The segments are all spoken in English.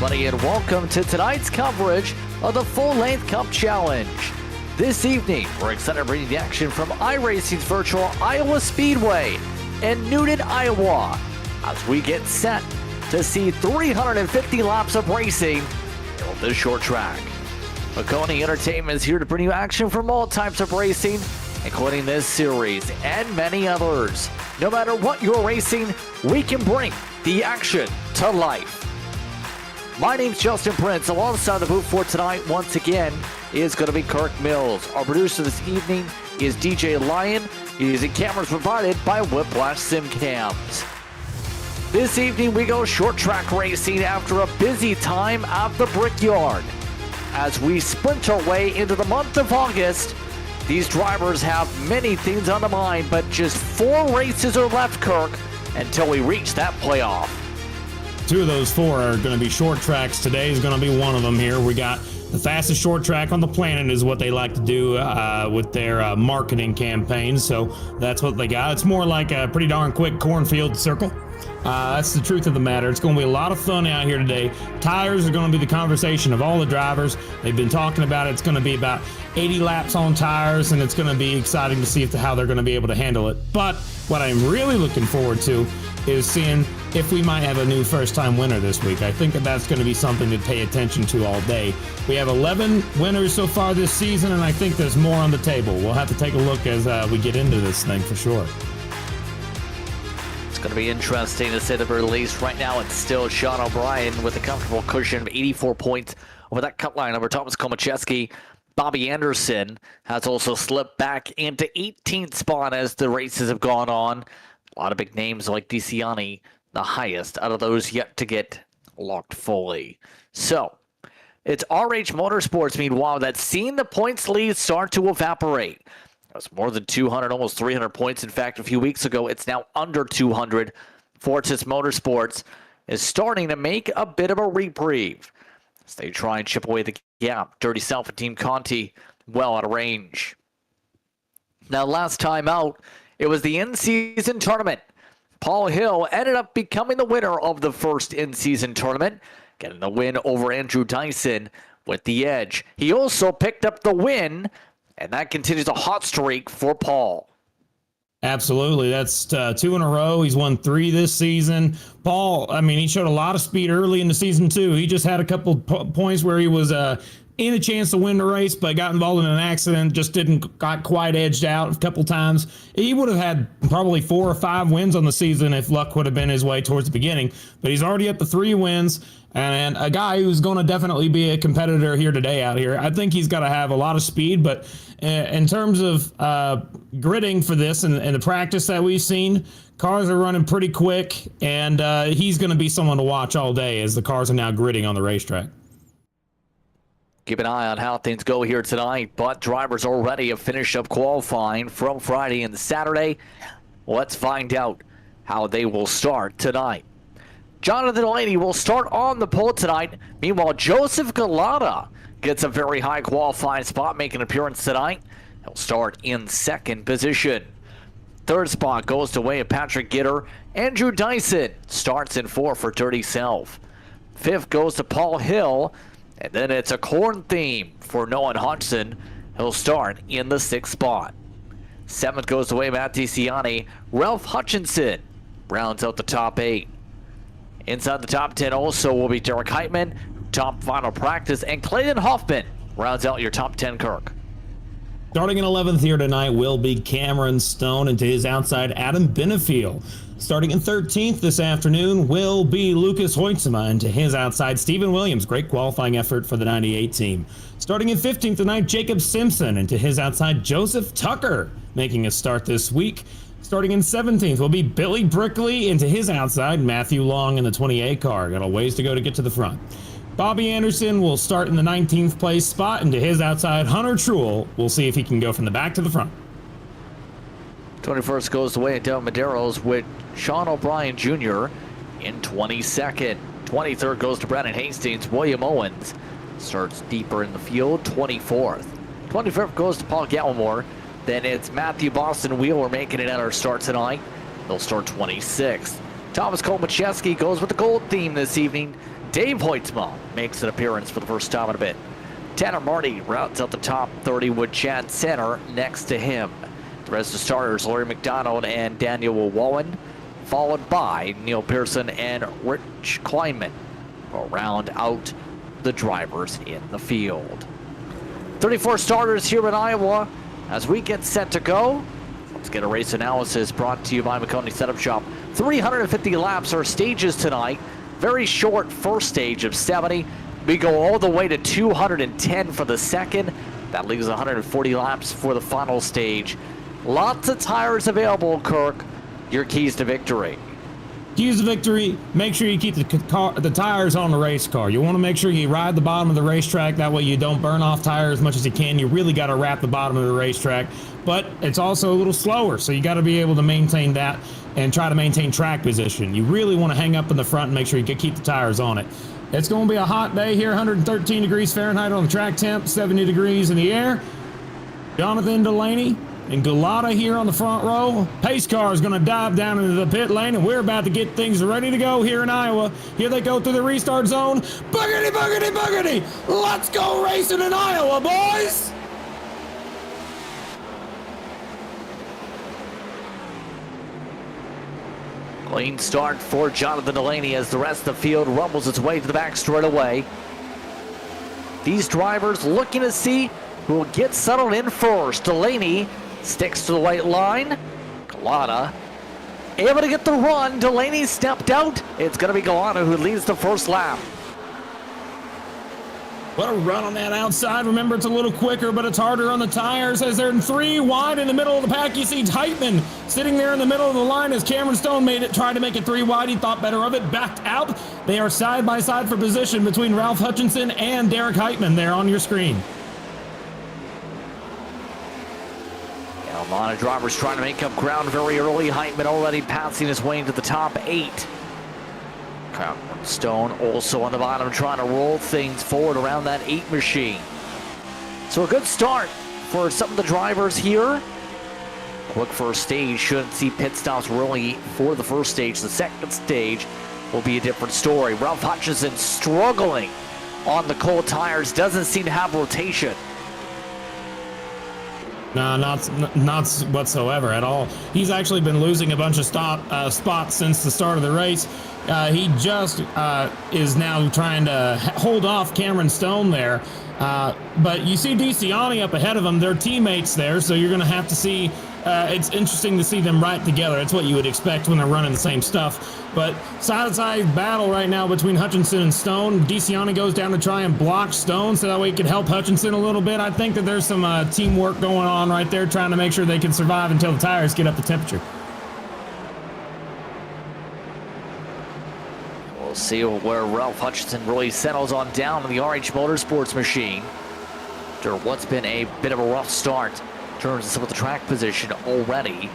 everybody, and welcome to tonight's coverage of the Full-Length Cup Challenge. This evening, we're excited to bring you the action from iRacing's virtual Iowa Speedway in Newton, Iowa, as we get set to see 350 laps of racing on this short track. Maconi Entertainment is here to bring you action from all types of racing, including this series and many others. No matter what you're racing, we can bring the action to life. My name's Justin Prince. Alongside the booth for tonight, once again, is going to be Kirk Mills. Our producer this evening is DJ Lyon, using cameras provided by Whiplash SimCams. This evening, we go short track racing after a busy time at the Brickyard. As we sprint our way into the month of August, these drivers have many things on the mind, but just 4 races are left, Kirk, until we reach that playoff. 2 of those 4 are going to be short tracks. Today is going to be one of them here. We got the fastest short track on the planet is what they like to do with their marketing campaigns. So that's what they got. It's more like a pretty darn quick cornfield circle. That's the truth of the matter. It's going to be a lot of fun out here today. Tires are going to be the conversation of all the drivers. They've been talking about it. It's going to be about 80 laps on tires, and it's going to be exciting to see how they're going to be able to handle it. But what I'm really looking forward to is seeing if we might have a new first-time winner this week. I think that's going to be something to pay attention to all day. We have 11 winners so far this season, and I think there's more on the table. We'll have to take a look as we get into this thing for sure. It's going to be interesting to say the very least. Right now, it's still Sean O'Brien with a comfortable cushion of 84 points over that cut line over Thomas Komacheski. Bobby Anderson has also slipped back into 18th spot as the races have gone on. A lot of big names like DeCiani, the highest out of those yet to get locked fully. So, it's RH Motorsports, meanwhile, that's seen the points lead start to evaporate. It was more than 200, almost 300 points. In fact, a few weeks ago, it's now under 200. Fortis Motorsports is starting to make a bit of a reprieve as they try and chip away the gap. Dirty South and Team Conti well out of range. Now, last time out, it was the in-season tournament. Paul Hill ended up becoming the winner of the first in-season tournament, getting the win over Andrew Dyson with the edge. He also picked up the win, and that continues a hot streak for Paul. Absolutely. That's 2 in a row. He's won 3 this season. Paul, I mean, he showed a lot of speed early in the season, too. He just had a couple points where he was in a chance to win the race, but got involved in an accident, just got quite edged out a couple times. He would have had probably 4 or 5 wins on the season if luck would have been his way towards the beginning, but he's already up to 3 wins, and a guy who's going to definitely be a competitor here today out here. I think he's got to have a lot of speed, but in terms of gridding for this and the practice that we've seen, cars are running pretty quick, and he's going to be someone to watch all day as the cars are now gridding on the racetrack. Keep an eye on how things go here tonight, but drivers already have finished up qualifying from Friday and Saturday. Let's find out how they will start tonight. Jonathan Delaney will start on the pole tonight. Meanwhile, Joseph Galata gets a very high qualifying spot, making an appearance tonight. He'll start in 2nd position. 3rd spot goes to way of Patrick Gitter. Andrew Dyson starts in 4 for Dirty South. 5th goes to Paul Hill. And then it's a corn theme for Nolan Hodgson. He'll start in the 6th spot. 7th goes away Matt DeCiani. Ralph Hutchinson rounds out the top 8. Inside the top 10 also will be Derek Heitman, top final practice, and Clayton Hoffman rounds out your top 10, Kirk. Starting in 11th here tonight will be Cameron Stone, and to his outside, Adam Benefiel. Starting in 13th this afternoon will be Lucas Hoytsema, and to his outside, Stephen Williams. Great qualifying effort for the 98 team. Starting in 15th tonight, Jacob Simpson, and to his outside, Joseph Tucker, making a start this week. Starting in 17th will be Billy Brickley, and to his outside, Matthew Long in the 28 car. Got a ways to go to get to the front. Bobby Anderson will start in the 19th place spot, and to his outside, Hunter Truel. We'll see if he can go from the back to the front. 21st goes the way of Del Medeiros with Sean O'Brien Jr. in 22nd. 23rd goes to Brandon Hastings. William Owens starts deeper in the field, 24th. 25th goes to Paul Gallimore. Then it's Matthew Boston Wheeler making it at our start tonight. They'll start 26th. Thomas Komacheski goes with the gold theme this evening. Dave Hoytsma makes an appearance for the first time in a bit. Tanner Marty rounds out the top 30 with Chad Center next to him. The rest of the starters, Laurie McDonald and Daniel Wallen, followed by Neil Pearson and Rich Kleinman, will round out the drivers in the field. 34 starters here in Iowa as we get set to go. Let's get a race analysis brought to you by Maconi Setup Shop. 350 laps are stages tonight. Very short first stage of 70. We go all the way to 210 for the second. That leaves 140 laps for the final stage. Lots of tires available, Kirk. Your keys to victory. Keys to victory, make sure you keep the tires on the race car. You want to make sure you ride the bottom of the racetrack. That way you don't burn off tires as much as you can. You really got to wrap the bottom of the racetrack. But it's also a little slower, so you got to be able to maintain that and try to maintain track position. You really want to hang up in the front and make sure you can keep the tires on it. It's going to be a hot day here, 113 degrees Fahrenheit on the track temp, 70 degrees in the air. Jonathan Delaney and Gulata here on the front row. Pace car is going to dive down into the pit lane, and we're about to get things ready to go here in Iowa. Here they go through the restart zone. Boogity, boogity, boogity. Let's go racing in Iowa, boys. Clean start for Jonathan Delaney as the rest of the field rumbles its way to the back straight away. These drivers looking to see who will get settled in first. Delaney sticks to the white line. Gulata able to get the run. Delaney stepped out. It's going to be Gulata who leads the first lap. What a run on that outside. Remember, it's a little quicker, but it's harder on the tires as they're in 3 wide in the middle of the pack. You see Heitman sitting there in the middle of the line as Cameron Stone tried to make it 3 wide. He thought better of it, backed out. They are side by side for position between Ralph Hutchinson and Derek Heitman there on your screen. A lot of drivers trying to make up ground very early. Heitman already passing his way into the top 8. Stone also on the bottom trying to roll things forward around that 8 machine. So a good start for some of the drivers here. Quick first stage, shouldn't see pit stops really for the first stage. The second stage will be a different story. Ralph Hutchinson struggling on the cold tires, doesn't seem to have rotation. No, not whatsoever at all. He's actually been losing a bunch of spots since the start of the race. He just is now trying to hold off Cameron Stone there. But you see DeCiani up ahead of him. They're teammates there, so you're going to have to see. It's interesting to see them right together. It's what you would expect when they're running the same stuff. But side-to-side battle right now between Hutchinson and Stone. DeCiani goes down to try and block Stone so that way he can help Hutchinson a little bit. I think that there's some teamwork going on right there, trying to make sure they can survive until the tires get up to temperature. We'll see where Ralph Hutchinson really settles on down in the RH Motorsports machine. After what's been a bit of a rough start in terms of some of the track position already,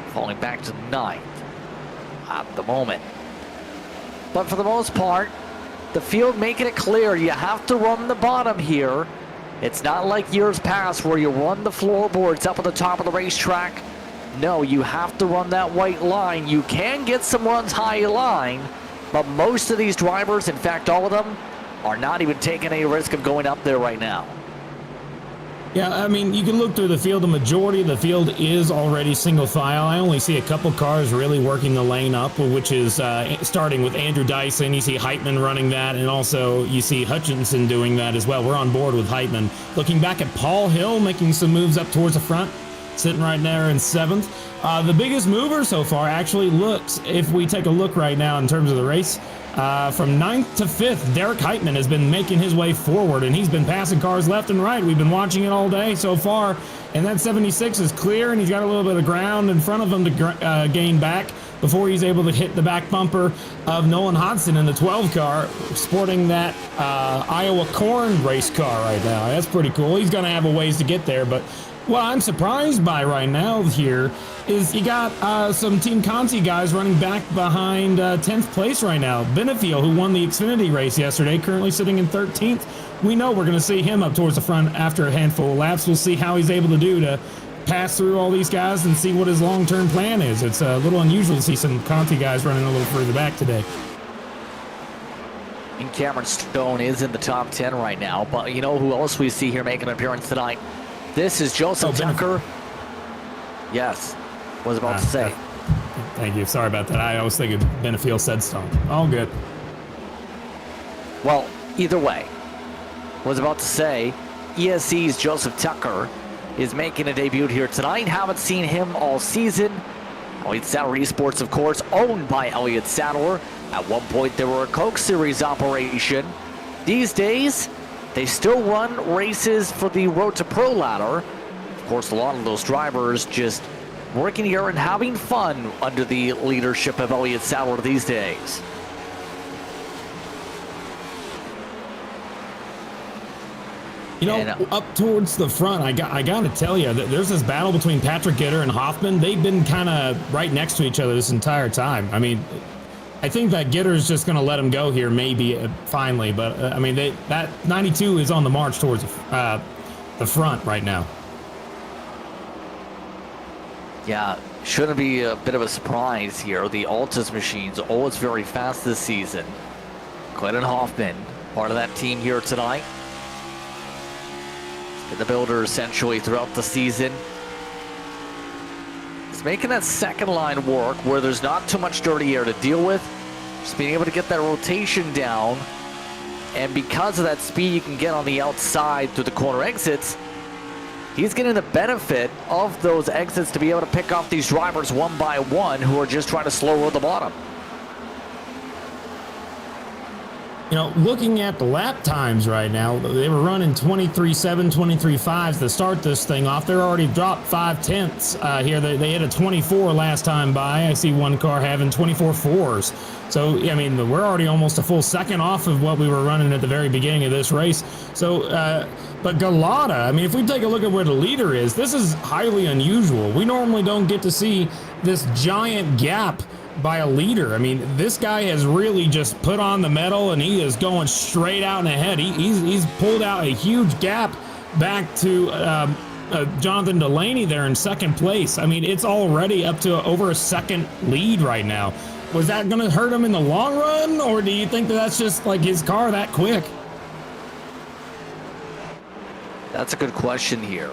falling back to 9th at the moment. But for the most part, the field making it clear you have to run the bottom here. It's not like years past where you run the floorboards up at the top of the racetrack. No, you have to run that white line. You can get some runs high line, but most of these drivers, in fact all of them, are not even taking any risk of going up there right now. Yeah, I mean, you can look through the field. The majority of the field is already single file. I only see a couple cars really working the lane up, which is starting with Andrew Dyson. You see Heitman running that, and also you see Hutchinson doing that as well. We're on board with Heitman. Looking back at Paul Hill making some moves up towards the front, sitting right there in 7th. The biggest mover so far actually looks, if we take a look right now in terms of the race, from 9th to 5th, Derek Heitman has been making his way forward, and he's been passing cars left and right. We've been watching it all day so far, and that 76 is clear, and he's got a little bit of ground in front of him to gain back before he's able to hit the back bumper of Nolan Hodson in the 12 car, sporting that Iowa corn race car right now. That's pretty cool. He's going to have a ways to get there, but what I'm surprised by right now here is you got some Team Conti guys running back behind 10th place right now. Benefiel, who won the Xfinity race yesterday, currently sitting in 13th. We know we're going to see him up towards the front after a handful of laps. We'll see how he's able to do to pass through all these guys and see what his long-term plan is. It's a little unusual to see some Conti guys running a little further back today. In Cameron Stone is in the top 10 right now, but you know who else we see here making an appearance tonight? This is Joseph Tucker. Yes, was about to say. Thank you. Sorry about that. I always think Benefield said Stone. All good. Well, either way, was about to say ESC's Joseph Tucker is making a debut here tonight. Haven't seen him all season. Elliott Sadler Esports, of course, owned by Elliott Sadler. At one point, they were a Coke Series operation. These days, they still run races for the Road to Pro ladder. Of course, a lot of those drivers just working here and having fun under the leadership of Elliott Sadler these days. You know, up towards the front, I got to tell you, there's this battle between Patrick Gitter and Hoffman. They've been kind of right next to each other this entire time. I mean, I think that Gitter is just going to let him go here, maybe, finally. But, I mean, that 92 is on the march towards the front right now. Yeah, shouldn't be a bit of a surprise here. The Altus machines, always very fast this season. Clinton Hoffman, part of that team here tonight. The builder essentially throughout the season. He's making that second line work where there's not too much dirty air to deal with. Just being able to get that rotation down. And because of that speed you can get on the outside through the corner exits, he's getting the benefit of those exits to be able to pick off these drivers one by one who are just trying to slow roll the bottom. You know, looking at the lap times right now, they were running 23.7, 23.5s to start this thing off. They're already dropped 5/10 here. They hit a 24 last time by. I see one car having 24.4s. So, I mean, we're already almost a full second off of what we were running at the very beginning of this race. So, but Galata, I mean, if we take a look at where the leader is, this is highly unusual. We normally don't get to see this giant gap by a leader. I mean, this guy has really just put on the metal and he is going straight out and ahead. He's pulled out a huge gap back to Jonathan Delaney there in second place. I mean, it's already up to over a second lead right now. Was that going to hurt him in the long run, or do you think that that's just like his car that quick? That's a good question here.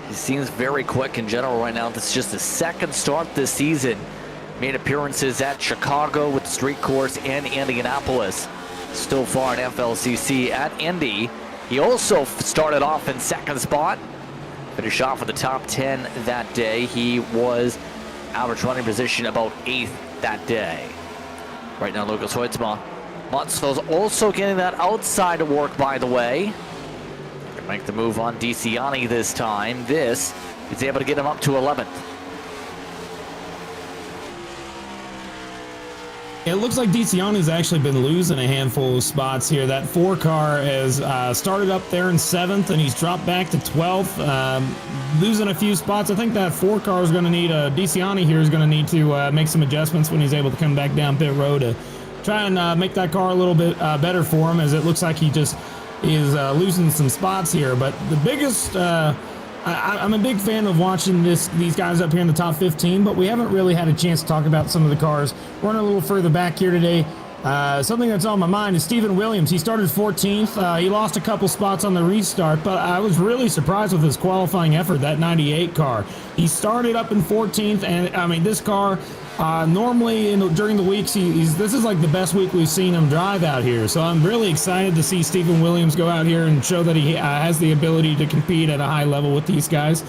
He seems very quick in general right now. This is just his second start this season. Made appearances at Chicago with the street course and Indianapolis. Still far in FLCC at Indy. He also started off in second spot. Finished off with the top 10 that day. He was average running position about 8th that day. Right now, Lucas Hoitzma. Mutzfeld's also getting that outside work, by the way. Make the move on DeCiani this time. This is able to get him up to 11th. It looks like DeCiani's actually been losing a handful of spots here. That 4 car has started up there in 7th, and he's dropped back to 12th, losing a few spots. I think that 4 car is going to need, DeCiani here is going to need to make some adjustments when he's able to come back down pit road to try and make that car a little bit better for him, as it looks like he just is losing some spots here. But the biggest... I'm a big fan of watching these guys up here in the top 15, but we haven't really had a chance to talk about some of the cars. Running a little further back here today, something that's on my mind is Stephen Williams. He started 14th. He lost a couple spots on the restart, but I was really surprised with his qualifying effort, that 98 car. He started up in 14th, and I mean, this car, normally during the weeks, this is like the best week we've seen him drive out here. So I'm really excited to see Stephen Williams go out here and show that he has the ability to compete at a high level with these guys.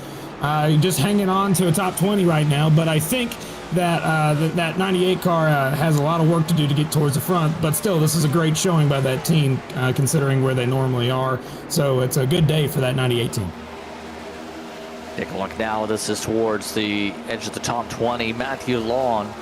Just hanging on to a top 20 right now, but I think that that 98 car has a lot of work to do to get towards the front, but still, this is a great showing by that team, considering where they normally are. So it's a good day for that 98 team. Take a look now. This is towards the edge of the top 20. Matthew Long,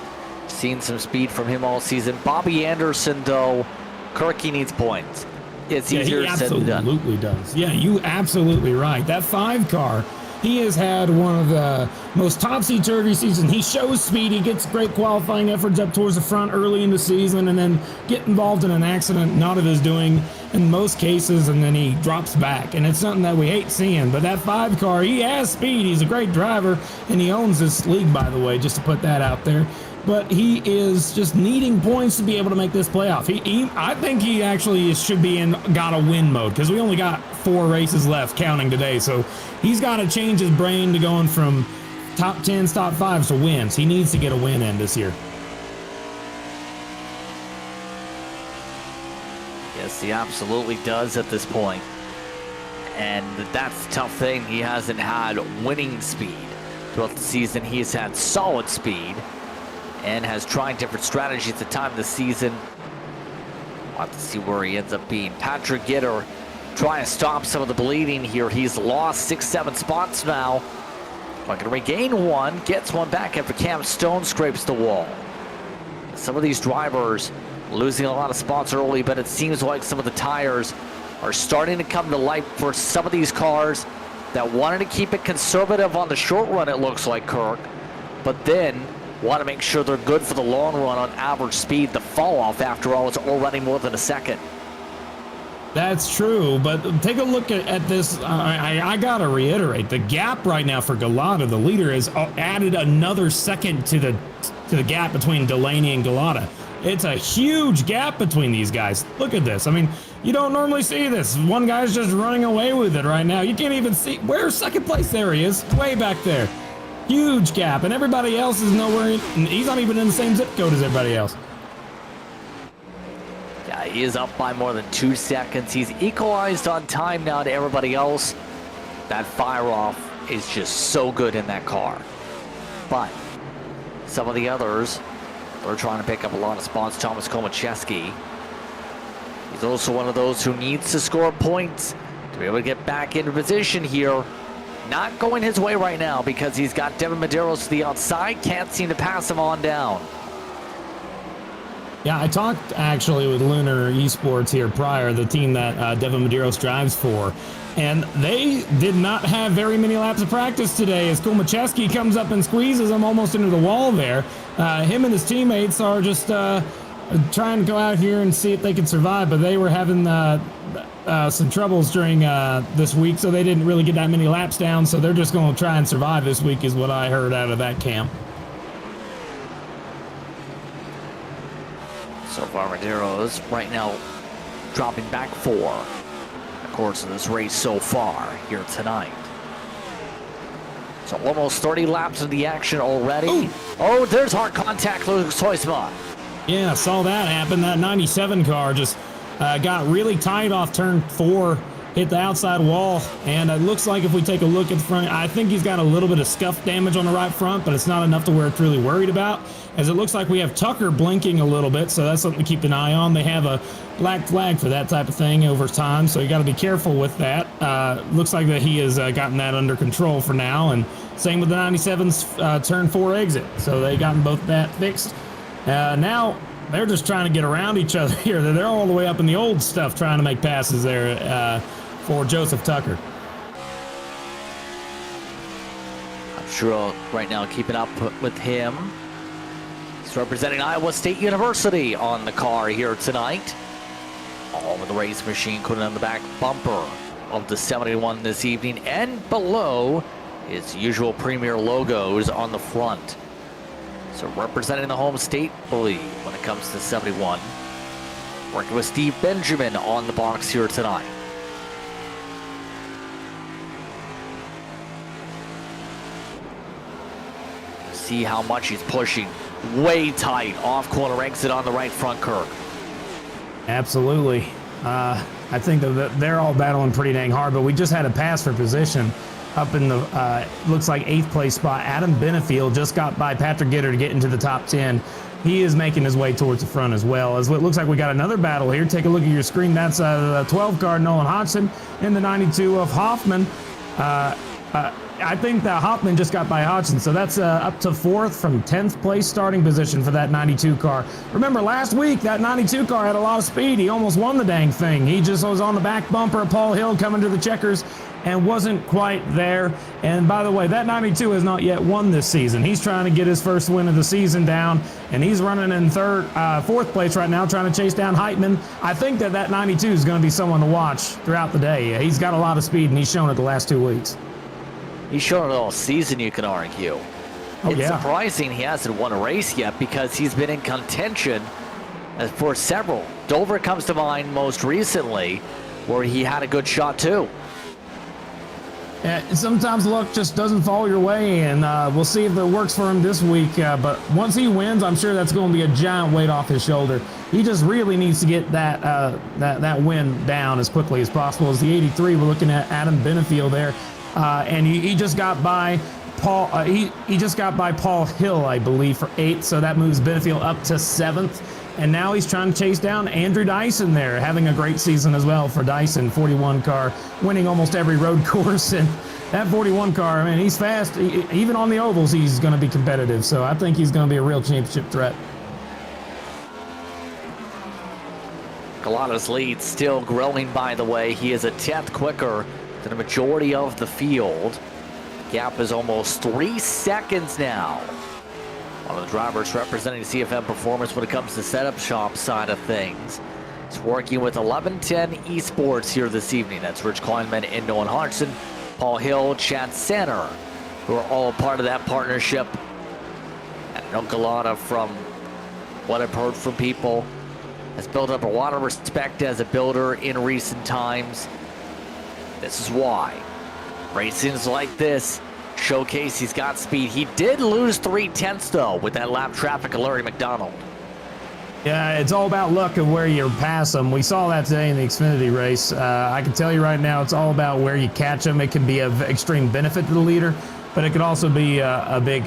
seen some speed from him all season. Bobby Anderson, though, Kirky needs points. It's easier said than done. He absolutely does. Yeah, you absolutely right. That 5 car, he has had one of the most topsy-turvy seasons. He shows speed. He gets great qualifying efforts up towards the front early in the season, and then get involved in an accident not of his doing in most cases, and then he drops back. And it's something that we hate seeing. But that 5 car, he has speed. He's a great driver, and he owns this league, by the way, just to put that out there. but he is just needing points to be able to make this playoff. I think he actually should be in got a win mode, because we only got 4 races left counting today. So he's got to change his brain to going from top 10s, top 5s to wins. He needs to get a win in this year. Yes, he absolutely does at this point. And that's the tough thing. He hasn't had winning speed throughout the season. He has had solid speed and has tried different strategies at the time of the season. We'll have to see where he ends up being. Patrick Gitter trying to stop some of the bleeding here. He's lost 6-7 spots now. Not going to regain 1, gets 1 back after Cam Stone scrapes the wall. Some of these drivers losing a lot of spots early, but it seems like some of the tires are starting to come to light for some of these cars that wanted to keep it conservative on the short run, it looks like, Kirk, but then want to make sure they're good for the long run on average speed. The fall off, after all, is already more than a second. That's true, but take a look at this. I gotta reiterate, the gap right now for Galata, the leader, has added another second to the gap between Delaney and Galata. It's a huge gap between these guys. Look at this. I mean, you don't normally see this. One guy's just running away with it right now. You can't even see. Where's second place? There he is, way back there. Huge gap, and everybody else is nowhere. He's not even in the same zip code as everybody else. Yeah, he is up by more than 2 seconds. He's equalized on time now to everybody else. That fire off is just so good in that car. But some of the others, they're trying to pick up a lot of spots. Thomas Komacheski, he's also one of those who needs to score points to be able to get back into position here. Not going his way right now because he's got Devin Medeiros to the outside. Can't seem to pass him on down. Yeah, I talked actually with Lunar Esports here prior, the team that Devin Medeiros drives for, and they did not have very many laps of practice today as Komacheski comes up and squeezes him almost into the wall there. Him and his teammates are just trying to go out here and see if they can survive, but they were having some troubles during this week, so they didn't really get that many laps down, so they're just going to try and survive this week is what I heard out of that camp. So far, Medeiros right now dropping back 4 the course of this race so far here tonight. So almost 30 laps of the action already. Ooh. Oh, there's hard contact, Lucas Huisma. Yeah, saw that happen. That 97 car just got really tight off turn 4, hit the outside wall, and it looks like if we take a look at the front, I think he's got a little bit of scuff damage on the right front, but it's not enough to where it's really worried about, as it looks like we have Tucker blinking a little bit, so that's something to keep an eye on. They have a black flag for that type of thing over time, so you got to be careful with that. Looks like that he has gotten that under control for now, and same with the 97's turn 4 exit, so they gotten both that fixed. Now they're just trying to get around each other here. They're all the way up in the old stuff trying to make passes there for Joseph Tucker. I'm sure right now keeping up with him. He's representing Iowa State University on the car here tonight. All with the race machine putting on the back bumper of the 71 this evening, and below its usual premier logos on the front. So representing the home state, believe, when it comes to 71. Working with Steve Benjamin on the box here tonight. See how much he's pushing. Way tight off corner exit on the right front, Kirk. Absolutely. I think that they're all battling pretty dang hard, but we just had a pass for position up in the, looks like 8th place spot. Adam Benefield just got by Patrick Gitter to get into the top 10. He is making his way towards the front as well. As it looks like we got another battle here. Take a look at your screen. That's the 12 car Nolan Hodgson in the 92 of Hoffman. I think that Hoffman just got by Hodgson, so that's up to 4th from 10th place starting position for that 92 car. Remember, last week, that 92 car had a lot of speed. He almost won the dang thing. He just was on the back bumper of Paul Hill coming to the checkers and wasn't quite there. And by the way, that 92 has not yet won this season. He's trying to get his first win of the season down, and he's running in 4th place right now, trying to chase down Heitman. I think that 92 is going to be someone to watch throughout the day. He's got a lot of speed, and he's shown it the last 2 weeks. He's shown it all season, you can argue. It's surprising he hasn't won a race yet because he's been in contention for several. Dover comes to mind most recently, where he had a good shot too. Yeah, sometimes luck just doesn't fall your way, and we'll see if it works for him this week. But once he wins, I'm sure that's going to be a giant weight off his shoulder. He just really needs to get that win down as quickly as possible. As the 83, we're looking at Adam Benefield there, and he just got by Paul. He just got by Paul Hill, I believe, for 8th. So that moves Benefield up to 7th. And now he's trying to chase down Andrew Dyson there, having a great season as well for Dyson, 41 car, winning almost every road course. And that 41 car, I mean, he's fast. Even on the ovals, he's going to be competitive. So I think he's going to be a real championship threat. Galata's lead still growing, by the way. He is a 10th quicker than the majority of the field. Gap is almost 3 seconds now. One of the drivers representing CFM Performance when it comes to setup shop side of things. He's working with 1110 Esports here this evening. That's Rich Kleinman and Nolan Hodgson, Paul Hill, Chad Sanner, who are all part of that partnership. And I know Galata, from what I've heard from people, has built up a lot of respect as a builder in recent times. This is why. Racing's like this showcase he's got speed. He did lose 3/10 though with that lap traffic of Larry McDonald. Yeah, it's all about luck of where you pass them. We saw that today in the Xfinity race. I can tell you right now, it's all about where you catch them. It can be of extreme benefit to the leader, but it could also be a big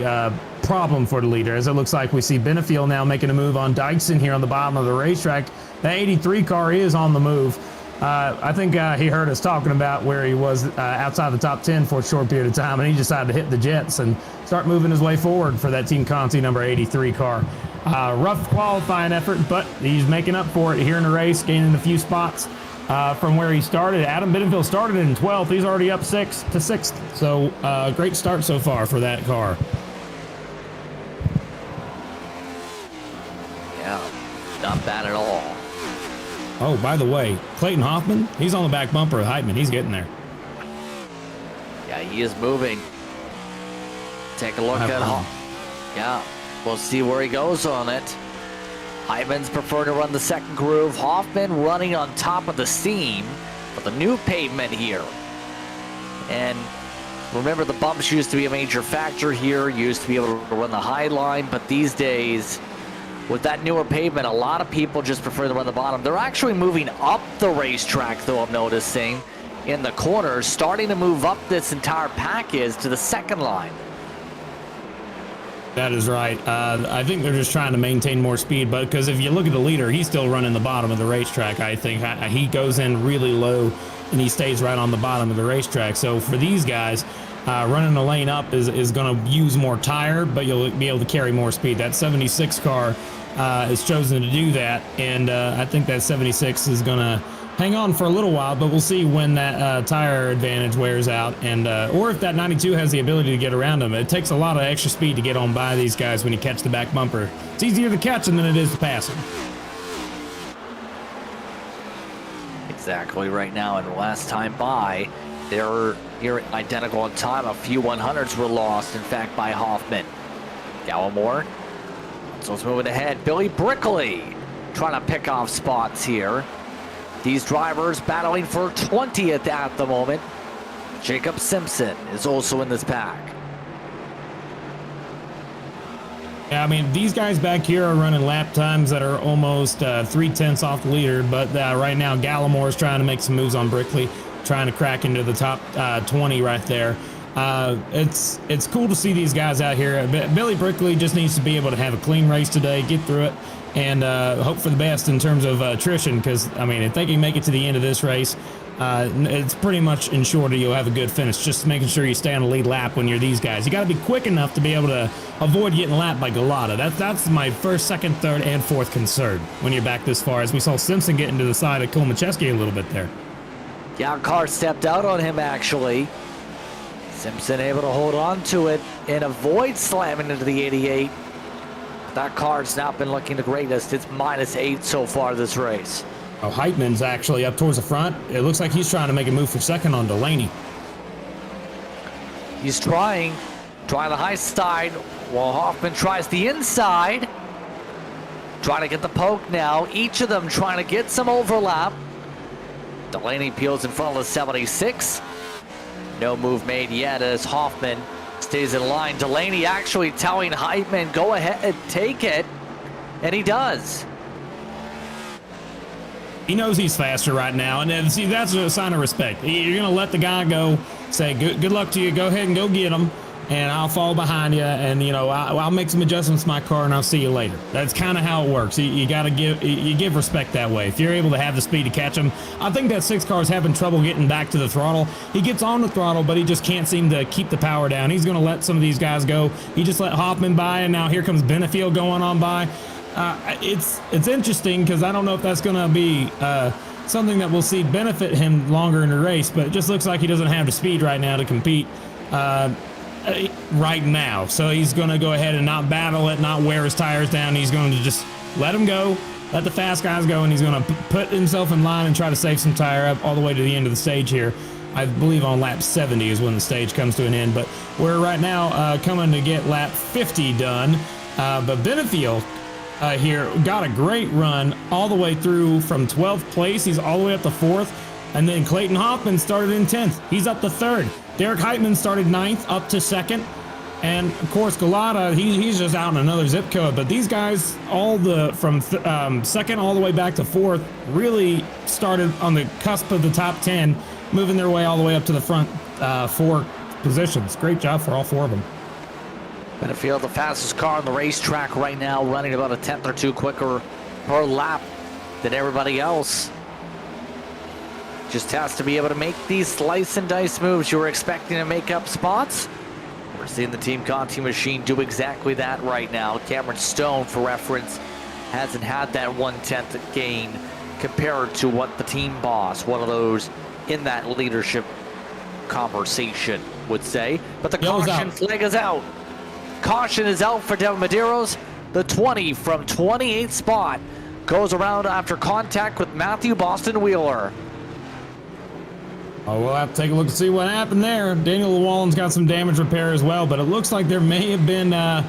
problem for the leader, as it looks like we see Benefield now making a move on Dyson here on the bottom of the racetrack. The 83 car is on the move. I think he heard us talking about where he was outside the top 10 for a short period of time, and he decided to hit the jets and start moving his way forward for that Team Conti number 83 car. Rough qualifying effort, but he's making up for it here in the race, gaining a few spots from where he started. Adam Benefield started in 12th. He's already up 6 to 6th. So great start so far for that car. Yeah, not bad at all. Oh, by the way, Clayton Hoffman, he's on the back bumper of Heitman. He's getting there. Yeah, he is moving. Take a look at Hoffman. Yeah, we'll see where he goes on it. Heitman's preferring to run the second groove. Hoffman running on top of the seam for the new pavement here. And remember, the bumps used to be a major factor here. You used to be able to run the high line, but these days, with that newer pavement, a lot of people just prefer to run the bottom. They're actually moving up the racetrack, though, I'm noticing, in the corners, starting to move up this entire package to the second line. That is right. I think they're just trying to maintain more speed, but because if you look at the leader, he's still running the bottom of the racetrack, I think. He goes in really low, and he stays right on the bottom of the racetrack. So for these guys, running the lane up is going to use more tire, but you'll be able to carry more speed. That 76 car has chosen to do that, and I think that 76 is going to hang on for a little while, but we'll see when that tire advantage wears out, and or if that 92 has the ability to get around them. It takes a lot of extra speed to get on by these guys when you catch the back bumper. It's easier to catch them than it is to pass them. Exactly. Right now, and last time by, they're here identical in time. A few 100s were lost, in fact, by Hoffman. Gallimore. So it's moving ahead. Billy Brickley trying to pick off spots here. These drivers battling for 20th at the moment. Jacob Simpson is also in this pack. Yeah, I mean, these guys back here are running lap times that are almost 3/10 off the leader, but right now Gallimore is trying to make some moves on Brickley, trying to crack into the top 20 right there. It's cool to see these guys out here. Billy Brickley just needs to be able to have a clean race today, get through it, and hope for the best in terms of attrition, because, I mean, if they can make it to the end of this race, it's pretty much ensured that you'll have a good finish. Just making sure you stay on the lead lap when you're these guys. You got to be quick enough to be able to avoid getting lapped by Galata. That's my first, second, third, and fourth concern when you're back this far, as we saw Simpson getting to the side of Kolmacheski a little bit there. Yeah, car stepped out on him, actually. Simpson able to hold on to it and avoid slamming into the 88. That car's not been looking the greatest. It's -8 so far this race. Oh, Heitman's actually up towards the front. It looks like he's trying to make a move for second on Delaney. He's trying the high side, Well, Hoffman tries the inside. Trying to get the poke now. Each of them trying to get some overlap. Delaney peels in front of the 76. No move made yet as Hoffman stays in line. Delaney actually telling Heitman, go ahead and take it. And he does. He knows he's faster right now, and see, that's a sign of respect. You're going to let the guy go, say, good luck to you, go ahead and go get him, and I'll fall behind you, and, you know, I'll make some adjustments to my car, and I'll see you later. That's kind of how it works. You got to give respect that way. If you're able to have the speed to catch him, I think that 6 car is having trouble getting back to the throttle. He gets on the throttle, but he just can't seem to keep the power down. He's going to let some of these guys go. He just let Hoffman by, and now here comes Benefield going on by. It's interesting because I don't know if that's going to be something that we'll see benefit him longer in the race, but it just looks like he doesn't have the speed right now to compete right now. So he's going to go ahead and not battle it, not wear his tires down. He's going to just let him go, let the fast guys go, and he's going to put himself in line and try to save some tire up all the way to the end of the stage here. I believe on lap 70 is when the stage comes to an end, but we're right now coming to get lap 50 done. But Benefield here got a great run all the way through from 12th place. He's all the way up to 4th. And then Clayton Hoffman started in 10th. He's up to 3rd. Derek Heitman started 9th, up to 2nd. And of course, Galata, he's just out in another zip code. But these guys, all from 2nd all the way back to 4th, really started on the cusp of the top 10, moving their way all the way up to the front 4 positions. Great job for all 4 of them. Benefield, the fastest car on the racetrack right now, running about a 10th or 2 quicker per lap than everybody else. Just has to be able to make these slice and dice moves. You were expecting to make up spots. We're seeing the Team Conti machine do exactly that right now. Cameron Stone, for reference, hasn't had that 1/10 gain compared to what the team boss, one of those in that leadership conversation, would say. But the caution flag is out. Caution is out for Devin Medeiros. The 20 from 28th spot goes around after contact with Matthew Boston Wheeler. Oh, we'll have to take a look and see what happened there. Daniel Llewellyn's got some damage repair as well, but it looks like there may have been an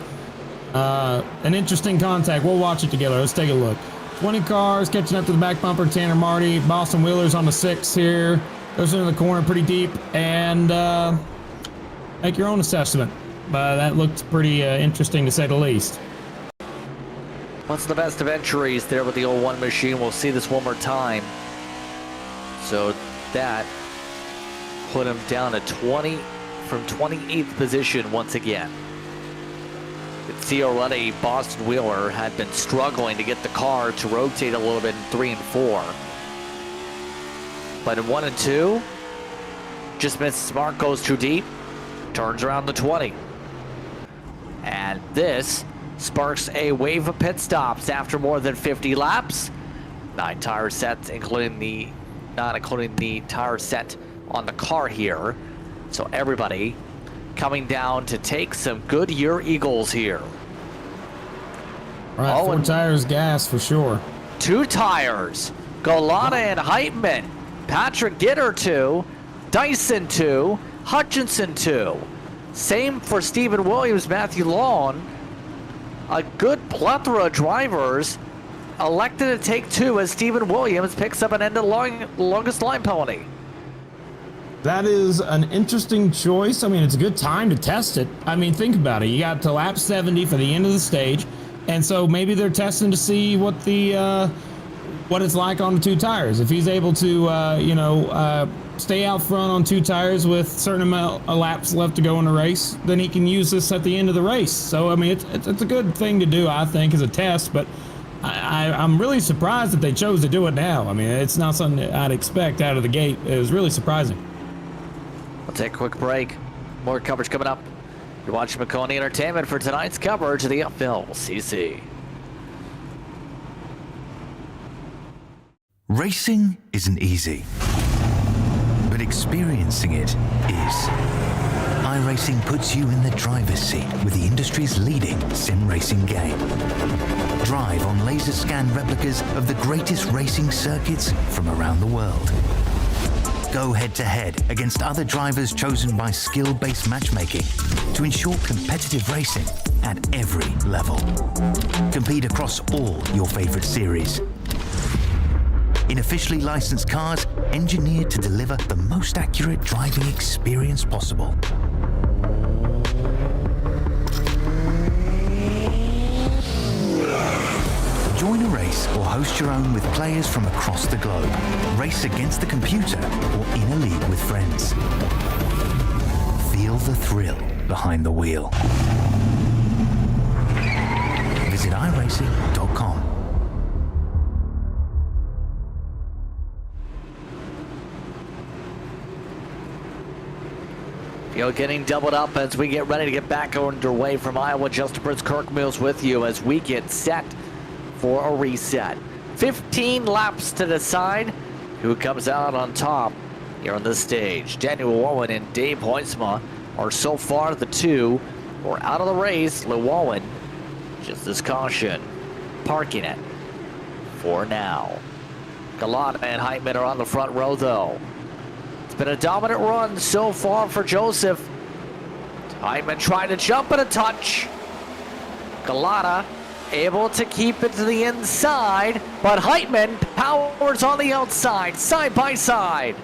interesting contact. We'll watch it together. Let's take a look. 20 cars catching up to the back bumper. Tanner Marty, Boston Wheeler's on the 6 here. Goes into the corner pretty deep, and make your own assessment. That looked pretty interesting, to say the least. What's the best of entries there with the 01 machine? We'll see this one more time. So that put him down to 20 from 28th position once again. You can see already Boston Wheeler had been struggling to get the car to rotate a little bit in 3 and 4. But in 1 and 2, just misses mark, goes too deep, turns around the 20. And this sparks a wave of pit stops after more than 50 laps. 9 tire sets, not including the tire set on the car here. So everybody coming down to take some Goodyear Eagles here. All right, 4 tires gas for sure. 2 tires. Galata and Heitman. Patrick Gitter 2. Dyson 2. Hutchinson 2. Same for Stephen Williams, Matthew Lawn. A good plethora of drivers elected to take 2 as Stephen Williams picks up an end of longest line penalty. That is an interesting choice. I mean, it's a good time to test it. I mean, think about it. You got to lap 70 for the end of the stage, and so maybe they're testing to see what what it's like on the 2 tires. If he's able to, stay out front on 2 tires with a certain amount of laps left to go in the race, then he can use this at the end of the race. So, I mean, it's a good thing to do, I think, as a test, but I'm really surprised that they chose to do it now. I mean, it's not something that I'd expect out of the gate. It was really surprising. We'll take a quick break. More coverage coming up. You're watching Maconi Entertainment for tonight's coverage of the FLCC. Racing isn't easy, but experiencing it is. iRacing puts you in the driver's seat with the industry's leading sim racing game. Drive on laser scan replicas of the greatest racing circuits from around the world. Both go head-to-head against other drivers chosen by skill-based matchmaking to ensure competitive racing at every level. Compete across all your favorite series. In officially licensed cars, engineered to deliver the most accurate driving experience possible. Join a race or host your own with players from across the globe. Race against the computer or in a league with friends. Feel the thrill behind the wheel. Visit iRacing.com. Getting doubled up as we get ready to get back underway from Iowa. Justin Prince Kirk Mills with you as we get set for a reset. 15 laps to decide who comes out on top here on this stage. Daniel Llewellyn and Dave Hoytsma are so far the two who are out of the race. Llewellyn, just this caution, parking it for now. Galata and Heitman are on the front row though. It's been a dominant run so far for Joseph. Heitman trying to jump at a touch. Galata able to keep it to the inside, but Heitman powers on the outside, side by side.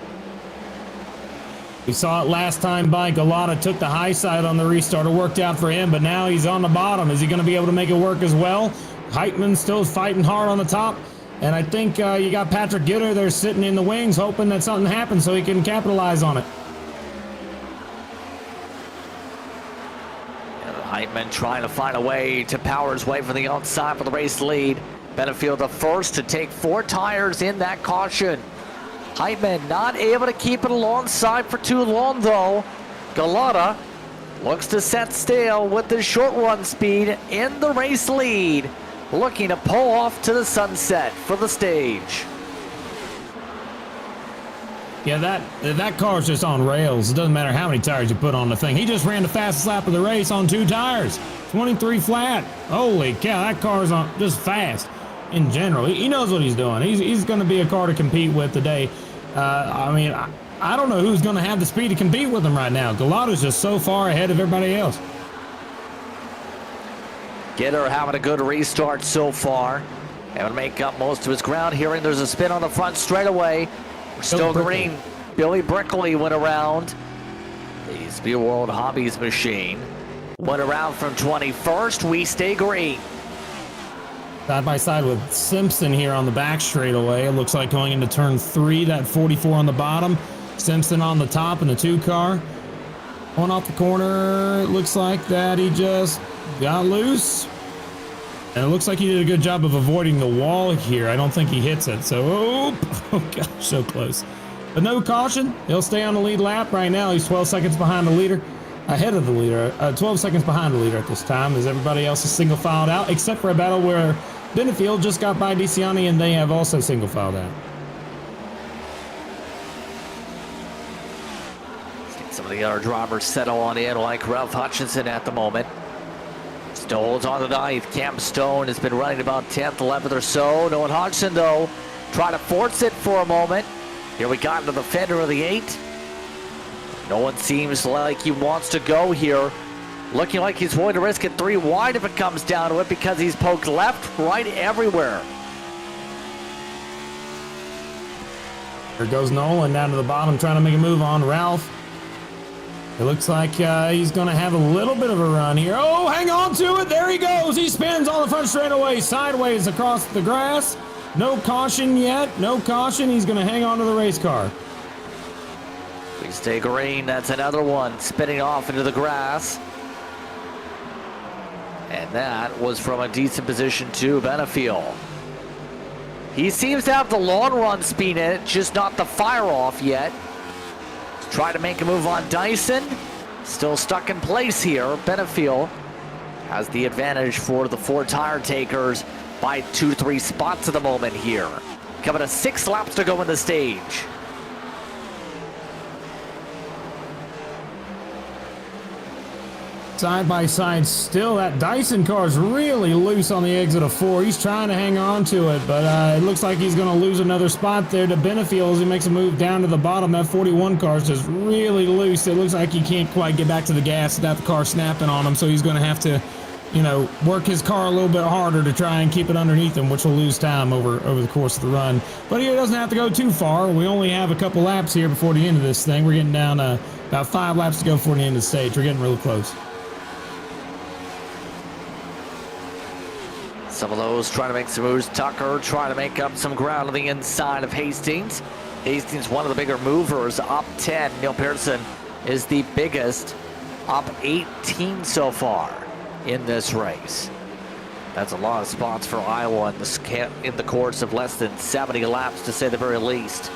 We saw it last time by Galata took the high side on the restart. It worked out for him, but now he's on the bottom. Is he going to be able to make it work as well? Heitman still fighting hard on the top. And I think you got Patrick Gitter there sitting in the wings hoping that something happens so he can capitalize on it. Heitman trying to find a way to power his way from the outside for the race lead. Benefield the first to take 4 tires in that caution. Heitman not able to keep it alongside for too long though. Galata looks to set stale with the short run speed in the race lead. Looking to pull off to the sunset for the stage. Yeah, that car's just on rails. It doesn't matter how many tires you put on the thing. He just ran the fastest lap of the race on 2 tires. 23 flat. Holy cow, that car's on just fast in general. He knows what he's doing. He's going to be a car to compete with today. I don't know who's going to have the speed to compete with him right now. Galata's just so far ahead of everybody else. Gitter having a good restart so far. Able to make up most of his ground here, and there's a spin on the front straightaway. We're still green. Billy Brickley went around. The Speed World Hobbies machine went around from 21st. We stay green. Side by side with Simpson here on the back straightaway. It looks like going into turn 3, that 44 on the bottom. Simpson on the top in the 2 car. Going off the corner, it looks like that he just got loose. And it looks like he did a good job of avoiding the wall here. I don't think he hits it. So, oh gosh, so close. But no caution. He'll stay on the lead lap right now. He's 12 seconds behind the leader. Ahead of the leader. 12 seconds behind the leader at this time as everybody else is single filed out, except for a battle where Benefield just got by DeCiani and they have also single filed out. Some of the other drivers settle on in, like Ralph Hutchinson at the moment. Still holds on to 9th. Cam Stone has been running about 10th, 11th or so. Noah Hodgson, though, trying to force it for a moment. Here we got into the fender of the 8. No one seems like he wants to go here. Looking like he's willing to risk it 3 wide if it comes down to it because he's poked left, right, everywhere. Here goes Nolan down to the bottom trying to make a move on Ralph. It looks like he's going to have a little bit of a run here. Oh, hang on to it. There he goes. He spins on the front straightaway, sideways across the grass. No caution yet. No caution. He's going to hang on to the race car. We stay green. That's another one spinning off into the grass. And that was from a decent position to Benefield. He seems to have the long run speed in it, just not the fire off yet. Try to make a move on Dyson. Still stuck in place here. Benefield has the advantage for the 4 tire takers by 2-3 spots at the moment here. Coming to 6 laps to go in the stage. Side by side still. That Dyson car is really loose on the exit of 4. He's trying to hang on to it, but it looks like he's going to lose another spot there to Benefield as he makes a move down to the bottom. That 41 car is just really loose. It looks like he can't quite get back to the gas without the car snapping on him, so he's going to have to, you know, work his car a little bit harder to try and keep it underneath him, which will lose time over the course of the run. But he doesn't have to go too far. We only have a couple laps here before the end of this thing. We're getting down about 5 laps to go before the end of the stage. We're getting really close. Some of those trying to make some moves. Tucker trying to make up some ground on the inside of Hastings. Hastings, one of the bigger movers, up 10. Neil Pearson is the biggest, up 18 so far in this race. That's a lot of spots for Iowa in the course of less than 70 laps, to say the very least.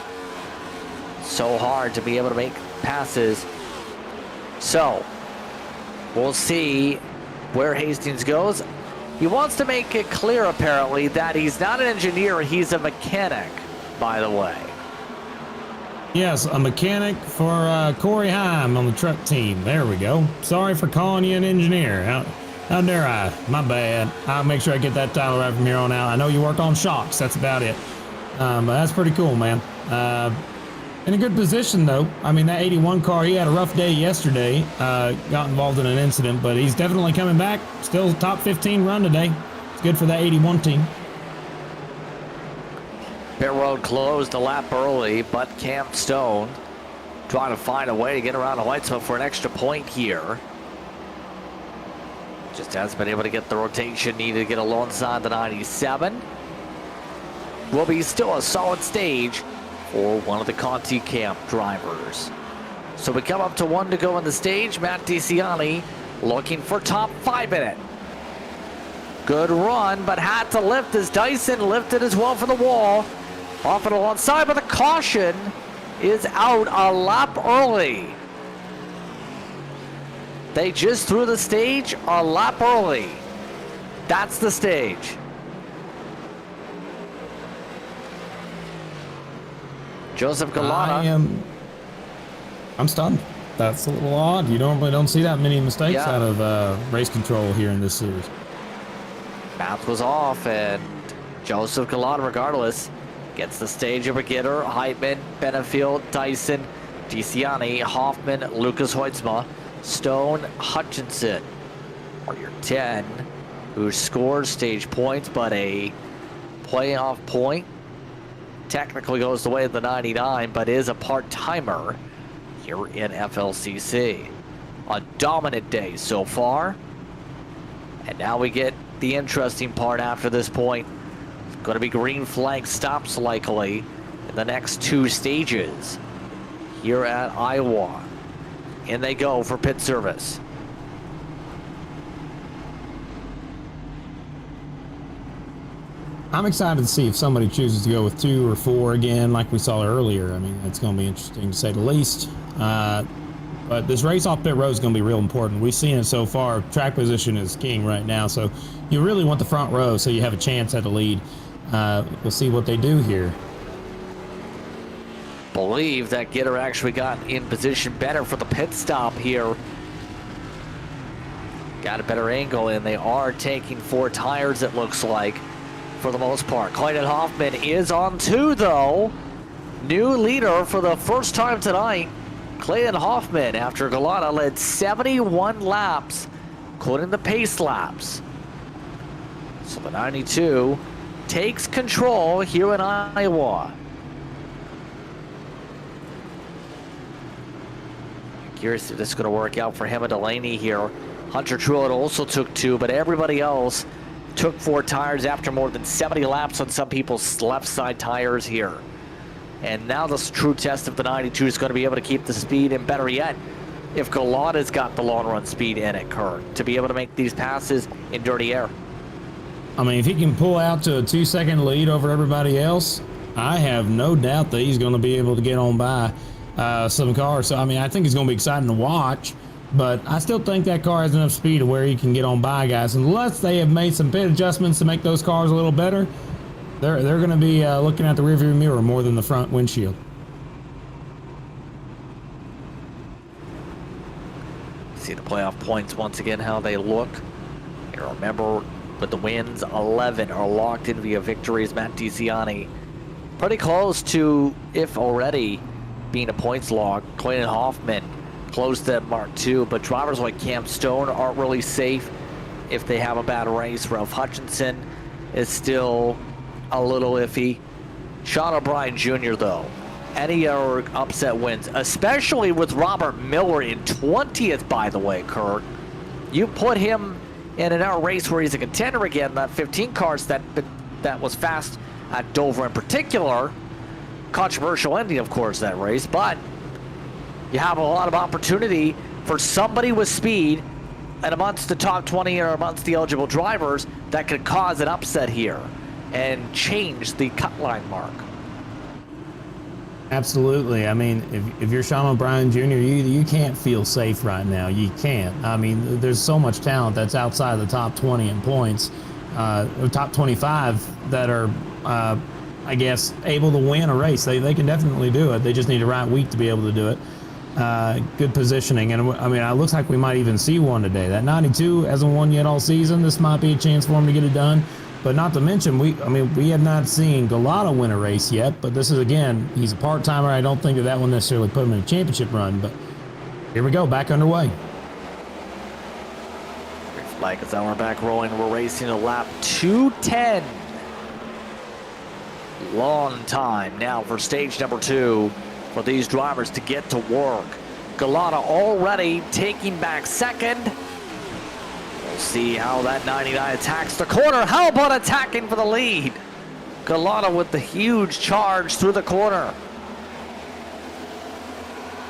So hard to be able to make passes. So we'll see where Hastings goes. He wants to make it clear, apparently, that he's not an engineer, he's a mechanic, by the way. Yes, a mechanic for Corey Heim on the truck team. There we go. Sorry for calling you an engineer. How dare I? My bad. I'll make sure I get that title right from here on out. I know you work on shocks. That's about it. But that's pretty cool, man. In a good position, though. I mean, that 81 car, he had a rough day yesterday. Got involved in an incident, but he's definitely coming back. Still top 15 run today. It's good for that 81 team. Pit road closed a lap early, but Cam Stone trying to find a way to get around the white spot for an extra point here. Just hasn't been able to get the rotation needed to get alongside the 97. Will be still a solid stage for one of the Conti Camp drivers. So we come up to 1 to go on the stage. Matt DeCiani looking for top 5 in it. Good run, but had to lift as Dyson lifted as well for the wall. Off and alongside, but the caution is out a lap early. They just threw the stage a lap early. That's the stage. Joseph Galana. I'm stunned. That's a little odd. You normally don't see that many mistakes out of race control here in this series. Math was off, and Joseph Galana, regardless, gets the stage over Gitter, Heitman, Benefield, Dyson, DeCiani, Hoffman, Lucas Hoitzma, Stone, Hutchinson are your 10, who scores stage points, but a playoff point technically goes the way of the 99, but is a part-timer here in FLCC. A dominant day so far, and now we get the interesting part after this point. It's going to be green flag stops likely in the next 2 stages here at Iowa. In they go for pit service. I'm excited to see if somebody chooses to go with 2 or 4 again, like we saw earlier. I mean, it's going to be interesting to say the least. But this race off pit road is going to be real important. We've seen it so far. Track position is king right now, so you really want the front row so you have a chance at the lead. We'll see what they do here. Believe that Gitter actually got in position better for the pit stop here. Got a better angle, and they are taking 4 tires, it looks like, for the most part. Clayton Hoffman is on 2, though. New leader for the first time tonight. Clayton Hoffman, after Galana led 71 laps, including the pace laps. So the 92 takes control here in Iowa. Curious if this is going to work out for him and Delaney here. Hunter Truitt also took 2, but everybody else took 4 tires after more than 70 laps on some people's left side tires here. And now the true test of the 92 is going to be able to keep the speed, and better yet, if Galana's got the long run speed in it, Kurt, to be able to make these passes in dirty air. I mean, if he can pull out to a 2-second lead over everybody else, I have no doubt that he's going to be able to get on by some cars. So, I mean, I think it's going to be exciting to watch, but I still think that car has enough speed to where he can get on by guys. Unless they have made some pit adjustments to make those cars a little better, they're going to be looking at the rearview mirror more than the front windshield. See the playoff points once again, how they look. You remember, with the wins, 11 are locked in via victories. Matt DeCiani pretty close to, if already, being a points log. Clayton Hoffman close to that mark too, but drivers like Cam Stone aren't really safe if they have a bad race. Ralph Hutchinson is still a little iffy. Sean O'Brien Jr. though, any other upset wins, especially with Robert Miller in 20th, by the way, Kurt. You put him in an hour race where he's a contender again, that 15 cars that was fast at Dover in particular. Controversial ending, of course, that race, but you have a lot of opportunity for somebody with speed and amongst the top 20 or amongst the eligible drivers that could cause an upset here and change the cut line mark. Absolutely. I mean, if you're Sean O'Brien Jr., you can't feel safe right now. You can't. I mean, there's so much talent that's outside of the top 20 in points, or top 25 that are, I guess, able to win a race. They can definitely do it. They just need a right week to be able to do it. Good positioning. And I mean, it looks like we might even see one today. That 92 hasn't won yet all season. This might be a chance for him to get it done. But not to mention, we have not seen Galata win a race yet, but this is, again, he's a part-timer. I don't think that one necessarily put him in a championship run, but here we go, back underway. Like as we're back rolling, we're racing a lap 210. Long time now for stage number 2 for these drivers to get to work. Galata already taking back second. See how that 99 attacks the corner. How about attacking for the lead? Galata with the huge charge through the corner.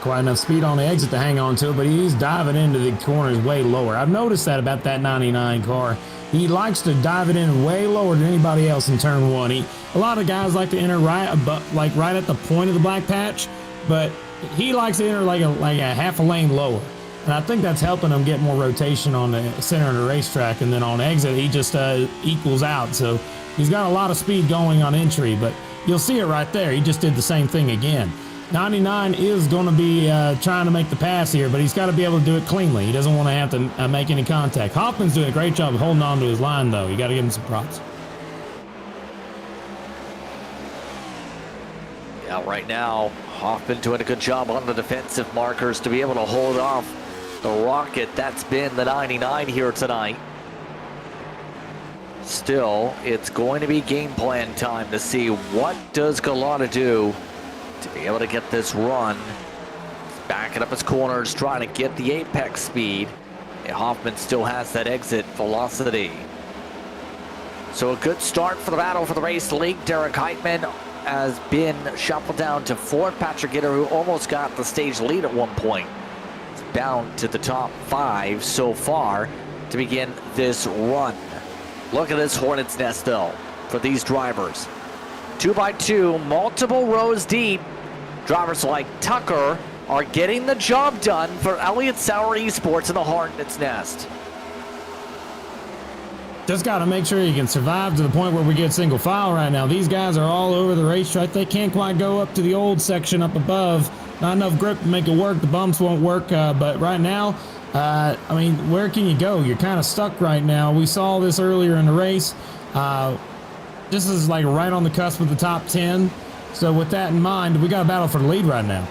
Quite enough speed on the exit to hang on to it, but he's diving into the corners way lower. I've noticed that about that 99 car. He likes to dive it in way lower than anybody else in turn 1. A lot of guys like to enter right at the point of the black patch, but he likes to enter like a half a lane lower. And I think that's helping him get more rotation on the center of the racetrack. And then on exit, he just equals out. So he's got a lot of speed going on entry, but you'll see it right there. He just did the same thing again. 99 is going to be trying to make the pass here, but he's got to be able to do it cleanly. He doesn't want to have to make any contact. Hoffman's doing a great job of holding on to his line, though. You got to give him some props. Yeah, right now, Hoffman doing a good job on the defensive markers to be able to hold off the rocket that's been the 99 here tonight. Still, it's going to be game plan time to see what does Galata do to be able to get this run. He's backing up his corners, trying to get the apex speed. And Hoffman still has that exit velocity. So a good start for the battle for the race league. Derek Heitman has been shuffled down to 4th. Patrick Gitter, who almost got the stage lead at one point, down to the top 5 so far to begin this run. Look at this hornet's nest though for these drivers. 2x2, multiple rows deep. Drivers like Tucker are getting the job done for Elliott Sauer Esports in the hornet's nest. Just got to make sure you can survive to the point where we get single file right now. These guys are all over the racetrack. They can't quite go up to the old section up above. Not enough grip to make it work. The bumps won't work. But right now, I mean, where can you go? You're kind of stuck right now. We saw this earlier in the race. This is like right on the cusp of the top 10. So with that in mind, we got a battle for the lead right now.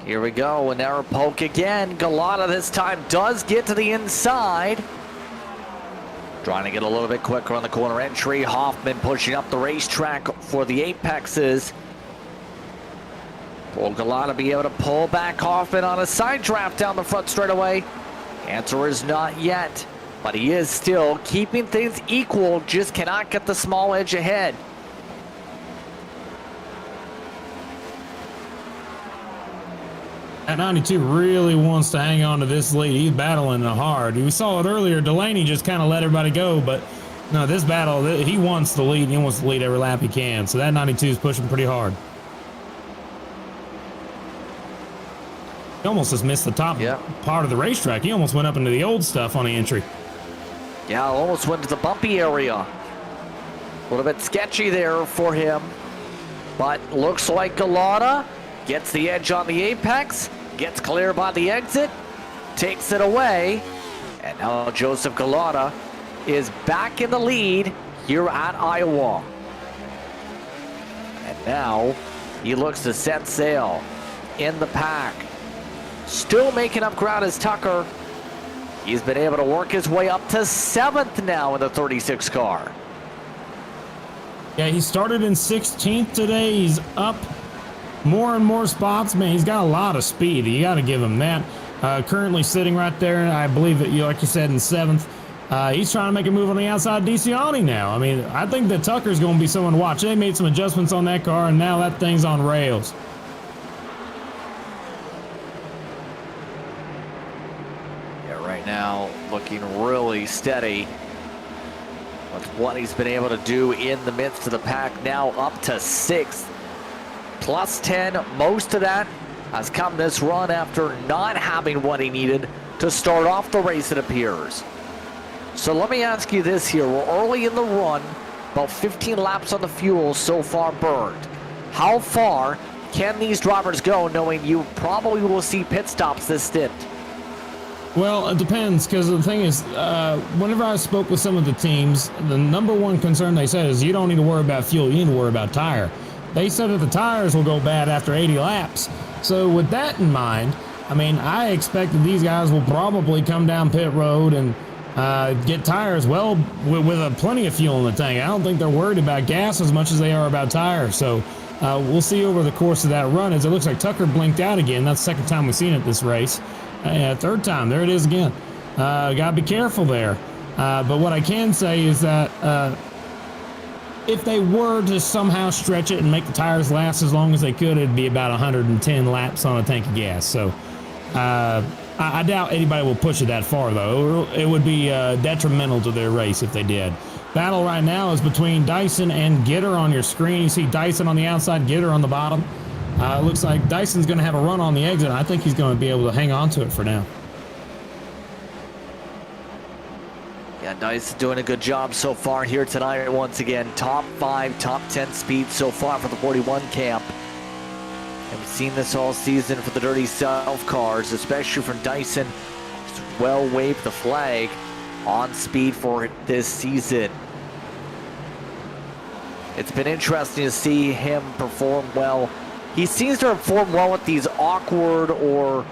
Here we go, an arrow poke again. Galata this time does get to the inside. Trying to get a little bit quicker on the corner entry. Hoffman pushing up the racetrack for the apexes. Will Galata be able to pull back Hoffman on a side draft down the front straightaway? Answer is not yet, but he is still keeping things equal, just cannot get the small edge ahead. That 92 really wants to hang on to this lead. He's battling hard. We saw it earlier. Delaney just kind of let everybody go, but no, this battle, he wants the lead. He wants to lead every lap he can. So that 92 is pushing pretty hard. He almost just missed the top part of the racetrack. He almost went up into the old stuff on the entry. Yeah, almost went to the bumpy area. A little bit sketchy there for him. But looks like Galata Gets the edge on the apex, gets clear by the exit, takes it away, and now Joseph Galata is back in the lead here at Iowa. And now he looks to set sail in the pack. Still making up ground is Tucker. He's been able to work his way up to 7th now in the 36 car. Yeah, he started in 16th today. He's up more and more spots. Man, he's got a lot of speed. You got to give him that. Currently sitting right there, I believe that, like you said, in 7th. He's trying to make a move on the outside of DeCiani now. I mean, I think that Tucker's going to be someone to watch. They made some adjustments on that car, and now that thing's on rails. Yeah, right now looking really steady with what he's been able to do in the midst of the pack. Now up to 6th, plus 10. Most of that has come this run after not having what he needed to start off the race, it appears. So let me ask you this here. We're early in the run, about 15 laps on the fuel so far burned. How far can these drivers go, knowing you probably will see pit stops this stint? Well, it depends, because the thing is, whenever I spoke with some of the teams, the number one concern they said is you don't need to worry about fuel, you need to worry about tire. They said that the tires will go bad after 80 laps. So with that in mind, I mean, I expect that these guys will probably come down pit road and get tires well with plenty of fuel in the tank. I don't think they're worried about gas as much as they are about tires. So we'll see over the course of that run, as it looks like Tucker blinked out again. That's the second time we've seen it this race. Third time, there it is again. Gotta be careful there. But what I can say is that if they were to somehow stretch it and make the tires last as long as they could, it'd be about 110 laps on a tank of gas. So I doubt anybody will push it that far, though. It would be detrimental to their race if they did. Battle right now is between Dyson and Gitter on your screen. You see Dyson on the outside, Gitter on the bottom. It looks like Dyson's going to have a run on the exit. I think he's going to be able to hang on to it for now. Yeah, Dyson doing a good job so far here tonight. Once again, top 5, top 10 speed so far for the 41 camp. And we've seen this all season for the Dirty South cars, especially from Dyson. He's well waved the flag on speed for this season. It's been interesting to see him perform well. He seems to perform well at these awkward or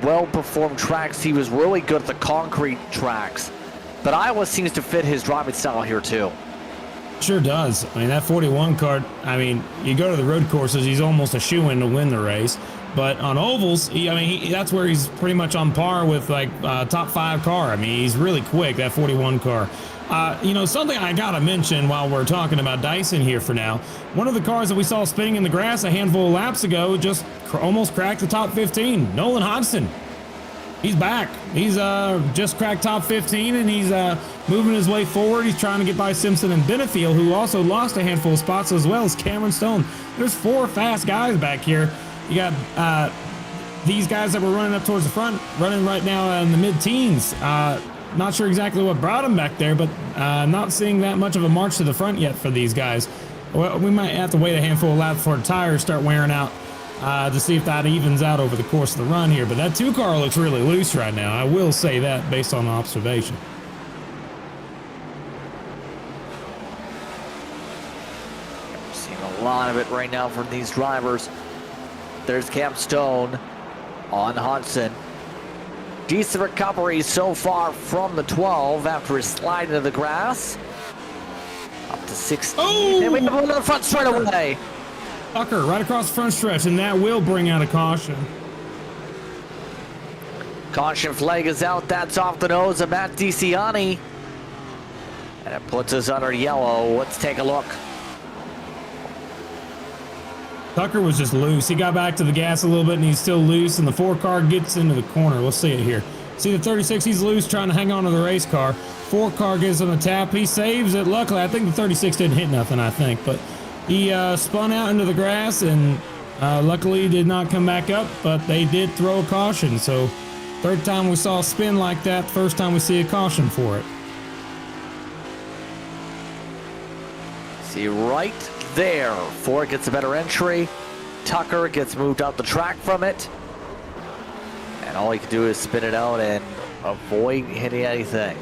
well-performed tracks. He was really good at the concrete tracks. But Iowa seems to fit his driving style here, too. Sure does. I mean, that 41 car, I mean, you go to the road courses, he's almost a shoo-in to win the race. But on ovals, that's where he's pretty much on par with, like, top 5 car. I mean, he's really quick, that 41 car. Something I gotta mention while we're talking about Dyson here for now. One of the cars that we saw spinning in the grass a handful of laps ago just almost cracked the top 15. Nolan Hodgson. He's back. He's just cracked top 15, and he's moving his way forward. He's trying to get by Simpson and Benefield, who also lost a handful of spots, as well as Cameron Stone. There's 4 fast guys back here. You got these guys that were running up towards the front, running right now in the mid-teens. Not sure exactly what brought them back there, but not seeing that much of a march to the front yet for these guys. Well, we might have to wait a handful of laps before the tires start wearing out to see if that evens out over the course of the run here. But that 2 car looks really loose right now. I will say that based on observation. We're seeing a lot of it right now from these drivers. There's Cam Stone on Hudson. Decent recovery so far from the 12 after his slide into the grass. Up to 16. Oh! And we have another front straight away. Tucker right across the front stretch, and that will bring out a caution. Caution flag is out. That's off the nose of Matt DeCiani. And it puts us under yellow. Let's take a look. Tucker was just loose. He got back to the gas a little bit, and he's still loose, and the 4 car gets into the corner. Let's see it here. See the 36, he's loose, trying to hang on to the race car. 4 car gives him a tap. He saves it. Luckily, I think the 36 didn't hit nothing, but he spun out into the grass, and luckily did not come back up, but they did throw a caution. So 3rd time we saw a spin like that, 1st time we see a caution for it. See right there, Ford gets a better entry. Tucker gets moved out the track from it. And all he can do is spin it out and avoid hitting anything.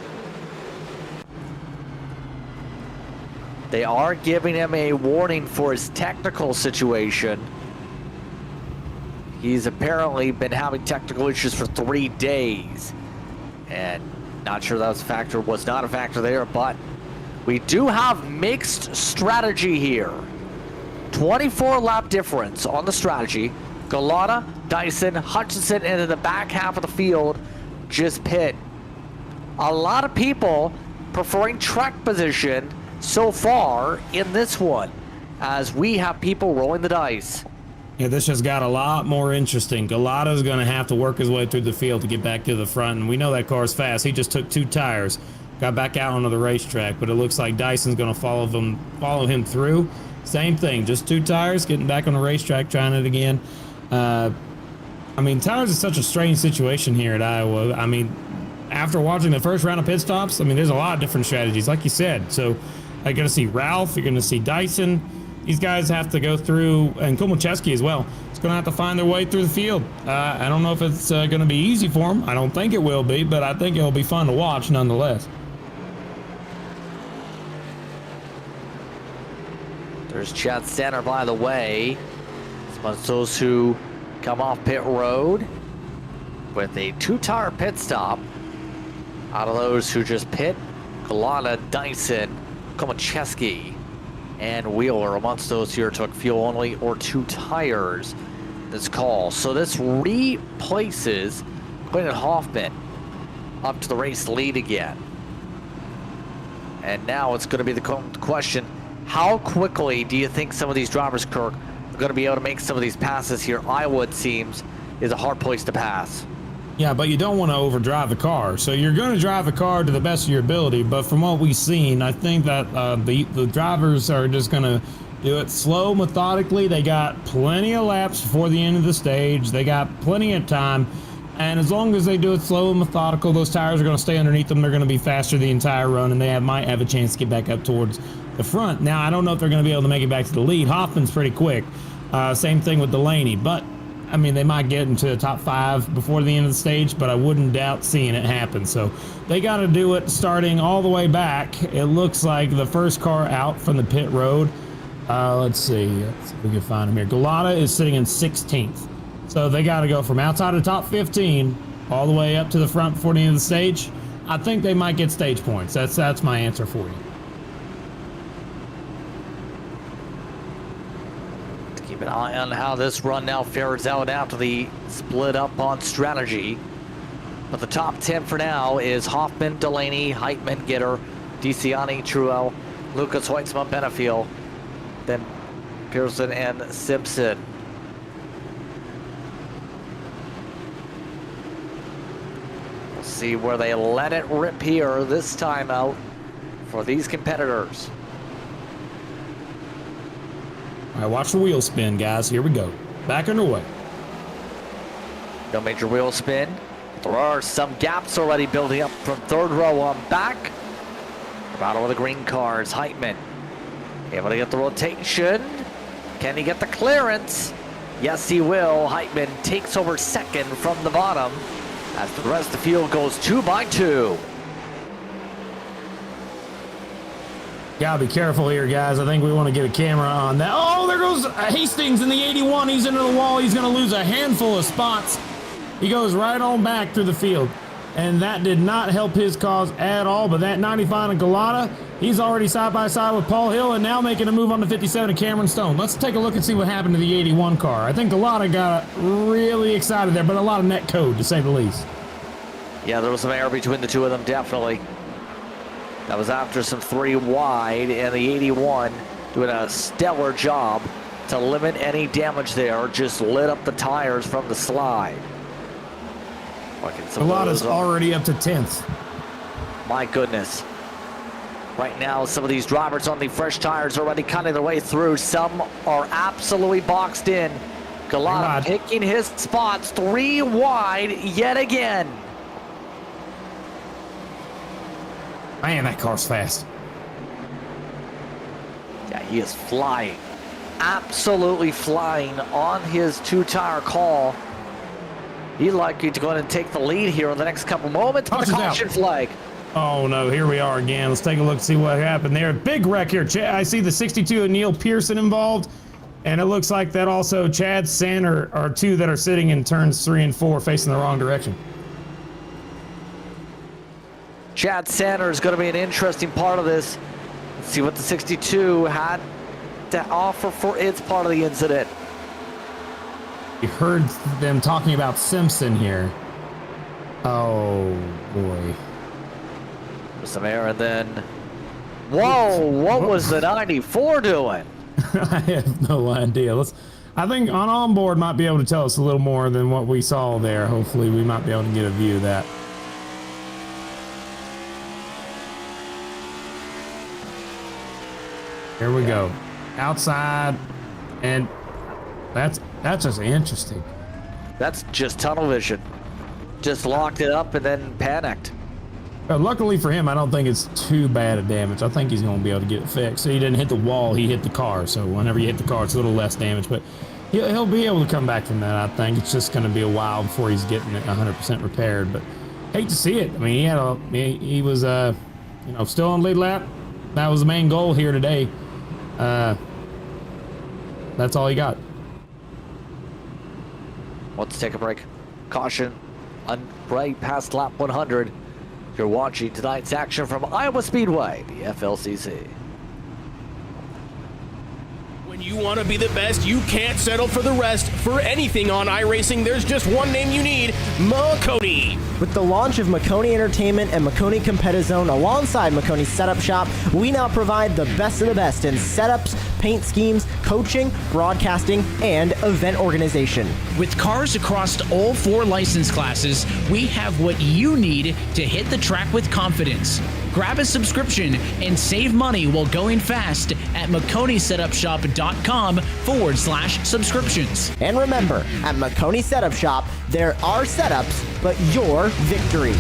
They are giving him a warning for his technical situation. He's apparently been having technical issues for 3 days. And not sure that was not a factor there, but we do have mixed strategy here. 24 lap difference on the strategy. Galata, Dyson, Hutchinson, and in the back half of the field just pit. A lot of people preferring track position so far in this one, as we have people rolling the dice. Yeah, this just got a lot more interesting. Galata's going to have to work his way through the field to get back to the front, and we know that car's fast. He just took 2 tires, got back out onto the racetrack, but it looks like Dyson's going to follow him through. Same thing, just 2 tires, getting back on the racetrack, trying it again. I mean, tires is such a strange situation here at Iowa. I mean, after watching the first round of pit stops, I mean, there's a lot of different strategies, like you said. So you're going to see Ralph, you're going to see Dyson. These guys have to go through, and Komacheski as well. It's going to have to find their way through the field. I don't know if it's going to be easy for them. I don't think it will be, but I think it'll be fun to watch nonetheless. There's Chad Stanner, by the way. It's amongst those who come off pit road with a 2-tire pit stop. Out of those who just pit, Galata, Dyson, Komacheski, and Wheeler amongst those here took fuel only or 2 tires this call. So this replaces Quentin Hoffman up to the race lead again. And now it's going to be the question, how quickly do you think some of these drivers, Kirk, are going to be able to make some of these passes here? Iowa, it seems, is a hard place to pass. Yeah, but you don't want to overdrive the car. So you're going to drive the car to the best of your ability. But from what we've seen, I think that the drivers are just going to do it slow, methodically. They got plenty of laps before the end of the stage. They got plenty of time. And as long as they do it slow and methodical, those tires are going to stay underneath them. They're going to be faster the entire run, and they might have a chance to get back up towards the front. Now, I don't know if they're going to be able to make it back to the lead. Hoffman's pretty quick. Same thing with Delaney. But I mean, they might get into the top 5 before the end of the stage, but I wouldn't doubt seeing it happen. So they got to do it starting all the way back. It looks like the first car out from the pit road. Let's see if we can find him here. Galata is sitting in 16th. So they got to go from outside of the top 15 all the way up to the front before the end of the stage. I think they might get stage points. That's my answer for you. Keep an eye on how this run now fares out after the split up on strategy. But the top 10 for now is Hoffman, Delaney, Heitman, Gitter, DeCiani, Truel, Lucas Weitzman, Benefiel, then Pearson and Simpson. We'll see where they let it rip here this time out for these competitors. All right, watch the wheel spin, guys. Here we go. Back underway. No major wheel spin. There are some gaps already building up from third row on back. Battle with the green cars. Heitman able to get the rotation. Can he get the clearance? Yes, he will. Heitman takes over second from the bottom as the rest of the field goes 2 by 2. Gotta be careful here, guys. I think we want to get a camera on that. Oh, there goes Hastings in the 81. He's into the wall. He's going to lose a handful of spots. He goes right on back through the field. And that did not help his cause at all. But that 95 in Galata, he's already side by side with Paul Hill and now making a move on the 57 of Cameron Stone. Let's take a look and see what happened to the 81 car. I think Galata got really excited there, but a lot of net code, to say the least. Yeah, there was some air between the two of them, definitely. That was after some 3 wide, and the 81 doing a stellar job to limit any damage there. Just lit up the tires from the slide. Galata's already up to 10th. My goodness. Right now, some of these drivers on the fresh tires are already cutting their way through. Some are absolutely boxed in. Galata picking his spots 3 wide yet again. Man, that car's fast. Yeah, he is flying. absolutely flying on his two-tire call. He's likely to go ahead and take the lead here in the next couple moments. But the caution flag. Oh no, here we are again. Let's take a look and see what happened there. Big wreck here. I see the 62 and Neil Pearson involved, and it looks like that also Chad Sander are two that are sitting in turns 3 and 4 facing the wrong direction. Chad Sander is going to be an interesting part of this. Let's see what the 62 had to offer for its part of the incident. We heard them talking about Simpson here. Oh boy. Some air, and then whoa, what was the 94 doing? I have no idea. I think on board might be able to tell us a little more than what we saw there. Hopefully we might be able to get a view of that. Here we go. Outside, and that's just interesting. That's just tunnel vision. Just locked it up and then panicked. Luckily for him, I don't think it's too bad a damage. I think he's going to be able to get it fixed. So he didn't hit the wall, he hit the car. So whenever you hit the car, it's a little less damage. But he'll be able to come back from that, I think. It's just going to be a while before he's getting it 100% repaired. But hate to see it. I mean, he was still on lead lap. That was the main goal here today. That's all he got. Let's take a break. Caution, right past lap 100. You're watching tonight's action from Iowa Speedway, the FLCC. When you want to be the best, you can't settle for the rest. For anything on iRacing, there's just one name you need, Maconi. With the launch of Maconi Entertainment and Maconi Competizone alongside Maconi Setup Shop, we now provide the best of the best in setups, paint schemes, coaching, broadcasting, and event organization. With cars across all 4 license classes, we have what you need to hit the track with confidence. Grab a subscription and save money while going fast at MaconiSetupShop.com/subscriptions. And remember, at Maconi Setup Shop, there are setups, but your victories.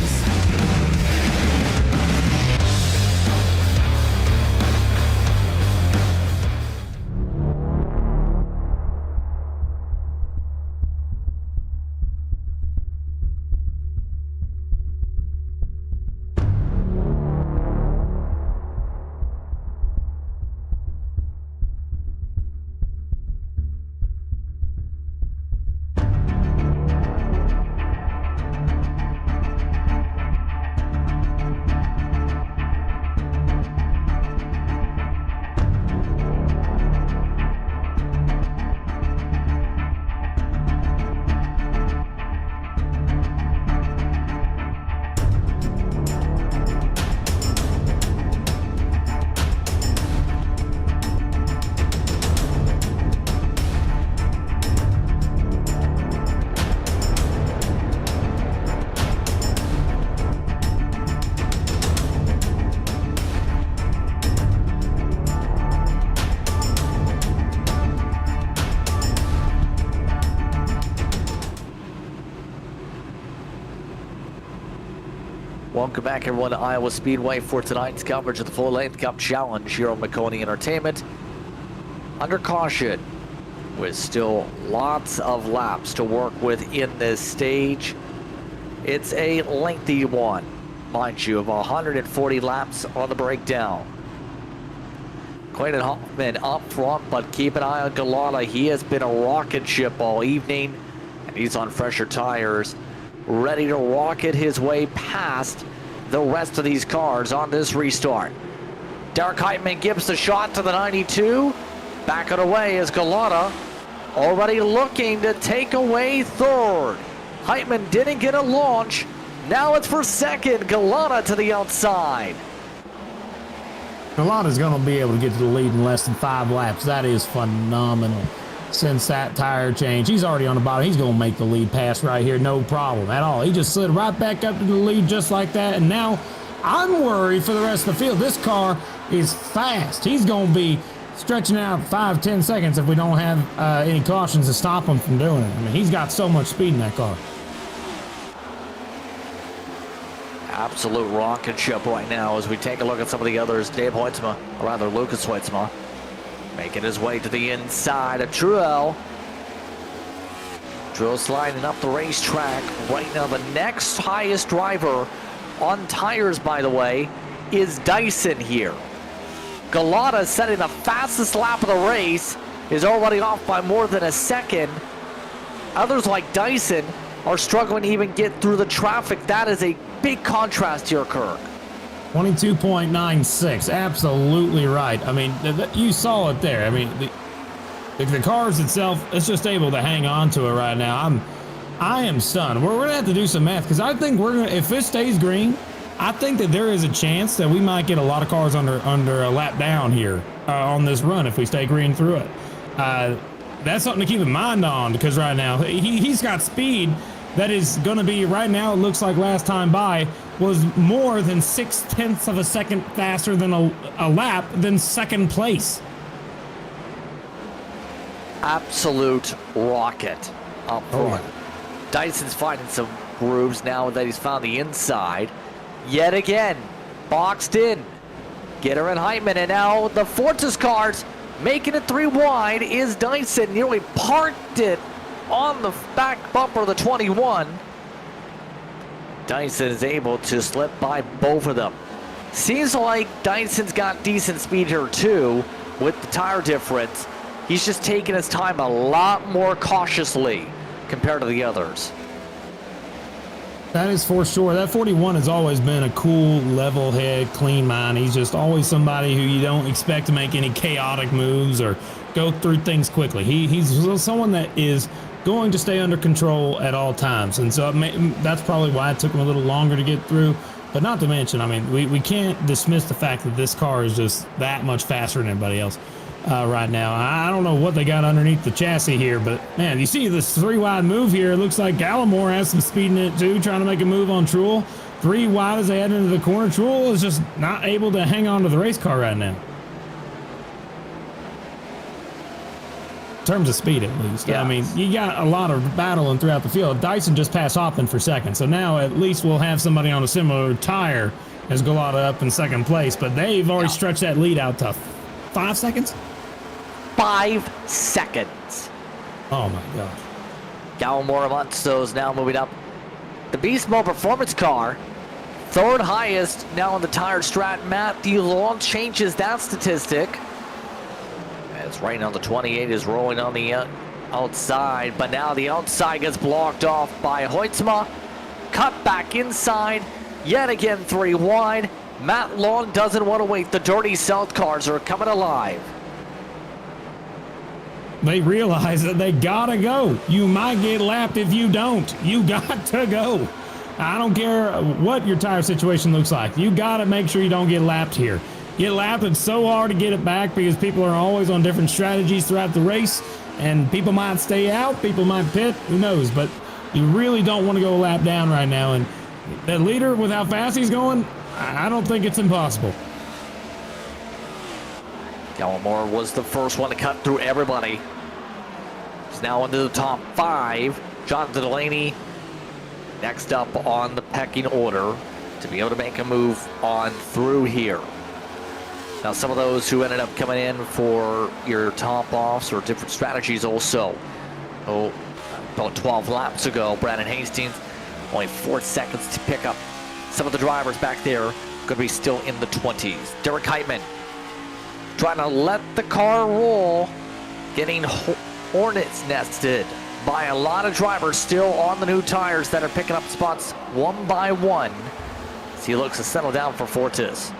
Welcome back, everyone, to Iowa Speedway for tonight's coverage of the Full Length Cup Challenge here on Maconi Entertainment. Under caution, with still lots of laps to work with in this stage. It's a lengthy one, mind you, of 140 laps on the breakdown. Clayton Hoffman up front, but keep an eye on Galata. He has been a rocket ship all evening, and he's on fresher tires, ready to rocket his way past the rest of these cars on this restart. Derek Heitman gives the shot to the 92. Back it away is Galata, already looking to take away third. Heitman didn't get a launch. Now it's for second. Galata to the outside. Galata's going to be able to get to the lead in less than 5 laps. That is phenomenal. Since that tire change, he's already on the bottom. He's going to make the lead pass right here, no problem at all. He just slid right back up to the lead just like that. And now I'm worried for the rest of the field. This car is fast. He's going to be stretching out 5-10 seconds if we don't have any cautions to stop him from doing it. I mean, he's got so much speed in that car. Absolute rocket ship right now as we take a look at some of the others. Dave Hoitzma, or rather Lucas Hoitzma, Making his way to the inside of Truex. Truex sliding up the racetrack. Right now, the next highest driver on tires, by the way, is Dyson here. Galata setting the fastest lap of the race, is already off by more than a second. Others like Dyson are struggling to even get through the traffic. That is a big contrast here, Kirk. 22.96, absolutely right. I mean, you saw it there. I mean, the cars itself, it's just able to hang on to it right now. I am stunned. We're gonna have to do some math, because I think if this stays green, I think that there is a chance that we might get a lot of cars under a lap down here on this run if we stay green through it. That's something to keep in mind on, because right now he's got speed that is going to be, right now it looks like last time by was more than 0.6 of a second faster than a lap than second place. Absolute rocket up front. Dyson's finding some grooves now that he's found the inside. Yet again, boxed in. Gitter and Heitman, and now the Fortis cars making it 3 wide is Dyson. Nearly parked it on the back bumper of the 21. Dyson is able to slip by both of them. Seems like Dyson's got decent speed here too with the tire difference. He's just taking his time a lot more cautiously compared to the others. That is for sure. That 41 has always been a cool, level head, clean mind. He's just always somebody who you don't expect to make any chaotic moves or go through things quickly. He's someone that is going to stay under control at all times. And so that's probably why it took him a little longer to get through. But not to mention, I mean, we can't dismiss the fact that this car is just that much faster than anybody else right now. I don't know what they got underneath the chassis here, but man, you see this 3 wide move here. It looks like Gallimore has some speed in it too, trying to make a move on Truex. 3 wide as they head into the corner. Truex is just not able to hang on to the race car right now. In terms of speed, at least. Yeah. I mean, you got a lot of battling throughout the field. Dyson just passed Hoffman for second, so now at least we'll have somebody on a similar tire as Galata up in second place, but they've already stretched that lead out to 5 seconds? 5 seconds. Oh my gosh. Gallimore amongst those now moving up. The Beast Mode Performance car, 3rd highest now in the tire strat. Matthew Long changes that statistic. As right now the 28 is rolling on the outside, but now the outside gets blocked off by Hoytsma. Cut back inside, yet again 3 wide. Matt Long doesn't want to wait. The Dirty South cars are coming alive. They realize that they gotta go. You might get lapped if you don't. You got to go. I don't care what your tire situation looks like. You gotta make sure you don't get lapped here. Get lapped, it's so hard to get it back because people are always on different strategies throughout the race, and people might stay out, people might pit, who knows, but you really don't want to go a lap down right now. And that leader, with how fast he's going, I don't think it's impossible. Gallimore was the first one to cut through everybody. He's now into the top 5. Jonathan Delaney next up on the pecking order to be able to make a move on through here. Now some of those who ended up coming in for your top offs or different strategies also. About 12 laps ago, Brandon Hastings, only 4 seconds to pick up. Some of the drivers back there going to be still in the 20s. Derek Heitman trying to let the car roll, getting hornets nested by a lot of drivers still on the new tires that are picking up spots one by one as he looks to settle down for Fortis.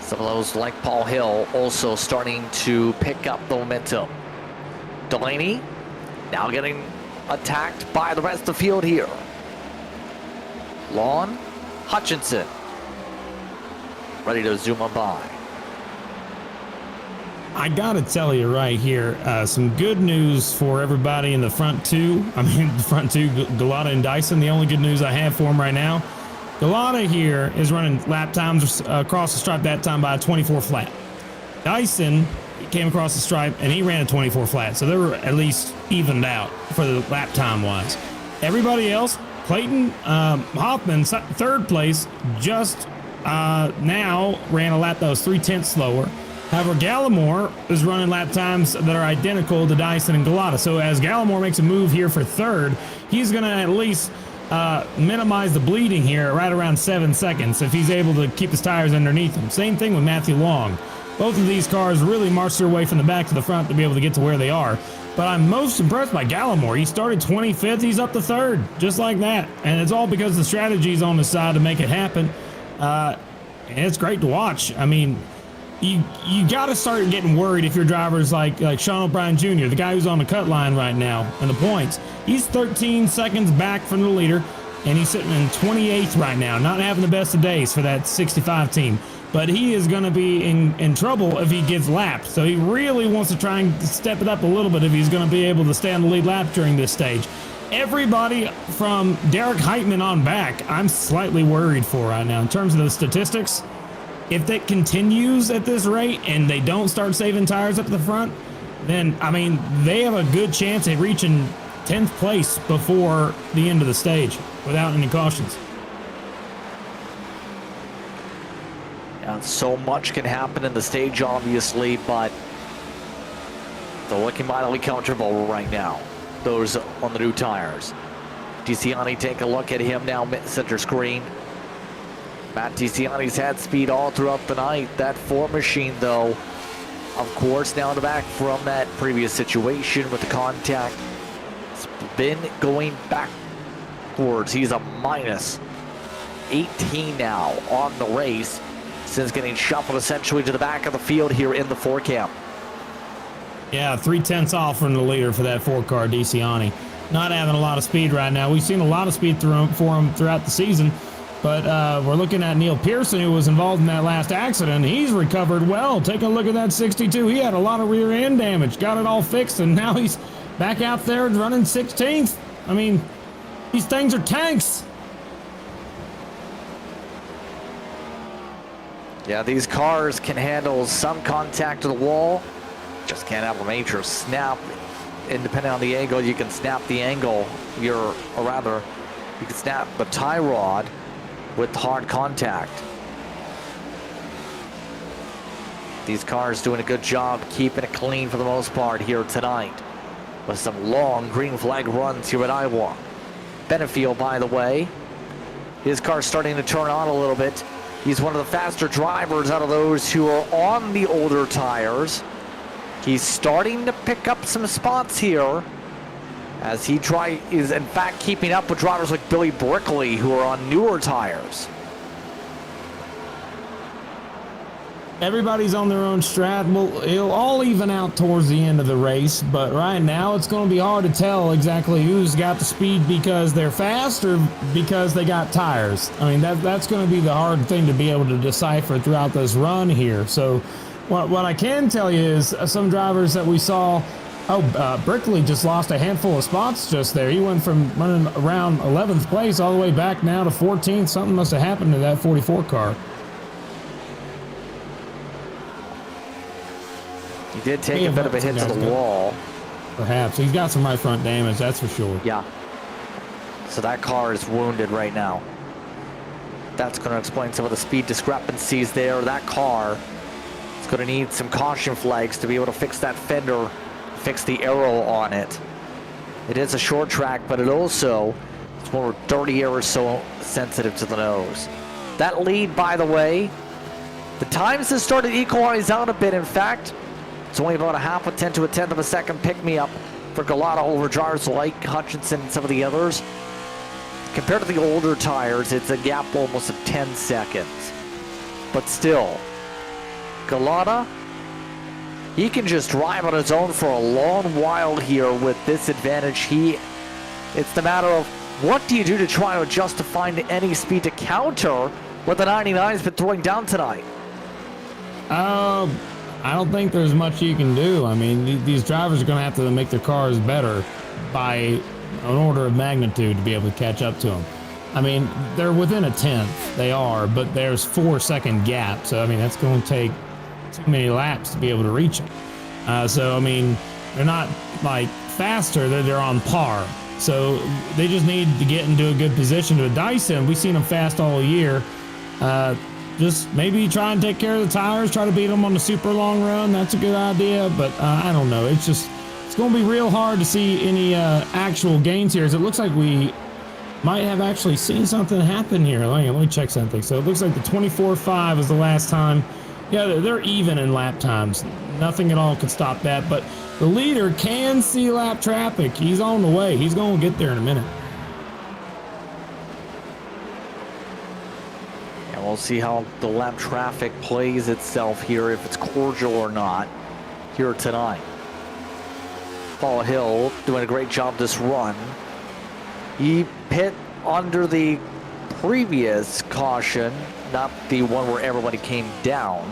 Some of those, like Paul Hill, also starting to pick up the momentum. Delaney now getting attacked by the rest of the field here. Lawn, Hutchinson, ready to zoom on by. I gotta tell you right here, some good news for everybody in the front 2. I mean, the front 2, Galata and Dyson. The only good news I have for them right now, Galata here is running lap times across the stripe that time by a 24 flat. Dyson came across the stripe and he ran a 24 flat, so they were at least evened out for the lap time wise. Everybody else, Clayton Hoffman, third place, just now ran a lap that was 0.3 slower. However, Gallimore is running lap times that are identical to Dyson and Galata. So as Gallimore makes a move here for third, he's going to at least minimize the bleeding here right around 7 seconds if he's able to keep his tires underneath him. Same thing with Matthew Long. Both of these cars really marched their way from the back to the front to be able to get to where they are. But I'm most impressed by Gallimore. He started 25th. He's up to third, just like that. And it's all because the strategy's on his side to make it happen. And it's great to watch. I mean, you got to start getting worried if your driver's like Sean O'Brien Jr., the guy who's on the cut line right now in the points. He's 13 seconds back from the leader, and he's sitting in 28th right now, not having the best of days for that 65 team. But he is going to be in trouble if he gets lapped. So he really wants to try and step it up a little bit if he's going to be able to stay on the lead lap during this stage. Everybody from Derek Heitman on back, I'm slightly worried for right now. In terms of the statistics, if that continues at this rate and they don't start saving tires up the front, then, I mean, they have a good chance at reaching 10th place before the end of the stage without any cautions. Yeah, so much can happen in the stage, obviously, but they're looking mildly comfortable right now. Those on the new tires. DeCiani, take a look at him now, center screen. Matt DeCiani's had speed all throughout the night. That Ford machine, though, of course, now in the back from that previous situation with the contact. It's been going backwards. He's a minus 18 now on the race since getting shuffled essentially to the back of the field here in the Ford camp. Yeah, 0.3 off from the leader for that Ford car, DeCiani. Not having a lot of speed right now. We've seen a lot of speed for him throughout the season. But we're looking at Neil Pearson, who was involved in that last accident. He's recovered well. Take a look at that 62. He had a lot of rear end damage, got it all fixed, and now he's back out there running 16th. I mean, these things are tanks. Yeah, these cars can handle some contact to the wall. Just can't have a major snap. And depending on the angle, you can snap the angle. You can snap the tie rod with hard contact. These cars doing a good job keeping it clean for the most part here tonight, with some long green flag runs here at Iowa. Benefield, by the way, his car's starting to turn on a little bit. He's one of the faster drivers out of those who are on the older tires. He's starting to pick up some spots here as he is in fact keeping up with drivers like Billy Brickley, who are on newer tires. Everybody's on their own strat. Well, it'll all even out towards the end of the race, but right now it's going to be hard to tell exactly who's got the speed because they're fast or because they got tires. I mean, that's going to be the hard thing to be able to decipher throughout this run here. So what I can tell you is some drivers that we saw, Brickley just lost a handful of spots just there. He went from running around 11th place all the way back now to 14th. Something must have happened to that 44 car. He did take a bit of a hit to the wall. Perhaps. He's got some right front damage, that's for sure. Yeah. So that car is wounded right now. That's going to explain some of the speed discrepancies there. That car is going to need some caution flags to be able to fix that fender, fix the aero on it. It is a short track, but it also is more dirty air, so sensitive to the nose. That lead, by the way, the times have started to equalize out a bit. In fact, it's only about a half a tenth to a tenth of a second pick-me-up for Galata over drivers like Hutchinson and some of the others. Compared to the older tires, it's a gap almost of 10 seconds. But still, Galata, he can just drive on his own for a long while here with this advantage. It's the matter of what do you do to try to adjust to find any speed to counter what the 99's been throwing down tonight? I don't think there's much you can do. I mean, these drivers are going to have to make their cars better by an order of magnitude to be able to catch up to them. I mean, they're within a tenth. They are, but there's 4-second gap. So, I mean, that's going to take too many laps to be able to reach them. So, I mean, they're not, like, faster. They're on par. So they just need to get into a good position. With Dyson, we've seen him fast all year. Just maybe try and take care of the tires, try to beat them on the super long run. That's a good idea, but I don't know. It's going to be real hard to see any actual gains here. As it looks like we might have actually seen something happen here. Let me check something. So it looks like the 24.5 was the last time. Yeah, they're even in lap times. Nothing at all could stop that, but the leader can see lap traffic. He's on the way. He's going to get there in a minute. And we'll see how the lap traffic plays itself here, if it's cordial or not here tonight. Paul Hill doing a great job this run. He pit under the previous caution, not the one where everybody came down.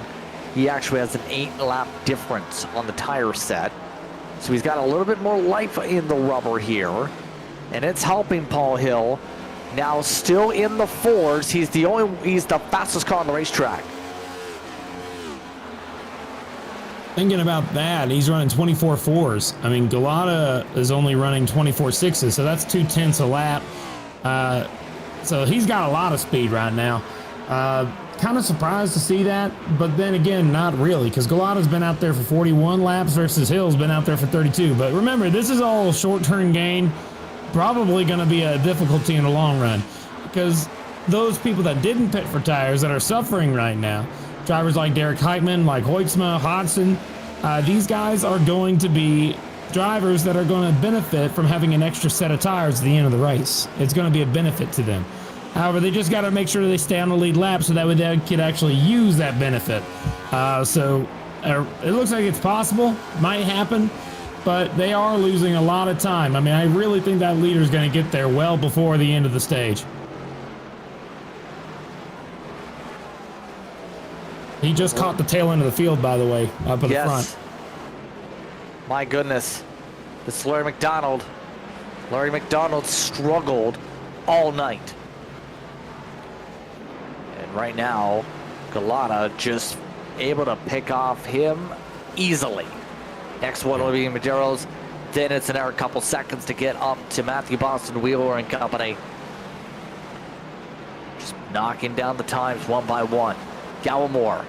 He actually has an 8-lap difference on the tire set. So he's got a little bit more life in the rubber here. And it's helping Paul Hill. Now still in the 4s. He's the fastest car on the racetrack. Thinking about that, he's running 24.4s. I mean, Galata is only running 24.6s, so that's 0.2 a lap. So he's got a lot of speed right now. Kind of surprised to see that, but then again, not really, because Galata's been out there for 41 laps versus Hill's been out there for 32. But remember, this is all short-term gain. Probably going to be a difficulty in the long run, because those people that didn't pit for tires that are suffering right now, drivers like Derek Heitman, like Hoytsma, Hodgson, these guys are going to be drivers that are going to benefit from having an extra set of tires at the end of the race. It's going to be a benefit to them. However, they just got to make sure they stay on the lead lap so that way they could actually use that benefit. So it looks like it's possible, might happen, but they are losing a lot of time. I mean, I really think that leader is going to get there well before the end of the stage. He just caught the tail end of the field, by the way, up at the front. My goodness. This Larry McDonald. Larry McDonald struggled all night. And right now, Galata just able to pick off him easily. Next one will be Madero's. Then it's another couple seconds to get up to Matthew Boston, Wheeler and company. Just knocking down the times one by one. Gallimore.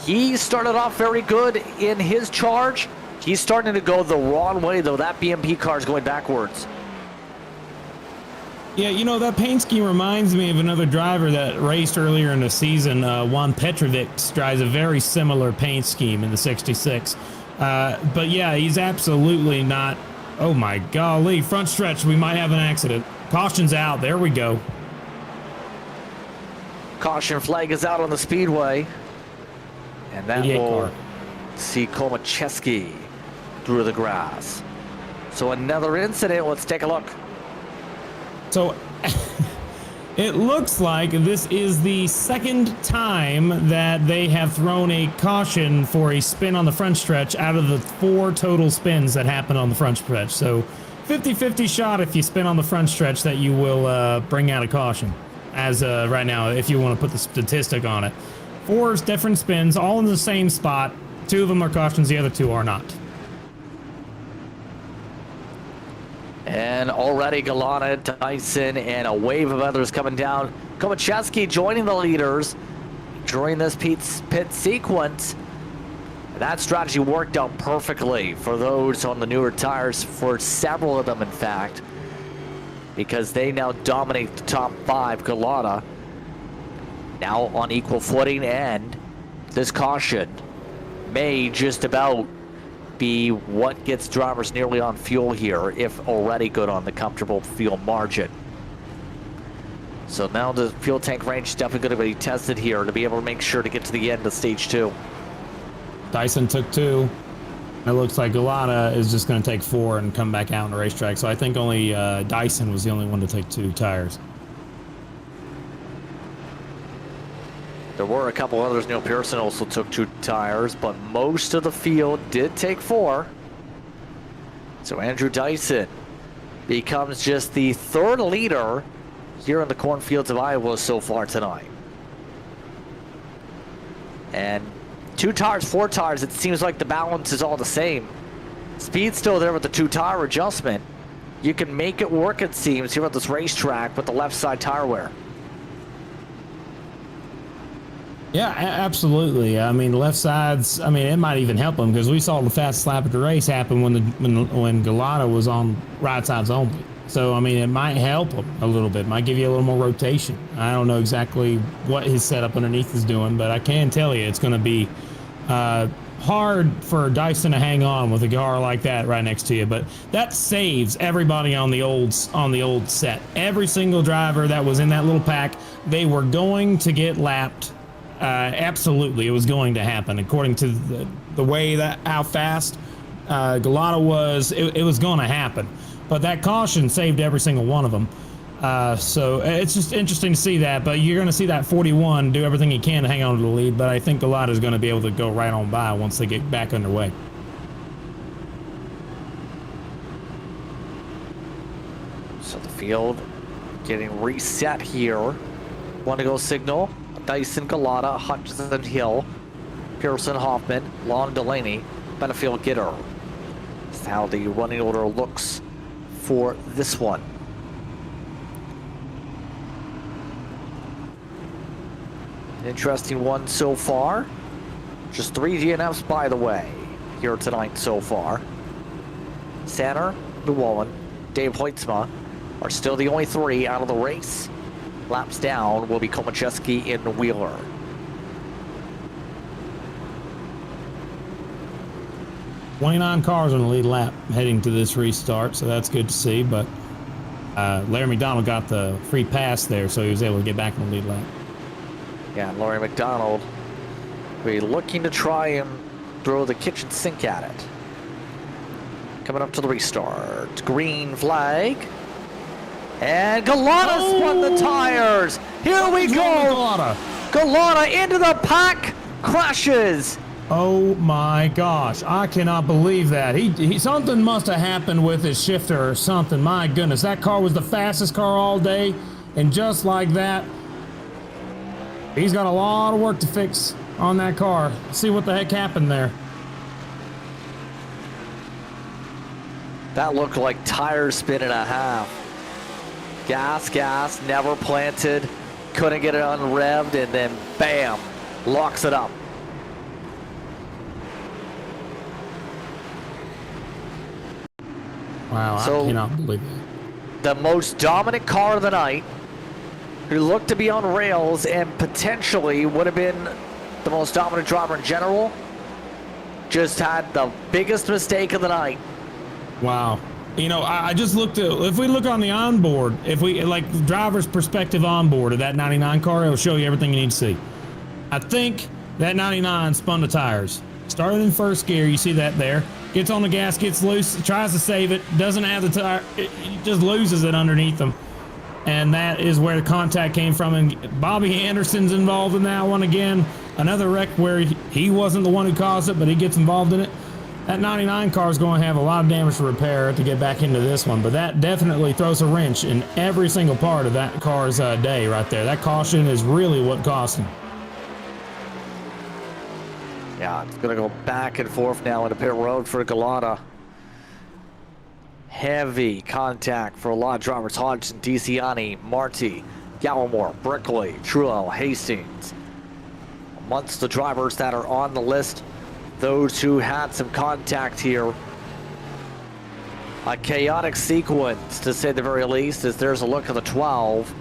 He started off very good in his charge. He's starting to go the wrong way, though. That BMP car is going backwards. Yeah, you know, that paint scheme reminds me of another driver that raced earlier in the season. Juan Petrovic drives a very similar paint scheme in the 66. But yeah, he's absolutely not. Oh my golly, front stretch, we might have an accident. Caution's out, there we go. Caution flag is out on the speedway. And that will see Komacheski through the grass. So another incident, let's take a look. So it looks like this is the second time that they have thrown a caution for a spin on the front stretch out of the 4 total spins that happened on the front stretch. So 50-50 shot if you spin on the front stretch that you will bring out a caution. As right now, if you want to put the statistic on it. 4 different spins, all in the same spot. 2 of them are cautions, the other 2 are not. And already Galata, Dyson, and a wave of others coming down. Komacheski joining the leaders during this pit sequence. That strategy worked out perfectly for those on the newer tires, for several of them, in fact, because they now dominate the top 5. Galata now on equal footing, and this caution may just about be what gets drivers nearly on fuel here, if already good on the comfortable fuel margin. So now the fuel tank range is definitely going to be tested here to be able to make sure to get to the end of stage 2. Dyson took 2. It looks like Galata is just going to take 4 and come back out on the racetrack. So I think only Dyson was the only one to take 2 tires. There were a couple others. Neil Pearson also took 2 tires, but most of the field did take 4. So Andrew Dyson becomes just the 3rd leader here in the cornfields of Iowa so far tonight. And 2 tires, 4 tires, it seems like the balance is all the same. Speed's still there with the 2 tire adjustment, you can make it work, it seems, here at this racetrack with the left side tire wear. Yeah, absolutely. I mean, left sides. I mean, it might even help them because we saw the fastest lap of the race happen when Galata was on right sides only. So I mean, it might help him a little bit. Might give you a little more rotation. I don't know exactly what his setup underneath is doing, but I can tell you it's going to be hard for Dyson to hang on with a car like that right next to you. But that saves everybody on the old set. Every single driver that was in that little pack, they were going to get lapped. Absolutely, it was going to happen according to the way that how fast Galata was. It was going to happen, but that caution saved every single one of them. So it's just interesting to see that. But you're going to see that 41 do everything he can to hang on to the lead. But I think Galata is going to be able to go right on by once they get back underway. So the field getting reset here. 1 to go signal. Dyson, Galata, Hutchinson, Hill, Pearson, Hoffman, Long, Delaney, Benefield, Gitter. That's how the running order looks for this one. An interesting one so far. Just 3 DNFs, by the way, here tonight so far. Sander, Llewellyn, Dave Hoytsma are still the only 3 out of the race. Laps down will be Komacheski and Wheeler. $29 cars on the lead lap heading to this restart, so that's good to see. But Larry McDonald got the free pass there, so he was able to get back on the lead lap. Yeah, Laurie McDonald will be looking to try and throw the kitchen sink at it. Coming up to the restart. Green flag. And Galata spun the tires. Here we go. Galata into the pack. Crashes. Oh my gosh, I cannot believe that. He something must have happened with his shifter or something. My goodness, that car was the fastest car all day. And just like that, he's got a lot of work to fix on that car. See what the heck happened there. That looked like tire spin and a half. Gas, never planted. Couldn't get it unrevved, and then bam, locks it up. Wow, So, I cannot believe that. The most dominant car of the night, who looked to be on rails and potentially would have been the most dominant driver in general, just had the biggest mistake of the night. Wow. You know, I just looked at, if we look on the onboard, if we, like, driver's perspective onboard of that 99 car, it'll show you everything you need to see. I think that 99 spun the tires. Started in first gear, you see that there. Gets on the gas, gets loose, tries to save it, doesn't have the tire, it just loses it underneath them. And that is where the contact came from. And Bobby Anderson's involved in that one again. Another wreck where he wasn't the one who caused it, but he gets involved in it. That 99 car is going to have a lot of damage to repair to get back into this one, but that definitely throws a wrench in every single part of that car's day right there. That caution is really what cost him. Yeah, it's going to go back and forth now into pit road for Galata. Heavy contact for a lot of drivers. Hodgson, DeCiani, Marti, Gallimore, Brickley, Truel, Hastings. Amongst the drivers that are on the list, those who had some contact here. A chaotic sequence, to say the very least, as there's a look at the 12.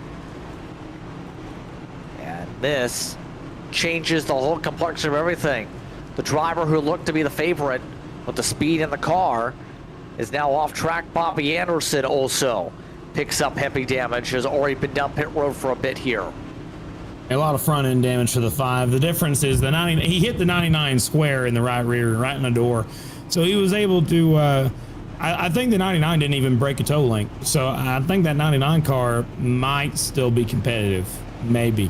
And this changes the whole complexion of everything. The driver who looked to be the favorite with the speed in the car is now off track. Bobby Anderson also picks up heavy damage, has already been down pit road for a bit here. A lot of front end damage to the 5. The difference is he hit the 99 square in the right rear, right in the door. So he was able to, I think the 99 didn't even break a toe link. So I think that 99 car might still be competitive, maybe.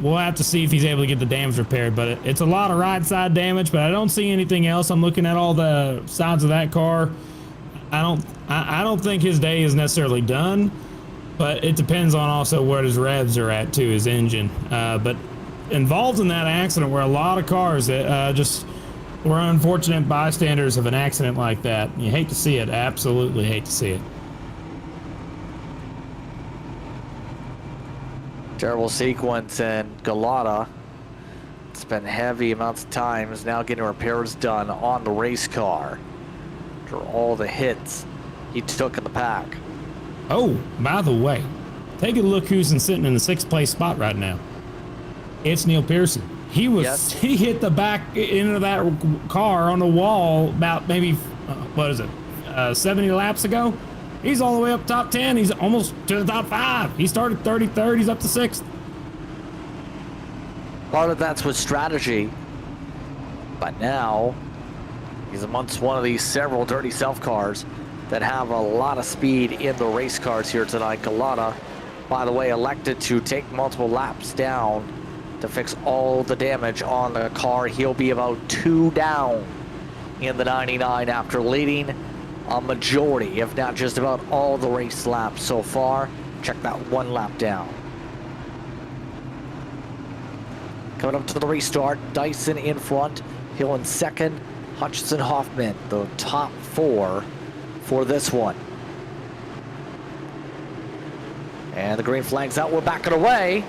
We'll have to see if he's able to get the damage repaired, but it's a lot of right side damage, but I don't see anything else. I'm looking at all the sides of that car. I don't think his day is necessarily done. But it depends on also where his revs are at too, his engine. But involved in that accident were a lot of cars that just We're unfortunate bystanders of an accident like that. You hate to see it. Absolutely hate to see it. Terrible sequence, and Galata spent heavy amounts of time, is now getting repairs done on the race car after all the hits he took in the pack. Oh, by the way, take a look who's sitting in the 6th place spot right now. It's Neil Pearson. He hit the back end of that car on the wall about maybe, 70 laps ago. He's all the way up top 10. He's almost to the top 5. He started 33rd. He's up to 6th. Part of that's with strategy, but now he's amongst one of these several dirty self cars that have a lot of speed in the race cars here tonight. Galata, by the way, elected to take multiple laps down to fix all the damage on the car. He'll be about 2 down in the 99 after leading a majority, if not just about all the race laps so far. Check that 1 lap down. Coming up to the restart, Dyson in front, Hill in second, Hutchinson, Hoffman, the top 4 for this one. And the green flag's out, we're backing away.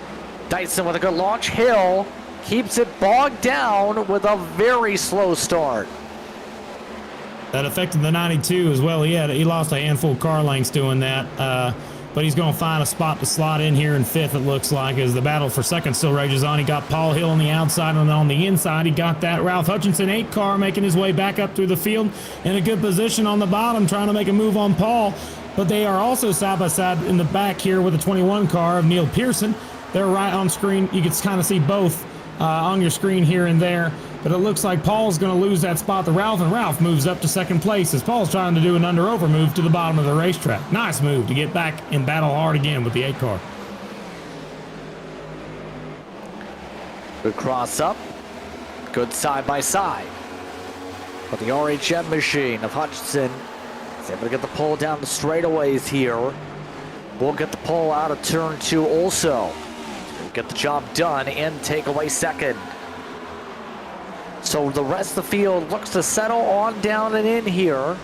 Dyson with a good launch. Hill keeps it bogged down with a very slow start. That affected the 92 as well. He lost a handful of car lengths doing that. But he's going to find a spot to slot in here in 5th, it looks like, as the battle for 2nd still rages on. He got Paul Hill on the outside, and on the inside, he got that Ralph Hutchinson 8 car making his way back up through the field in a good position on the bottom, trying to make a move on Paul. But they are also side by side in the back here with the 21 car of Neil Pearson. They're right on screen. You can kind of see both on your screen here and there. But it looks like Paul's going to lose that spot to Ralph, and Ralph moves up to 2nd place as Paul's trying to do an under-over move to the bottom of the racetrack. Nice move to get back and battle hard again with the 8 car. Good cross up, good side by side. But the RHM machine of Hutchinson is able to get the pole down the straightaways here. We'll get the pole out of turn 2 also. We'll get the job done and take away 2nd. So the rest of the field looks to settle on down and in here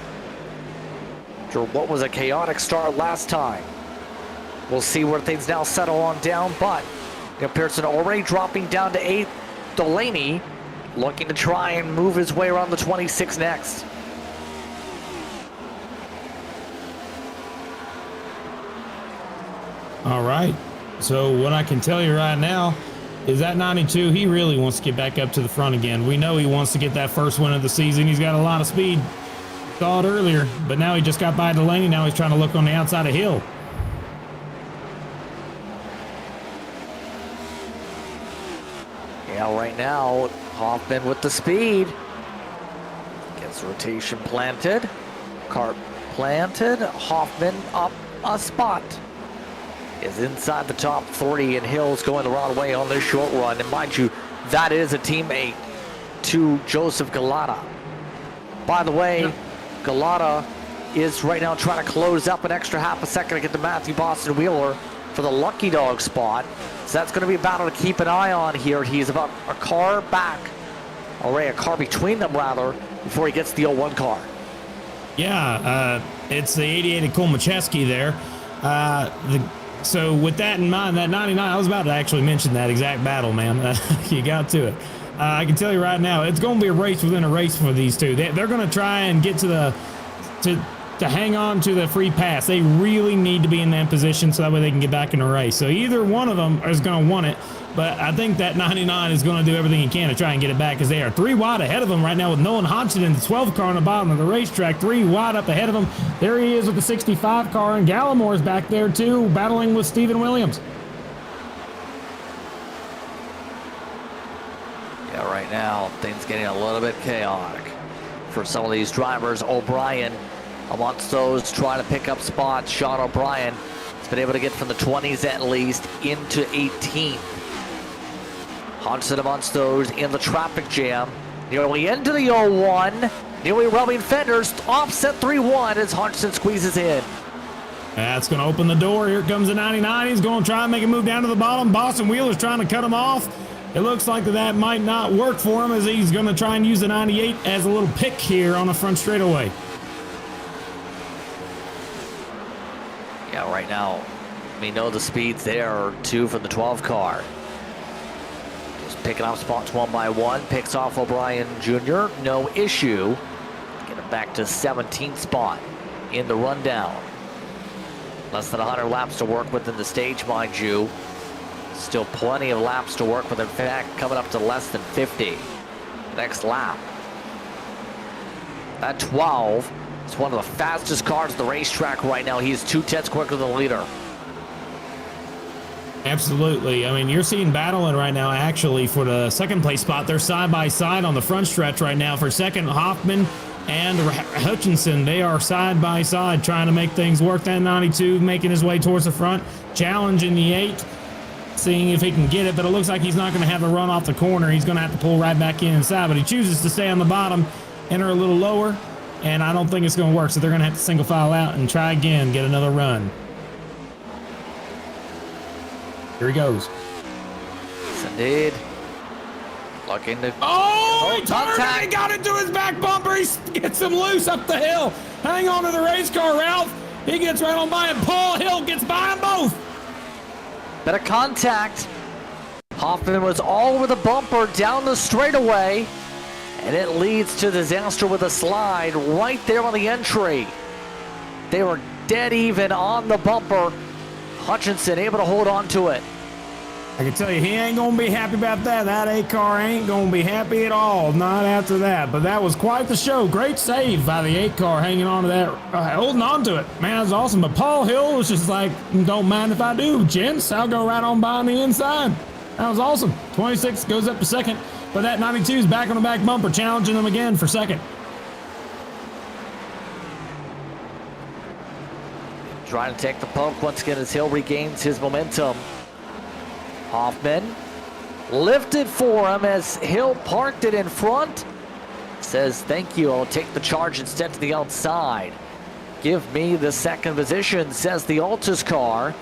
after what was a chaotic start last time. We'll see where things now settle on down, but Pearson already dropping down to 8th. Delaney looking to try and move his way around the 26 next. All right. So what I can tell you right now is that 92, he really wants to get back up to the front again. We know he wants to get that first win of the season. He's got a lot of speed. Saw it earlier, but now he just got by Delaney. Now he's trying to look on the outside of Hill. Yeah, right now, Hoffman with the speed. Gets rotation planted. Cart planted. Hoffman up a spot. Is inside the top 30, and Hill's going the wrong way on this short run. And mind you, that is a teammate to Joseph Galata. By the way, Galata is right now trying to close up an extra half a second to get to Matthew Boston Wheeler for the lucky dog spot. So that's going to be a battle to keep an eye on here. He's about a car back, or a car between them rather, before he gets the 01 car. Yeah, it's the 88 of Cole Macheski there. So with that in mind, that 99, I was about to actually mention that exact battle, man. You got to it. I can tell you right now, it's going to be a race within a race for these two. They're going to try and get to hang on to the free pass. They really need to be in that position so that way they can get back in the race. So either one of them is going to want it, but I think that 99 is going to do everything he can to try and get it back, because they are 3 wide ahead of him right now with Nolan Hodgson in the 12 car on the bottom of the racetrack, 3 wide up ahead of him. There he is with the 65 car, and Gallimore's back there too, battling with Stephen Williams. Yeah, right now, things getting a little bit chaotic for some of these drivers. O'Brien amongst those trying to pick up spots. Sean O'Brien has been able to get from the 20s at least into 18th. Hodgson amongst those in the traffic jam. Nearly into the 01. Nearly rubbing fenders. Offset 3-1 as Hodgson squeezes in. That's going to open the door. Here comes the 99. He's going to try and make a move down to the bottom. Boston Wheeler's trying to cut him off. it looks like that might not work for him as he's going to try and use the 98 as a little pick here on the front straightaway. Yeah, right now, we know the speeds there are 2 from the 12 car. Just picking up spots one by one. Picks off O'Brien Jr. No issue. Get him back to 17th spot in the rundown. Less than 100 laps to work with in the stage, mind you. Still plenty of laps to work with. In fact, coming up to less than 50. Next lap. At 12, it's one of the fastest cars at the racetrack right now. He's 2/10 quicker than the leader. Absolutely. I mean, you're seeing battling right now, actually, for the second place spot. They're side by side on the front stretch right now. For second, Hoffman and Hutchinson, they are side by side trying to make things work. That 92 making his way towards the front, challenging the 8, seeing if he can get it, but it looks like he's not going to have a run off the corner. He's going to have to pull right back in inside, but he chooses to stay on the bottom, enter a little lower, and I don't think it's going to work, so they're going to have to single file out and try again, get another run. Here he goes. Yes, indeed. Looking to... Oh, he turned contact. and he got into his back bumper. He gets him loose up the hill. Hang on to the race car, Ralph. He gets right on by him. Paul Hill gets by them both. Bit of contact. Hoffman was all over the bumper down the straightaway, and it leads to disaster with a slide right there on the entry. They were dead even on the bumper. Hutchinson able to hold on to it. I can tell you, he ain't going to be happy about that. That 8 car ain't going to be happy at all. Not after that. But that was quite the show. Great save by the 8 car, hanging on to that, holding on to it. Man, that's awesome. But Paul Hill was just like, don't mind if I do, gents. I'll go right on by on the inside. That was awesome. 26 goes up to second. But that 92 is back on the back bumper, challenging them again for second. Trying to take the poke once again as Hill regains his momentum. Hoffman lifted for him as Hill parked it in front. Says, thank you, I'll take the charge instead to the outside. Give me the second position, says the Altus car.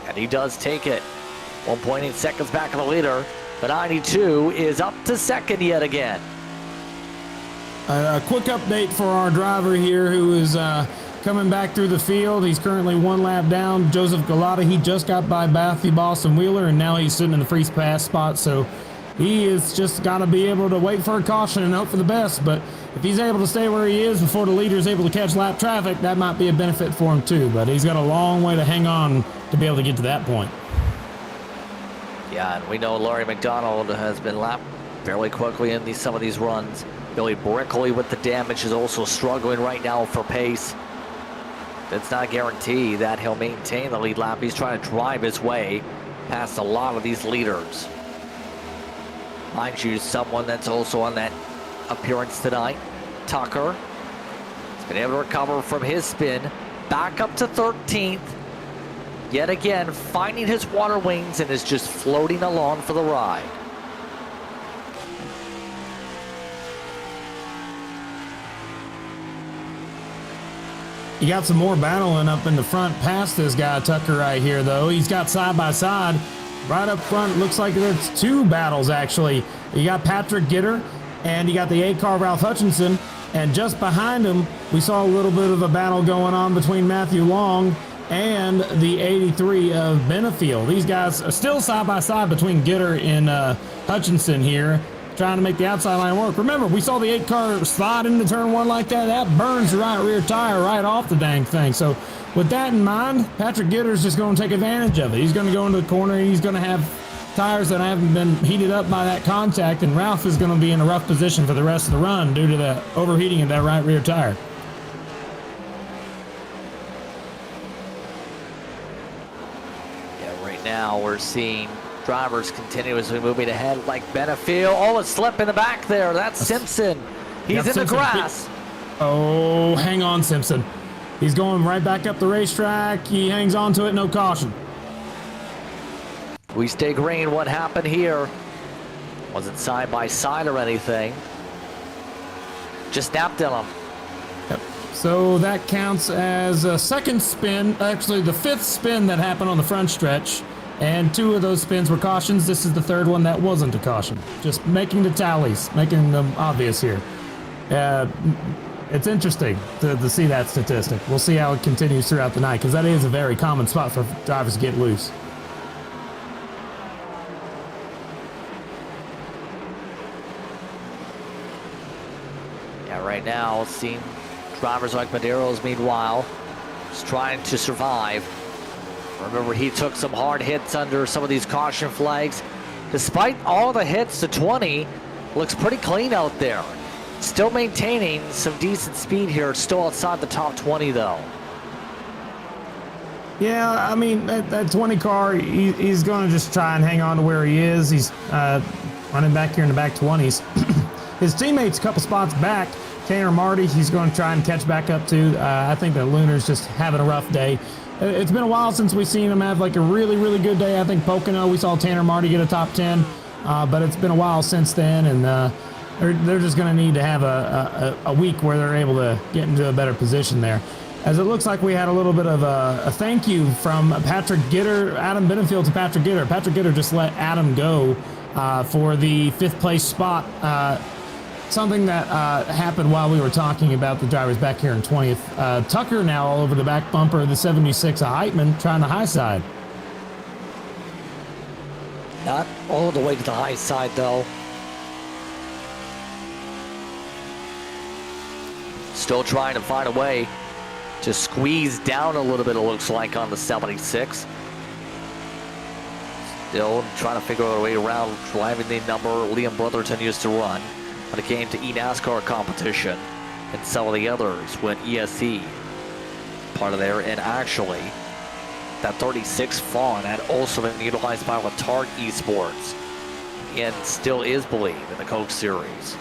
And he does take it. 1.8 seconds back of the leader. The 92 is up to second yet again. A quick update for our driver here who is coming back through the field. He's currently 1 lap down. Joseph Galata, he just got by Matthew Boston Wheeler, and now he's sitting in the free pass spot. So he is just got to be able to wait for a caution and hope for the best. But if he's able to stay where he is before the leader is able to catch lap traffic, that might be a benefit for him too. But he's got a long way to hang on to be able to get to that point. Yeah, and we know Laurie McDonald has been lapped fairly quickly in some of these runs. Billy Brickley with the damage is also struggling right now for pace. It's not a guarantee that he'll maintain the lead lap. He's trying to drive his way past a lot of these leaders. Mind you, someone that's also on that appearance tonight, Tucker, has been able to recover from his spin, back up to 13th. Yet again, finding his water wings and is just floating along for the ride. You got some more battling up in the front past this guy, Tucker, right here, though. He's got side by side. Right up front, looks like there's 2 battles, actually. You got Patrick Gitter, and you got the 8 car Ralph Hutchinson. And just behind him, we saw a little bit of a battle going on between Matthew Long and the 83 of Benefield. These guys are still side by side between Gitter and Hutchinson here, trying to make the outside line work. Remember, we saw the 8 car slide into turn 1 like that. That burns the right rear tire right off the dang thing. So with that in mind, Patrick Gitter's just going to take advantage of it. He's going to go into the corner, and he's going to have tires that haven't been heated up by that contact, and Ralph is going to be in a rough position for the rest of the run due to the overheating of that right rear tire. Now we're seeing drivers continuously moving ahead like Benefield. Oh, a slip in the back there. That's Simpson. He's in the grass. Oh, hang on, Simpson. He's going right back up the racetrack. He hangs on to it, no caution. We stay green. What happened here? Wasn't side by side or anything. Just snapped in him. Yep. So that counts as a second spin, actually the 5th spin that happened on the front stretch. And 2 of those spins were cautions. This is the 3rd one that wasn't a caution. Just making the tallies, making them obvious here. It's interesting to see that statistic. We'll see how it continues throughout the night, because that is a very common spot for drivers to get loose. Yeah, right now, seeing drivers like Medeiros, meanwhile, just trying to survive. Remember, he took some hard hits under some of these caution flags. Despite all the hits to 20, looks pretty clean out there. Still maintaining some decent speed here. Still outside the top 20, though. Yeah, I mean, that 20 car, he's going to just try and hang on to where he is. He's running back here in the back 20s. His teammate's a couple spots back. Tanner Marty, he's going to try and catch back up to. I think that Lunar's just having a rough day. It's been a while since we've seen him have like a really, really good day. I think Pocono, we saw Tanner Marty get a top 10, but it's been a while since then, and they're just going to need to have a week where they're able to get into a better position there. As it looks like we had a little bit of a thank you from Patrick Gitter, Adam Benefield to Patrick Gitter. Patrick Gitter just let Adam go for the 5th place spot. Something that happened while we were talking about the drivers back here in 20th. Tucker now all over the back bumper of the 76 of Heitman, trying the high side. Not all the way to the high side, though. Still trying to find a way to squeeze down a little bit, it looks like, on the 76. Still trying to figure out a way around driving the number Liam Brotherton used to run when it came to NASCAR competition, and some of the others when ESE part of there. And actually, that 36 Fawn had also been utilized by Letard Esports and still is, believe, in the Coke Series.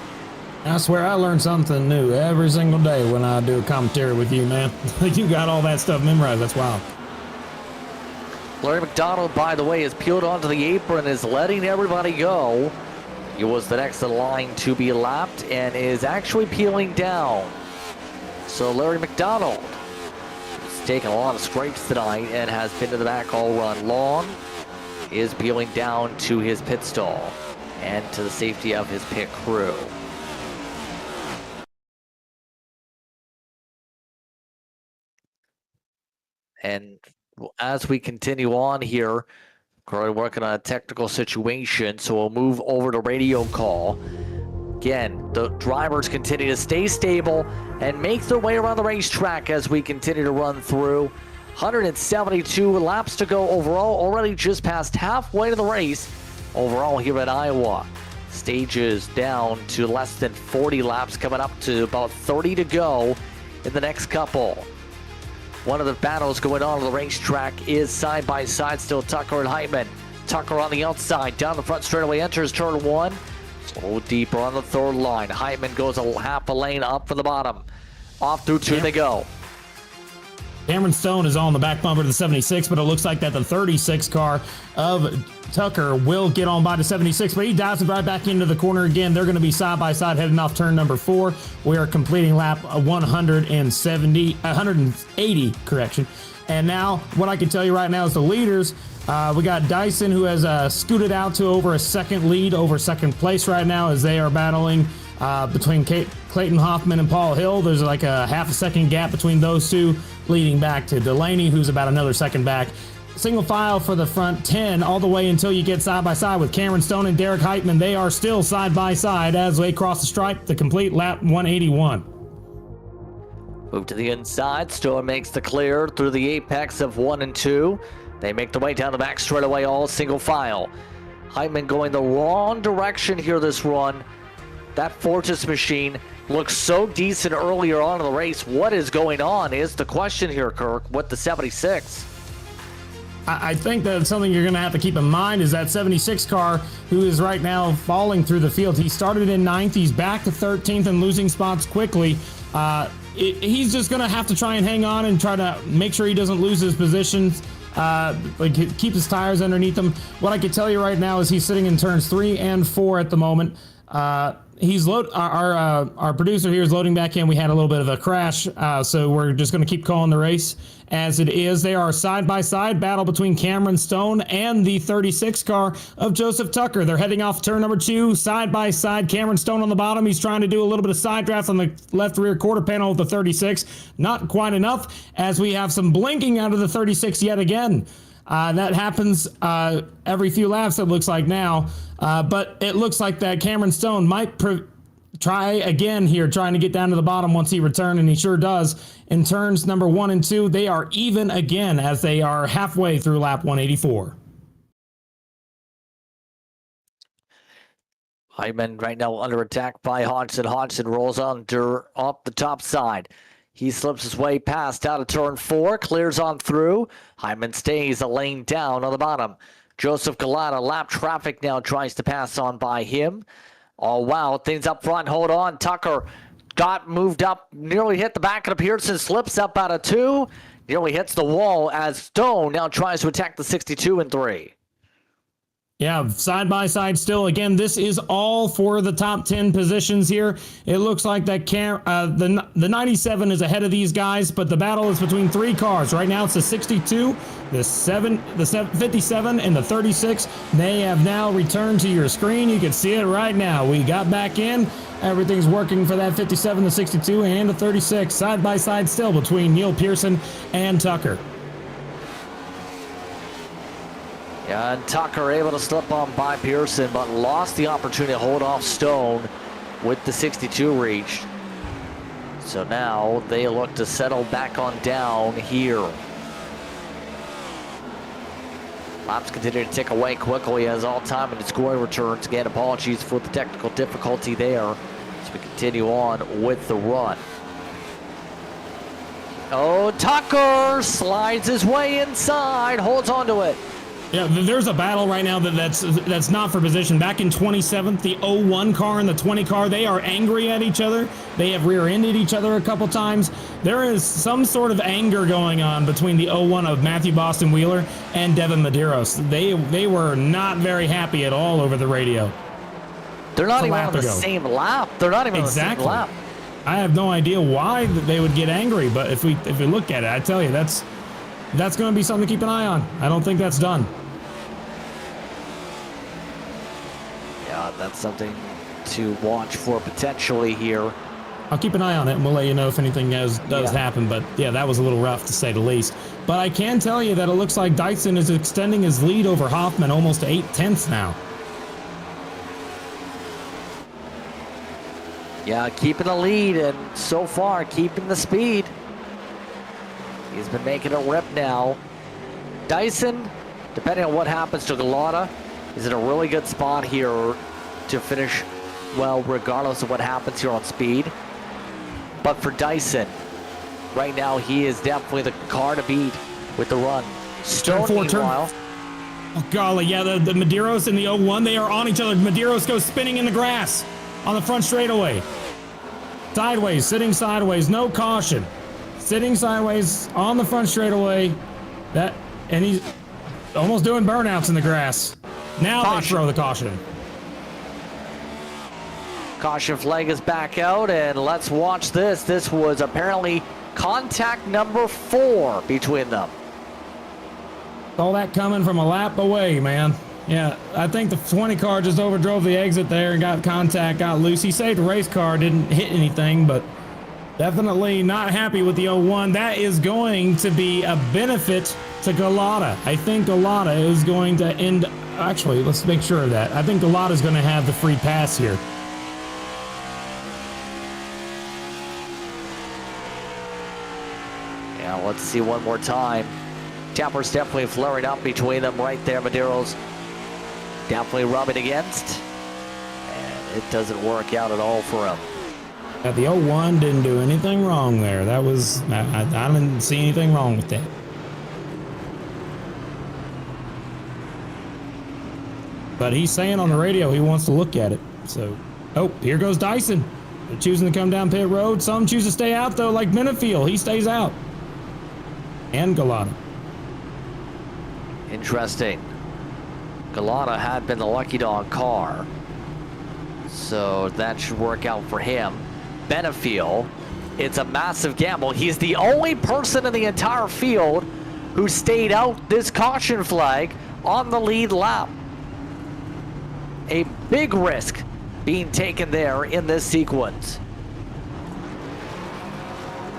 I swear I learn something new every single day when I do a commentary with you, man. You got all that stuff memorized. That's wild. Larry McDonald, by the way, is peeled onto the apron, is letting everybody go. He was the next in line to be lapped and is actually peeling down. So Larry McDonald has taken a lot of scrapes tonight and has been to the back all run long. Is peeling down to his pit stall and to the safety of his pit crew. And as we continue on here, currently working on a technical situation, so we'll move over to radio call. Again, the drivers continue to stay stable and make their way around the racetrack as we continue to run through. 172 laps to go overall, already just past halfway to the race overall here at Iowa. Stages down to less than 40 laps, coming up to about 30 to go in the next couple. One of the battles going on the racetrack is side by side still Tucker and Heitman. Tucker on the outside, down the front straightaway, enters turn 1. So deeper on the 3rd line. Heitman goes a half a lane up for the bottom. Off through 2 they go. Cameron Stone is on the back bumper of the 76, but it looks like that the 36 car of Tucker will get on by the 76, but he dives right back into the corner again. They're going to be side by side heading off turn number 4. We are completing lap 180, correction. And now what I can tell you right now is the leaders. We got Dyson, who has scooted out to over a second lead, over second place right now, as they are battling between Clayton Hoffman and Paul Hill. There's like a half a second gap between those two, leading back to Delaney, who's about another second back. Single file for the front 10 all the way until you get side by side with Cameron Stone and Derek Heitman. They are still side by side as they cross the stripe to complete lap 181. Move to the inside. Stone makes the clear through the apex of 1 and 2. They make the way down the back straightaway, all single file. Heitman going the wrong direction here this run. That Fortis machine looks so decent earlier on in the race. What is going on is the question here, Kirk, with the 76. I think that something you're going to have to keep in mind is that 76 car, who is right now falling through the field. He started in 9th. He's back to 13th and losing spots quickly. He's just going to have to try and hang on and try to make sure he doesn't lose his positions. Keep his tires underneath him. What I can tell you right now is he's sitting in turns 3 and 4 at the moment. our producer here is loading back in. We had a little bit of a crash, so we're just going to keep calling the race as it is. They are side-by-side battle between Cameron Stone and the 36 car of Joseph Tucker. They're heading off turn number 2, side-by-side. Cameron Stone on the bottom. He's trying to do a little bit of side draft on the left rear quarter panel of the 36. Not quite enough, as we have some blinking out of the 36 yet again. That happens every few laps, it looks like now. But it looks like that Cameron Stone might try again here, trying to get down to the bottom once he returns, and he sure does. In turns number 1 and 2, they are even again as they are halfway through lap 184. Hyman right now under attack by Hodgson. Hodgson rolls under up the top side. He slips his way past out of turn 4, clears on through. Hyman stays a lane down on the bottom. Joseph Galata, lap traffic now, tries to pass on by him. Oh, wow, things up front, hold on. Tucker got moved up, nearly hit the back of the Pearson, slips up out of 2, nearly hits the wall as Stone now tries to attack the 62 and 3. Yeah, side by side still. Again, this is all for the top 10 positions here. It looks like that the 97 is ahead of these guys, but the battle is between 3 cars. Right now it's the 62, the 57, and the 36. They have now returned to your screen. You can see it right now. We got back in. Everything's working for that 57, the 62, and the 36. Side by side still between Neil Pearson and Tucker. Yeah, and Tucker able to slip on by Pearson, but lost the opportunity to hold off Stone with the 62 reached. So now they look to settle back on down here. Laps continue to tick away quickly as all time and scoring returns. Again, apologies for the technical difficulty there as we continue on with the run. Oh, Tucker slides his way inside, holds onto it. Yeah, there's a battle right now that's not for position. Back in 27th, the 01 car and the 20 car, they are angry at each other. They have rear-ended each other a couple times. There is some sort of anger going on between the 01 of Matthew Boston Wheeler and Devin Medeiros. They were not very happy at all over the radio. They're not even on the same lap. They're not even on the same lap. I have no idea why they would get angry, but if we look at it, I tell you, that's going to be something to keep an eye on. I don't think that's done. Yeah, that's something to watch for potentially here. I'll keep an eye on it, and we'll let you know if anything does happen. But, yeah, that was a little rough, to say the least. But I can tell you that it looks like Dyson is extending his lead over Hoffman almost to 8/10 now. Yeah, keeping the lead, and so far keeping the speed. He's been making a rip now. Dyson, depending on what happens to Galata, is in a really good spot here to finish well, regardless of what happens here on speed. But for Dyson, right now he is definitely the car to beat with the run. Stone, meanwhile. Oh, golly, yeah, the Medeiros and the 01, they are on each other. Medeiros goes spinning in the grass on the front straightaway. Sideways, sitting sideways, no caution. Sitting sideways on the front straightaway. And he's almost doing burnouts in the grass. Now caution. They throw the caution. Caution flag is back out, and let's watch this. This was apparently contact number 4 between them. All that coming from a lap away, man. Yeah, I think the 20 car just overdrove the exit there and got contact, got loose. He saved the race car, didn't hit anything, but definitely not happy with the 01. That is going to be a benefit to Galata. I think Galata is going to end... Actually, let's make sure of that. I think Galata is going to have the free pass here. Yeah, let's see one more time. Tappers definitely flaring up between them right there. Medeiros definitely rubbing against. And it doesn't work out at all for him. The 01 didn't do anything wrong there. That was... I didn't see anything wrong with that. But he's saying on the radio he wants to look at it. So, oh, here goes Dyson. They're choosing to come down pit road. Some choose to stay out, though, like Benefield. He stays out. And Galata. Interesting. Galata had been the lucky dog car. So that should work out for him. Benefiel, it's a massive gamble. He's the only person in the entire field who stayed out this caution flag on the lead lap. A big risk being taken there in this sequence.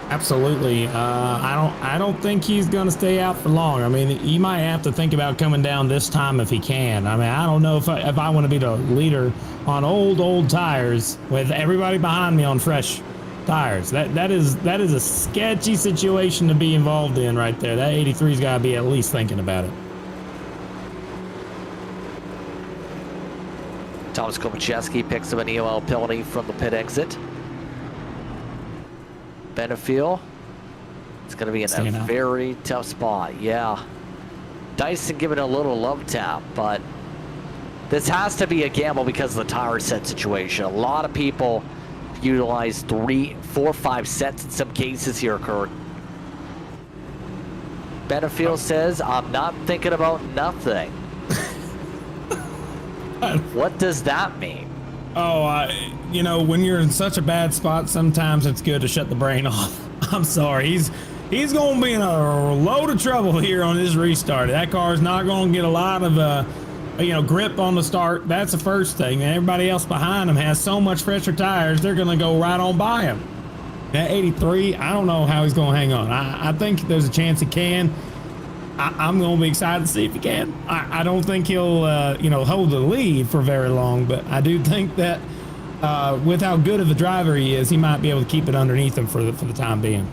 Absolutely. I don't think he's going to stay out for long. I mean, he might have to think about coming down this time if he can. I mean, I don't know if I want to be the leader on old tires with everybody behind me on fresh tires. That is a sketchy situation to be involved in right there. That 83's got to be at least thinking about it. Thomas Komacheski picks up an EOL penalty from the pit exit. Benefiel, it's going to be in a very tough spot. Yeah. Dyson giving a little love tap, but this has to be a gamble because of the tire set situation. A lot of people utilize 3, 4, 5 sets in some cases here, Kurt. Benefiel says, I'm not thinking about nothing. What does that mean? Oh, you know, when you're in such a bad spot, sometimes it's good to shut the brain off. I'm sorry. He's going to be in a load of trouble here on this restart. That car's not going to get a lot of, grip on the start. That's the first thing. And everybody else behind him has so much fresher tires, they're going to go right on by him. That 83, I don't know how he's going to hang on. I think there's a chance he can. I'm going to be excited to see if he can. I don't think he'll, hold the lead for very long, but I do think that with how good of a driver he is, he might be able to keep it underneath him for the time being.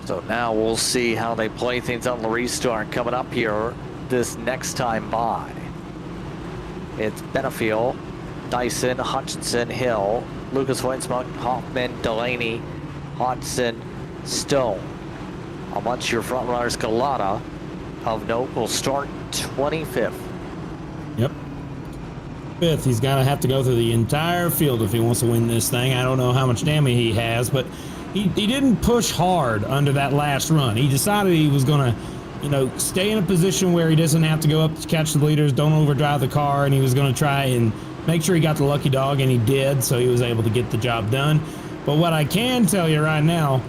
So now we'll see how they play things on the restart coming up here this next time by. It's Benefiel, Dyson, Hutchinson, Hill, Lucas Wensmuck, Hoffman, Delaney, Hodgson, Stone. Amongst your front runners, Galata of note will start 25th. Yep. 5th. He's going to have to go through the entire field if he wants to win this thing. I don't know how much damage he has, but he didn't push hard under that last run. He decided he was going to, stay in a position where he doesn't have to go up to catch the leaders, don't overdrive the car, and he was going to try and make sure he got the lucky dog, and he did, so he was able to get the job done. But what I can tell you right now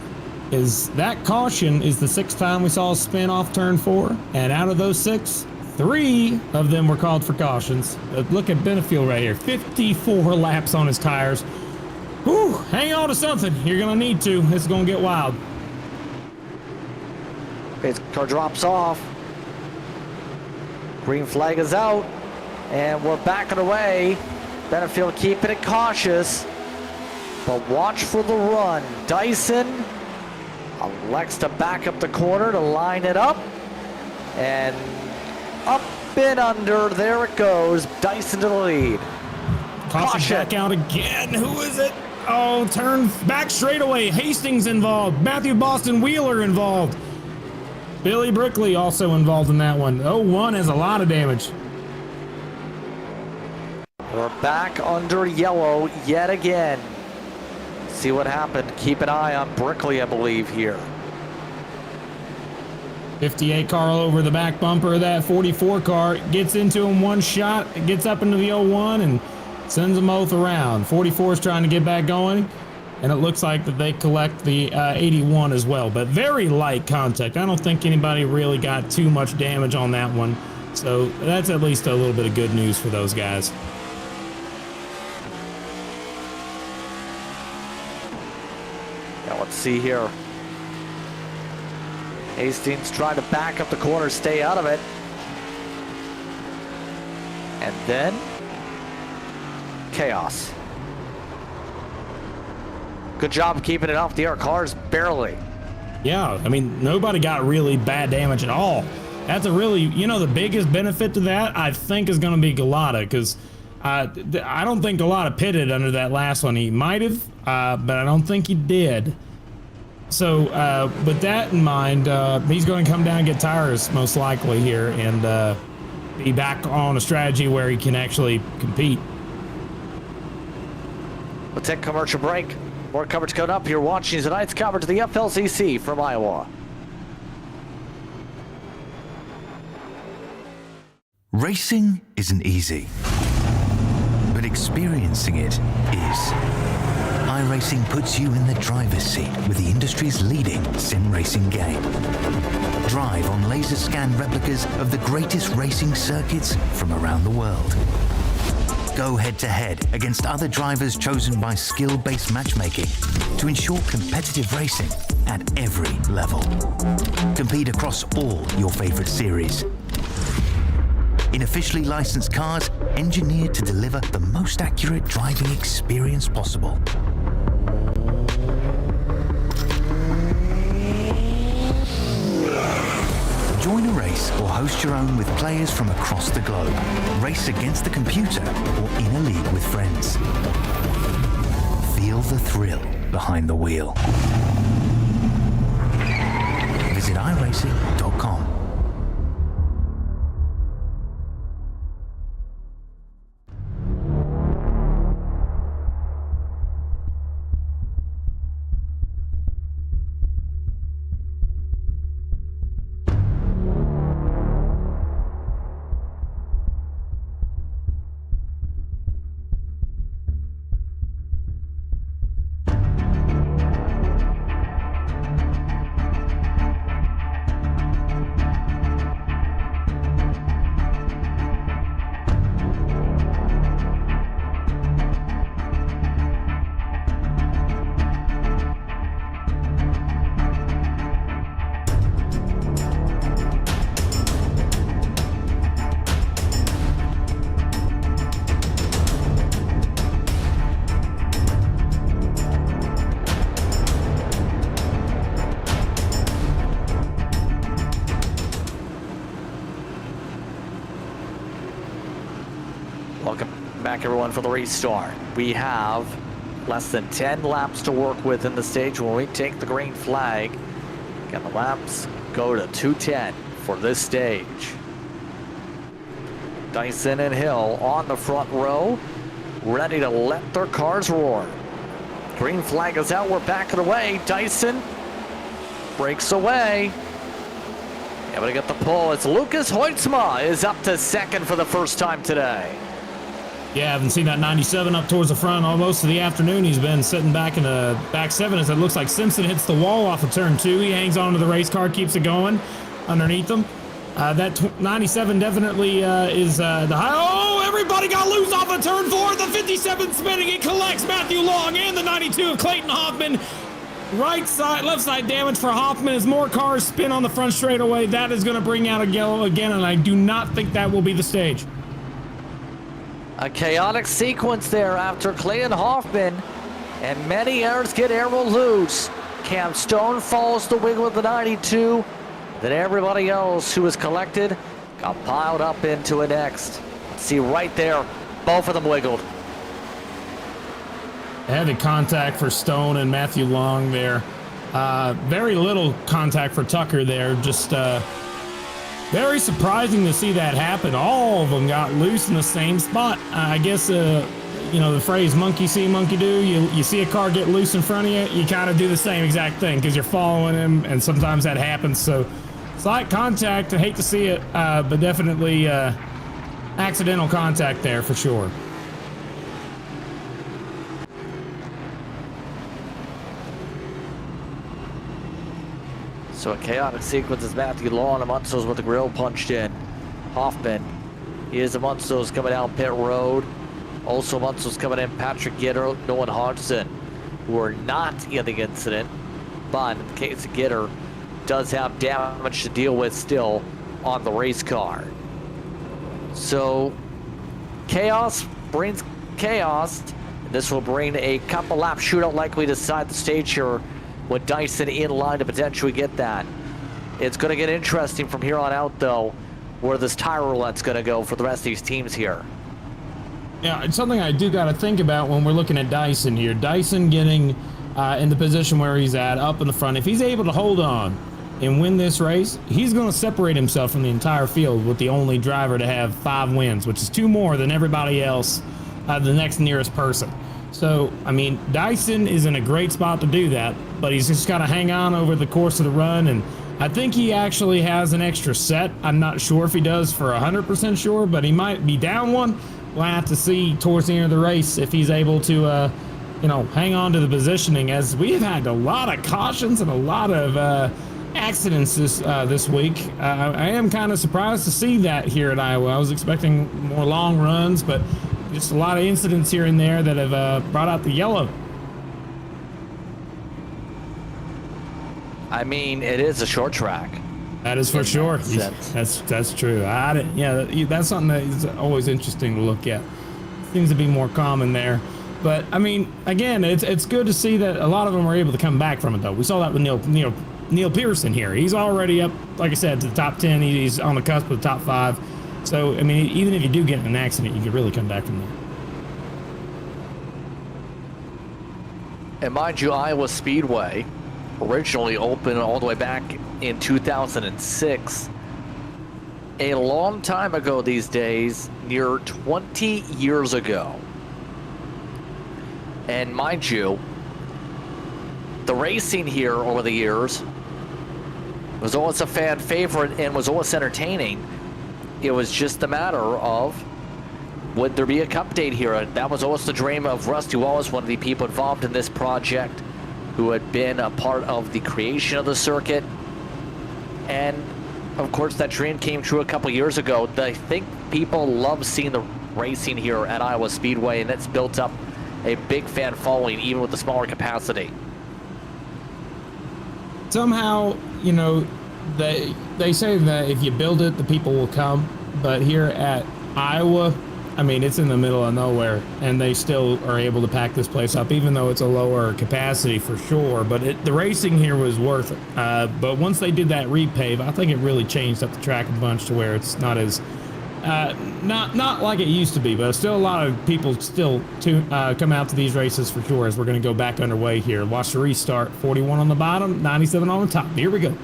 is that caution is the 6th time we saw a spin off turn 4, and out of those 6, 3 of them were called for cautions. Look at Benefiel right here, 54 laps on his tires. Whew, hang on to something. You're going to need to. It's going to get wild. His car drops off. Green flag is out. And we're backing away. Benefiel keeping it cautious. But watch for the run. Dyson elects to back up the corner to line it up. And up and under. There it goes. Dyson to the lead. Caution back out again. Who is it? Oh, turn back straightaway. Hastings involved. Matthew Boston Wheeler involved. Billy Brickley also involved in that one. 01 has a lot of damage. We're back under yellow yet again. See what happened. Keep an eye on Brickley, I believe, here. 58 car over the back bumper of that 44 car. Gets into him one shot. Gets up into the 01 and sends them both around. 44 is trying to get back going. And it looks like that they collect the 81 as well. But very light contact. I don't think anybody really got too much damage on that one. So that's at least a little bit of good news for those guys. Now let's see here. Hastings trying to back up the corner, stay out of it. And then chaos. Good job keeping it off the air. Cars barely. Yeah, I mean, nobody got really bad damage at all. That's a really, the biggest benefit to that, I think, is going to be Galata, because I don't think Galata pitted under that last one. He might have, but I don't think he did. So with that in mind, he's going to come down and get tires most likely here and be back on a strategy where he can actually compete. We'll take a commercial break. More coverage coming up. You're watching tonight's coverage of the FLCC from Iowa. Racing isn't easy, but experiencing it is. iRacing puts you in the driver's seat with the industry's leading sim racing game. Drive on laser scan replicas of the greatest racing circuits from around the world. Go head-to-head against other drivers chosen by skill-based matchmaking to ensure competitive racing at every level. Compete across all your favorite series. In officially licensed cars, engineered to deliver the most accurate driving experience possible. Join a race or host your own with players from across the globe. Race against the computer or in a league with friends. Feel the thrill behind the wheel. Visit iRacing.com. Welcome back, everyone, for the restart. We have less than 10 laps to work with in the stage when we take the green flag. Again, the laps go to 2:10 for this stage. Dyson and Hill on the front row, ready to let their cars roar. Green flag is out, we're backing away. Dyson breaks away. Able to get the pull as Lucas Hoytsma is up to second for the first time today. Yeah, I haven't seen that 97 up towards the front all most of the afternoon. He's been sitting back in the back seven as it looks like Simpson hits the wall off of turn two. He hangs on to the race car, keeps it going underneath him. That 97 definitely is the high. Oh, everybody got loose off of turn four. The 57 spinning. It collects Matthew Long and the 92 of Clayton Hoffman. Right side, left side damage for Hoffman as more cars spin on the front straightaway. That is going to bring out a yellow again, and I do not think that will be the stage. A chaotic sequence there after Clayton Hoffman, and many errors get arrow loose. Cam Stone follows the wing with the 92. Then everybody else who was collected got piled up into a next. See right there, both of them wiggled. Heavy contact for Stone and Matthew Long there. Very little contact for Tucker there. Just very surprising to see that happen. All of them got loose in the same spot. I guess, you know, the phrase monkey see, monkey do. You see a car get loose in front of you, you kind of do the same exact thing because you're following him, and sometimes that happens. So slight contact, I hate to see it, but definitely accidental contact there for sure. So a chaotic sequence is Matthew Long. Amonso's with the grill punched in. Hoffman. Here's Amonso's coming down pit road. Also Amonso's coming in. Patrick Gitter, Nolan Hodgson, who are not in the incident. But in the case of Gitter, does have damage to deal with still on the race car. So chaos brings chaos. This will bring a couple lap shootout likely to decide the stage here with Dyson in line to potentially get that. It's going to get interesting from here on out, though, where this tire roulette's going to go for the rest of these teams here. Yeah, it's something I do got to think about when we're looking at Dyson here. Dyson getting in the position where he's at, up in the front. If he's able to hold on and win this race, he's going to separate himself from the entire field with the only driver to have 5 wins, which is 2 more than everybody else, the next nearest person. So, I mean, Dyson is in a great spot to do that, but he's just got to hang on over the course of the run and I think he actually has an extra set. I'm not sure if he does for 100% sure, but he might be down one. We'll have to see towards the end of the race if he's able to, hang on to the positioning, as we've had a lot of cautions and a lot of accidents this week. I am kind of surprised to see that here at Iowa. I was expecting more long runs, but just a lot of incidents here and there that have brought out the yellow. I mean, it is a short track. That is for sure. That's true. That's something that is always interesting to look at. Seems to be more common there. But I mean, again, it's good to see that a lot of them are able to come back from it, though. We saw that with Neil Pearson here. He's already up, like I said, to the top 10. He's on the cusp of the top 5. So, I mean, even if you do get in an accident, you can really come back from there. And mind you, Iowa Speedway originally opened all the way back in 2006. A long time ago these days, near 20 years ago. And mind you, the racing here over the years was always a fan favorite and was always entertaining. It was just a matter of, would there be a cup date here? And that was always the dream of Rusty Wallace, one of the people involved in this project, who had been a part of the creation of the circuit. And of course, that dream came true a couple years ago. I think people love seeing the racing here at Iowa Speedway, and it's built up a big fan following, even with the smaller capacity. Somehow, they say that if you build it, the people will come. But here at Iowa, I mean, it's in the middle of nowhere, and they still are able to pack this place up, even though it's a lower capacity for sure. But the racing here was worth it. But once they did that repave, I think it really changed up the track a bunch to where it's not as not like it used to be. But still, a lot of people still come out to these races for sure. As we're going to go back underway here. Watch the restart. 41 on the bottom, 97 on the top. Here we go.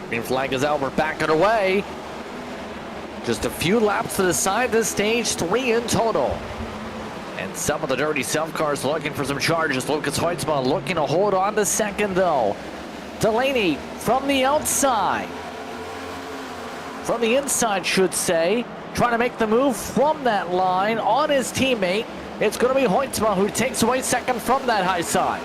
Green flag is out. We're back underway. Just a few laps to decide this stage, 3 in total. And some of the dirty self cars looking for some charges. Lucas Hoitzma looking to hold on to second, though. Delaney from the outside. From the inside, should say. Trying to make the move from that line on his teammate. It's going to be Hoitzma who takes away second from that high side.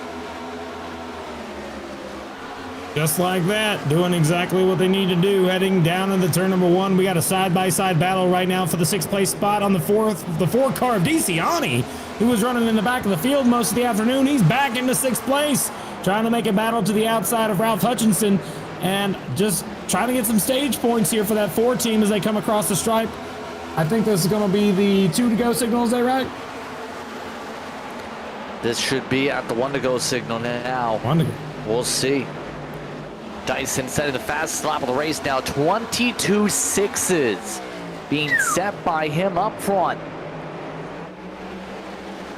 Just like that, doing exactly what they need to do, heading down into turn number 1. We got a side-by-side battle right now for the 6th place spot on the 4 car of DeCiani, who was running in the back of the field most of the afternoon. He's back into 6th place, trying to make a battle to the outside of Ralph Hutchinson, and just trying to get some stage points here for that 4 team as they come across the stripe. I think this is going to be the 2 to go signal, is that right? This should be at the 1 to go signal now. 1 to go. We'll see. Dyson setting the fastest lap of the race now, 22 sixes being set by him up front.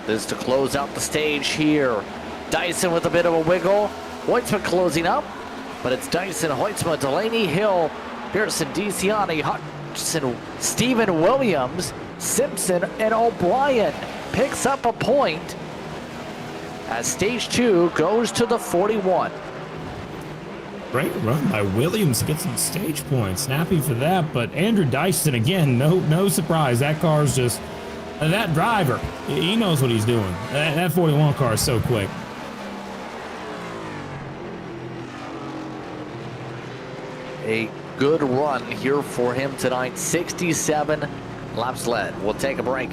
This is to close out the stage here. Dyson with a bit of a wiggle. Hoitzma closing up, but it's Dyson, Hoitzma, Delaney, Hill, Pearson, DeCiani, Hutchinson, Stephen Williams, Simpson, and O'Brien picks up a point as stage 2 goes to the 41. Great run by Williams to get some stage points. Happy for that. But Andrew Dyson, again, no surprise. That car's just, that driver, he knows what he's doing. That 41 car is so quick. A good run here for him tonight. 67 laps led. We'll take a break.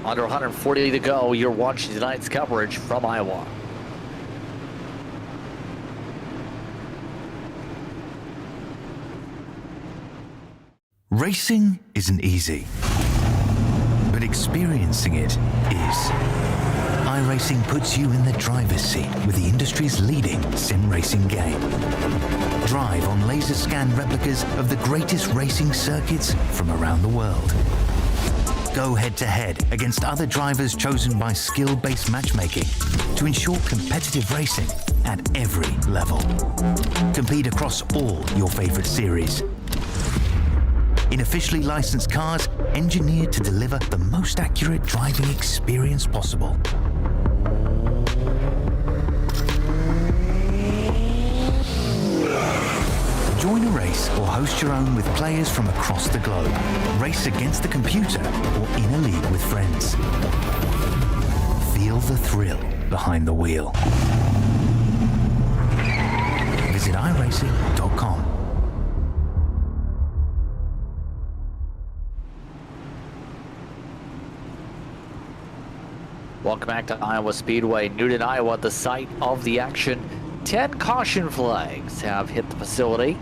Under 140 to go. You're watching tonight's coverage from Iowa. Racing isn't easy, but experiencing it is. iRacing puts you in the driver's seat with the industry's leading sim racing game. Drive on laser scan replicas of the greatest racing circuits from around the world. Go head to head against other drivers chosen by skill-based matchmaking to ensure competitive racing at every level. Compete across all your favorite series. In officially licensed cars, engineered to deliver the most accurate driving experience possible. Join a race or host your own with players from across the globe. Race against the computer or in a league with friends. Feel the thrill behind the wheel. Visit iRacing.com. Welcome back to Iowa Speedway, Newton, Iowa, the site of the action. 10 caution flags have hit the facility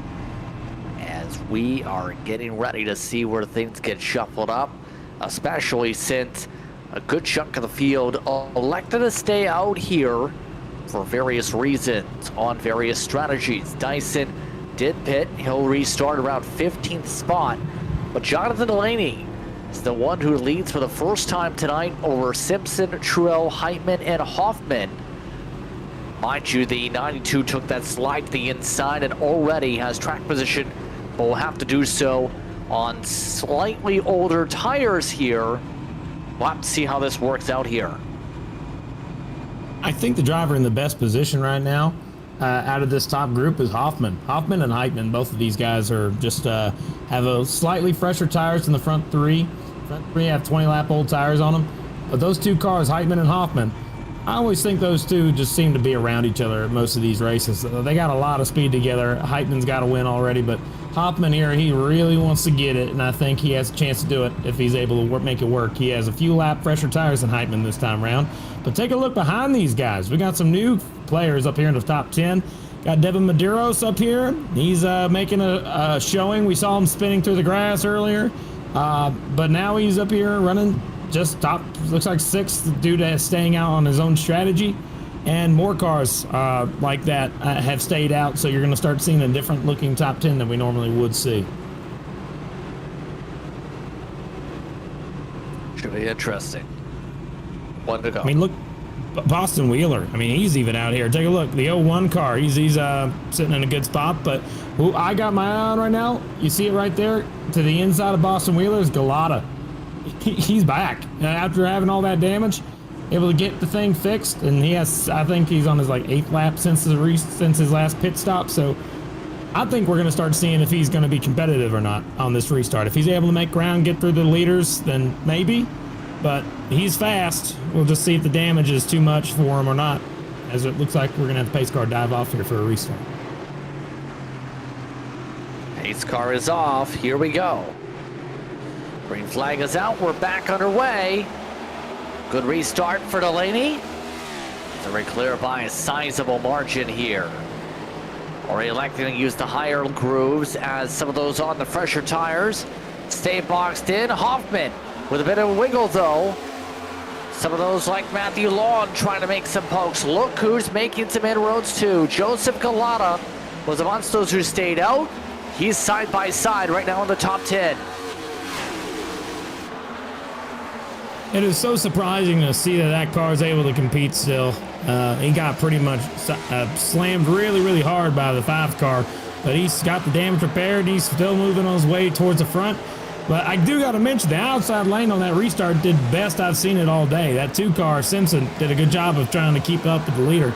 as we are getting ready to see where things get shuffled up, especially since a good chunk of the field elected to stay out here for various reasons on various strategies. Dyson did pit. He'll restart around 15th spot, but Jonathan Delaney is the one who leads for the first time tonight over Simpson, Truex, Heitman, and Hoffman. Mind you, the 92 took that slide to the inside and already has track position, but will have to do so on slightly older tires here. We'll have to see how this works out here. I think the driver in the best position right now out of this top group is Hoffman. Hoffman and Heitman, both of these guys are just have a slightly fresher tires than the front three. Front three have 20-lap old tires on them. But those two cars, Heitman and Hoffman, I always think those two just seem to be around each other at most of these races. They got a lot of speed together. Heitman's got a win already, but Hoffman here, he really wants to get it, and I think he has a chance to do it if he's able to make it work. He has a few lap fresher tires than Heitman this time around. But take a look behind these guys. We got some new players up here in the top 10. Got Devin Medeiros up here. He's making a showing. We saw him spinning through the grass earlier, but now he's up here running just top, looks like sixth due to staying out on his own strategy. And more cars like that have stayed out, so you're going to start seeing a different looking top 10 than we normally would see. Should be interesting. One to go. I mean, look, Boston Wheeler. I mean, he's even out here. Take a look. The 01 car. He's sitting in a good spot. But who I got my eye on right now, you see it right there to the inside of Boston Wheeler is Galata. He's back after having all that damage, able to get the thing fixed, and he has. I think he's on his like 8th lap since his last pit stop. So I think we're going to start seeing if he's going to be competitive or not on this restart. If he's able to make ground, get through the leaders, then maybe. But he's fast. We'll just see if the damage is too much for him or not, as it looks like we're going to have the pace car dive off here for a restart. Pace car is off. Here we go. Green flag is out. We're back underway. Good restart for Delaney. They're clear by a sizable margin here. Already electing to use the higher grooves as some of those on the fresher tires stay boxed in. Hoffman with a bit of a wiggle though. Some of those like Matthew Long trying to make some pokes. Look who's making some inroads too. Joseph Galata was amongst those who stayed out. He's side by side right now in the top 10. It is so surprising to see that car is able to compete still. He got pretty much slammed really, really hard by the 5 car, but he's got the damage repaired. He's still moving on his way towards the front. But I do got to mention the outside lane on that restart did best I've seen it all day. That 2 car, Simpson, did a good job of trying to keep up with the leader,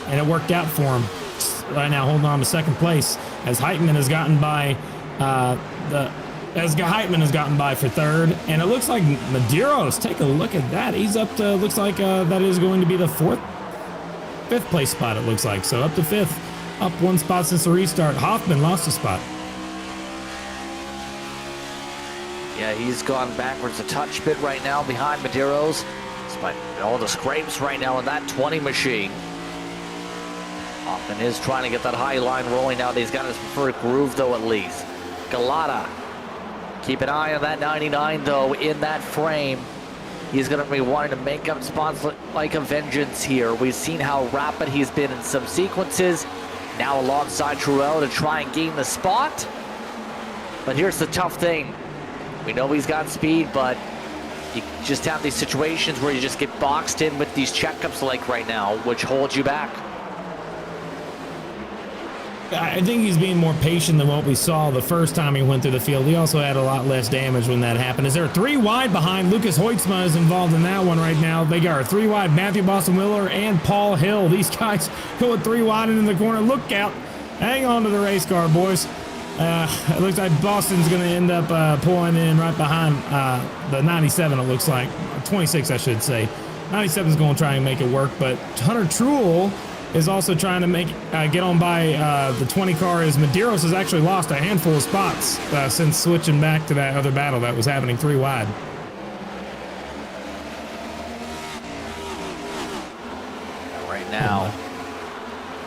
and it worked out for him. Right now, holding on to 2nd place as Heitman has gotten by Heitman has gotten by for 3rd, and it looks like Medeiros, take a look at that. He's up to, looks like that is going to be the 5th place spot, it looks like. So up to 5th, up 1 spot since the restart. Hoffman lost a spot. Yeah, he's gone backwards a touch bit right now behind Medeiros. Despite all the scrapes right now in that 20 machine. Hoffman is trying to get that high line rolling out. He's got his preferred groove though at least. Galata. Keep an eye on that 99 though in that frame. He's going to be wanting to make up spots like a vengeance here. We've seen how rapid he's been in some sequences. Now alongside Truex to try and gain the spot. But here's the tough thing. We know he's got speed, but you just have these situations where you just get boxed in with these checkups like right now, which holds you back. I think he's being more patient than what we saw the first time he went through the field. He also had a lot less damage when that happened. Is there 3 wide behind? Lucas Hoytsma is involved in that one right now. They got 3 wide, Matthew Boston Wheeler and Paul Hill. These guys going 3 wide into the corner. Look out. Hang on to the race car, boys. It looks like Boston's going to end up pulling in right behind the 97, it looks like. 26, I should say. 97 is going to try and make it work, but Hunter Truel is also trying to get on by the 20 car, as Medeiros has actually lost a handful of spots since switching back to that other battle that was happening 3 wide. Right now,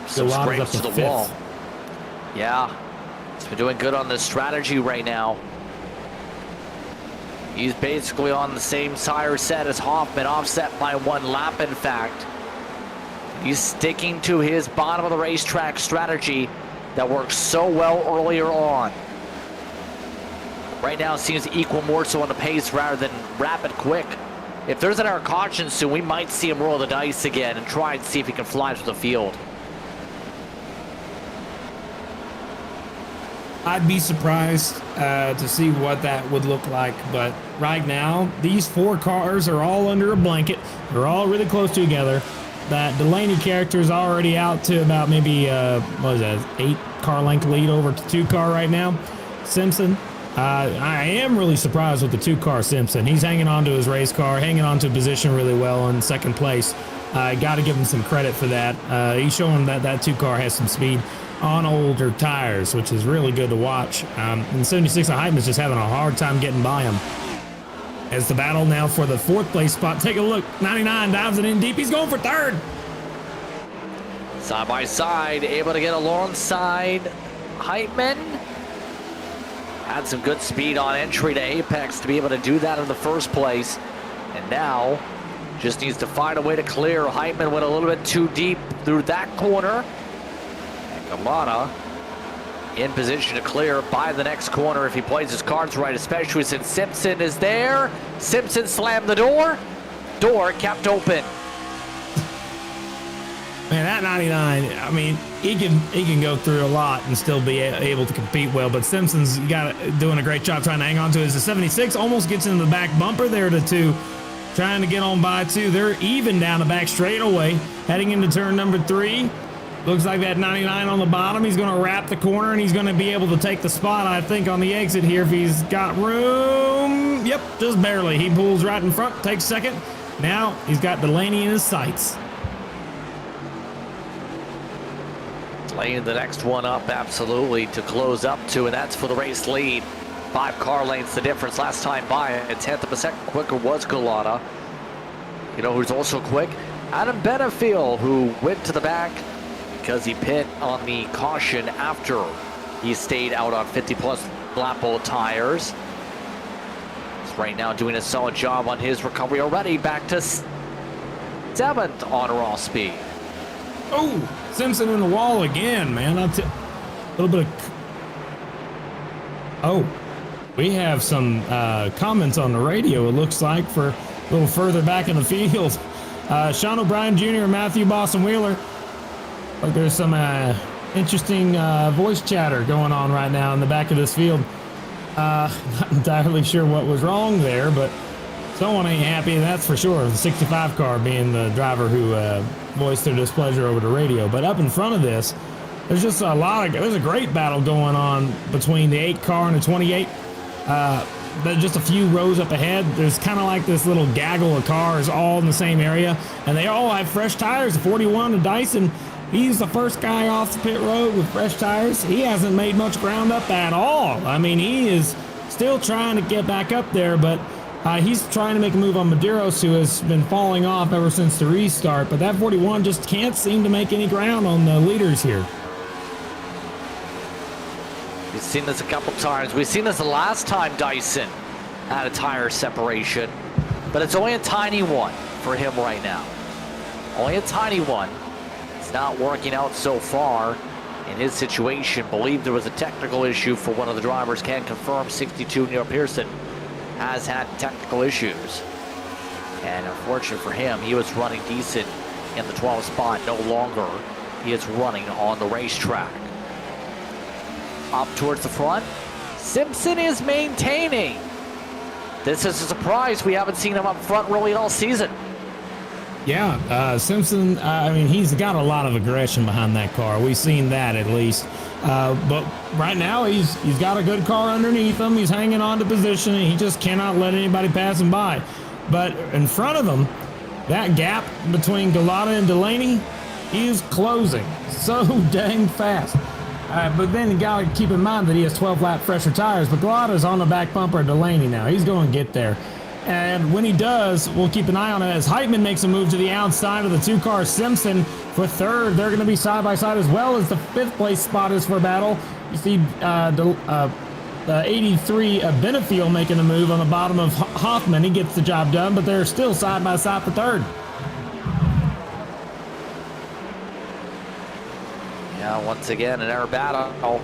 some Galata's scrapes up to to the wall. 5th. Yeah, he's been doing good on this strategy right now. He's basically on the same tire set as Hoffman, offset by 1 lap, in fact. He's sticking to his bottom of the racetrack strategy that worked so well earlier on. Right now, it seems to equal more so on the pace rather than rapid quick. If there's an air caution soon, we might see him roll the dice again and try and see if he can fly through the field. I'd be surprised to see what that would look like, but right now, these 4 cars are all under a blanket. They're all really close together. That Delaney character is already out to about maybe, 8 car length lead over to 2 car right now. Simpson, I am really surprised with the 2 car Simpson. He's hanging on to his race car, hanging on to position really well in 2nd place. Got to give him some credit for that. He's showing that 2 car has some speed on older tires, which is really good to watch. And 76 of Heitman's just having a hard time getting by him. As the battle now for the 4th place spot. Take a look. 99 dives it in deep. He's going for 3rd. Side by side, able to get alongside Heitman. Had some good speed on entry to Apex to be able to do that in the first place. And now just needs to find a way to clear. Heitman went a little bit too deep through that corner. Galata in position to clear by the next corner if he plays his cards right, especially since Simpson is there. Simpson slammed the door. Door kept open. Man, that 99, I mean, he can go through a lot and still be able to compete well, but Simpson's doing a great job trying to hang on to it. The 76 almost gets into the back bumper there to 2, trying to get on by 2. They're even down the back straightaway, heading into turn number 3. Looks like that 99 on the bottom. He's going to wrap the corner, and he's going to be able to take the spot, I think, on the exit here if he's got room. Yep, just barely. He pulls right in front, takes 2nd. Now he's got Delaney in his sights. Laying the next one up, absolutely, to close up to, and that's for the race lead. 5 car lengths the difference last time by. A 10th of a second quicker was Galata. You know who's also quick? Adam Benefiel, who went to the back because he pit on the caution after he stayed out on 50-plus lap old tires. He's right now doing a solid job on his recovery already, back to 7th on raw speed. Oh, Simpson in the wall again, man. A little bit of... Oh, we have some comments on the radio, it looks like, for a little further back in the field. Sean O'Brien Jr. and Matthew Boston Wheeler. Like there's some interesting voice chatter going on right now in the back of this field. Not entirely sure what was wrong there, but someone ain't happy, that's for sure. The 65 car being the driver who voiced their displeasure over the radio. But up in front of this, there's just there's a great battle going on between the 8 car and the 28. But just a few rows up ahead, there's kind of like this little gaggle of cars all in the same area, and they all have fresh tires. The 41, the Dyson, he's the first guy off the pit road with fresh tires. He hasn't made much ground up at all. I mean, he is still trying to get back up there, but he's trying to make a move on Medeiros, who has been falling off ever since the restart. But that 41 just can't seem to make any ground on the leaders here. We've seen this a couple times. We've seen this the last time Dyson had a tire separation, but it's only a tiny one for him right now. Only a tiny one. It's not working out so far in his situation. Believe there was a technical issue for one of the drivers. Can confirm 62 Neil Pearson has had technical issues. And unfortunately for him, he was running decent in the 12th spot. No longer he is running on the racetrack. Up towards the front, Simpson is maintaining. This is a surprise. We haven't seen him up front really all season. Yeah, Simpson, I mean, he's got a lot of aggression behind that car. We've seen that at least. But right now, he's got a good car underneath him. He's hanging on to position, and he just cannot let anybody pass him by. But in front of him, that gap between Galata and Delaney is closing so dang fast. But then you got to keep in mind that he has 12-lap fresher tires. But Galata's on the back bumper of Delaney now. He's going to get there. And when he does, we'll keep an eye on it as Heitman makes a move to the outside of the two cars. Simpson for third. They're going to be side by side as well as the fifth place spot is for battle. You see 83 Benefiel making a move on the bottom of Hoffman. He gets the job done, but they're still side by side for third. Yeah, once again, an air battle.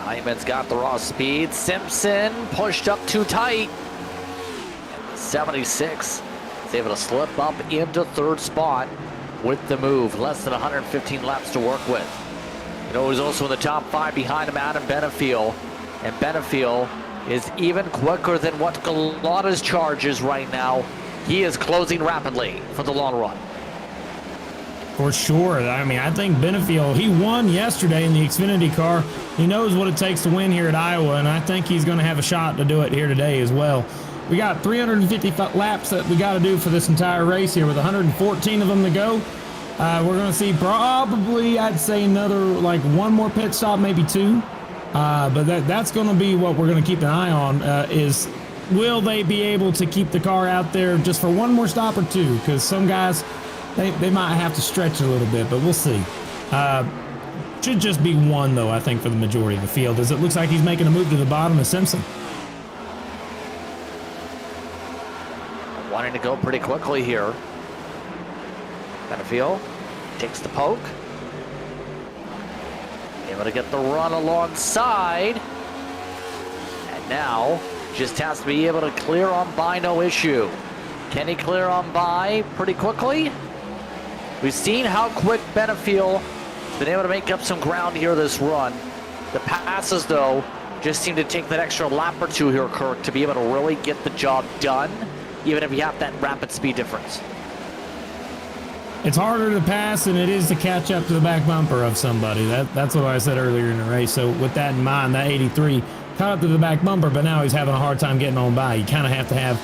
Hyman's got the raw speed. Simpson pushed up too tight. 76 is able to slip up into third spot with the move. Less than 115 laps to work with. You know, he's also in the top 5 behind him, Adam Benefiel. And Benefiel is even quicker than what Galata's charge is right now. He is closing rapidly for the long run. For sure. I mean, I think Benefiel, he won yesterday in the Xfinity car. He knows what it takes to win here at Iowa, and I think he's going to have a shot to do it here today as well. We got 350 laps that we got to do for this entire race here with 114 of them to go. We're going to see probably, I'd say, another, like, one more pit stop, maybe 2. But that's going to be what we're going to keep an eye on is will they be able to keep the car out there just for one more stop or 2? Because some guys, they might have to stretch a little bit, but we'll see. Should just be 1, though, I think, for the majority of the field, as it looks like he's making a move to the bottom of Simpson. Wanting to go pretty quickly here. Benefiel takes the poke. Able to get the run alongside. And now just has to be able to clear on by, no issue. Can he clear on by pretty quickly? We've seen how quick Benefiel has been able to make up some ground here this run. The passes, though, just seem to take that extra lap or 2 here, Kirk, to be able to really get the job done, even if you have that rapid speed difference. It's harder to pass than it is to catch up to the back bumper of somebody. That's what I said earlier in the race. So with that in mind, that 83 caught up to the back bumper, but now he's having a hard time getting on by. You kind of have to have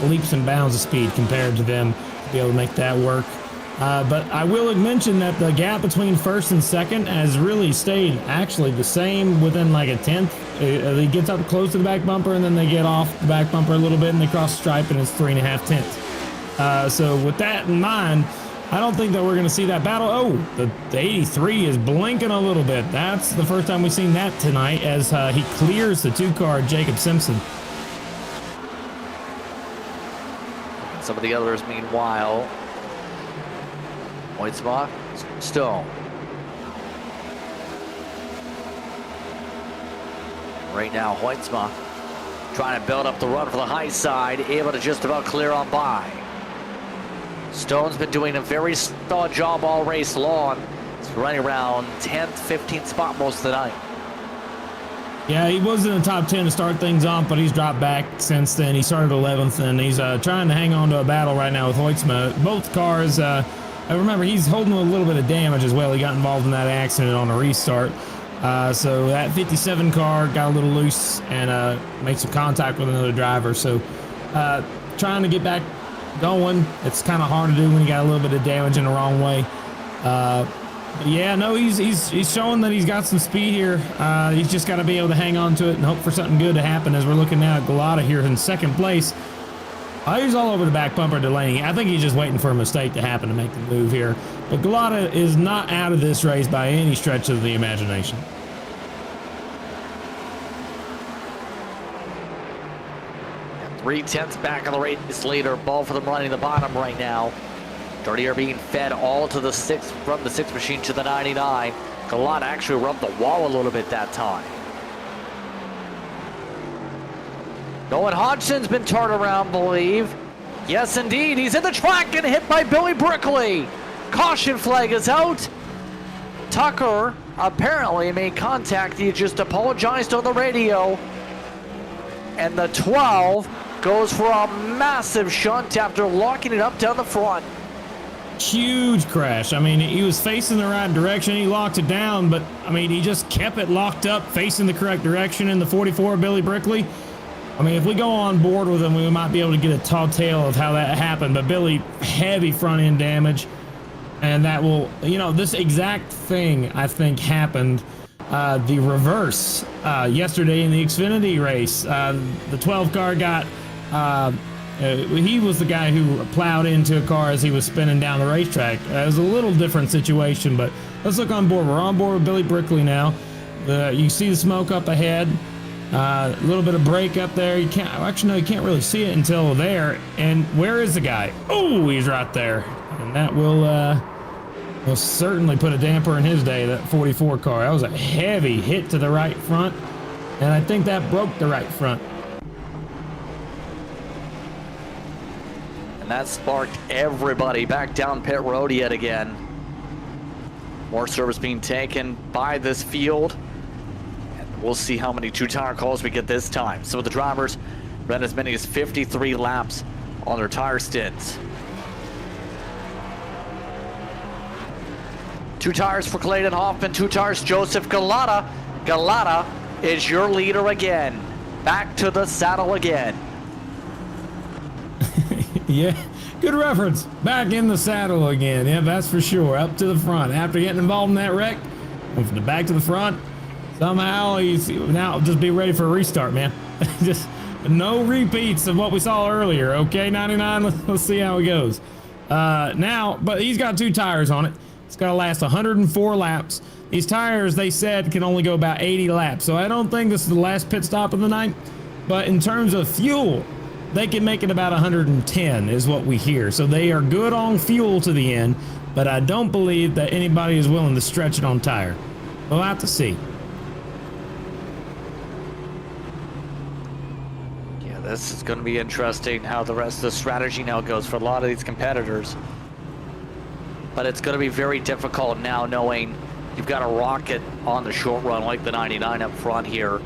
leaps and bounds of speed compared to them to be able to make that work. But I will mention that the gap between first and second has really stayed actually the same within like a tenth. He gets up close to the back bumper, and then they get off the back bumper a little bit, and they cross the stripe, and it's 3.5 tenths. So with that in mind, I don't think that we're going to see that battle. Oh, the 83 is blinking a little bit. That's the first time we've seen that tonight as he clears the 2-car Jacob Simpson. Some of the others, meanwhile, Hoytsma, Stone. Right now, Hoytsma trying to build up the run for the high side, able to just about clear on by. Stone's been doing a very solid job all race long. He's running around 10th, 15th spot most of the night. Yeah, he was in the top 10 to start things off, but he's dropped back since then. He started 11th, and he's trying to hang on to a battle right now with Hoytsma. Both cars, I remember he's holding a little bit of damage as well. He got involved in that accident on a restart. So that 57 car got a little loose and made some contact with another driver. So trying to get back going. It's kind of hard to do when you got a little bit of damage in the wrong way. Yeah, no, he's showing that he's got some speed here. He's just got to be able to hang on to it and hope for something good to happen as we're looking now at Galata here in second place. He's all over the back bumper Delaney. I think he's just waiting for a mistake to happen to make the move here. But Galata is not out of this race by any stretch of the imagination. And 3/10 back on the race leader. Ball for them running the bottom right now. Dirty are being fed all to the 6 from the 6 machine to the 99. Galata actually rubbed the wall a little bit that time. Nolan Hodgson's been turned around, believe. Yes, indeed. He's in the track and hit by Billy Brickley. Caution flag is out. Tucker apparently made contact. He just apologized on the radio. And the 12 goes for a massive shunt after locking it up down the front. Huge crash. I mean, he was facing the right direction. He locked it down, but I mean, he just kept it locked up, facing the correct direction in the 44, Billy Brickley. I mean, if we go on board with him, we might be able to get a tall tale of how that happened. But Billy, heavy front end damage. And that will, you know, this exact thing, I think, happened the reverse yesterday in the Xfinity race. The 12 car got, he was the guy who plowed into a car as he was spinning down the racetrack. It was a little different situation, but let's look on board. We're on board with Billy Brickley now. You see the smoke up ahead. A little bit of brake up there. You can't, actually, no, you can't really see it until there. And where is the guy? Oh, he's right there. And that will certainly put a damper in his day, that 44 car. That was a heavy hit to the right front, and I think that broke the right front. And that sparked everybody back down pit road yet again. More service being taken by this field. And we'll see how many two-tire calls we get this time. Some of the drivers ran as many as 53 laps on their tire stints. 2 tires for Clayton Hoffman, 2 tires Joseph Galata. Galata is your leader again. Back to the saddle again. Yeah, good reference. Back in the saddle again. Yeah, that's for sure. Up to the front. After getting involved in that wreck, went from the back to the front. Somehow he's now just be ready for a restart, man. Just no repeats of what we saw earlier. Okay, 99. Let's see how it goes. Now, but he's got 2 tires on it. It's got to last 104 laps. These tires, they said, can only go about 80 laps. So I don't think this is the last pit stop of the night. But in terms of fuel, they can make it about 110 is what we hear. So they are good on fuel to the end. But I don't believe that anybody is willing to stretch it on tire. We'll have to see. Yeah, this is going to be interesting how the rest of the strategy now goes for a lot of these competitors. But it's going to be very difficult now knowing you've got a rocket on the short run like the 99 up front here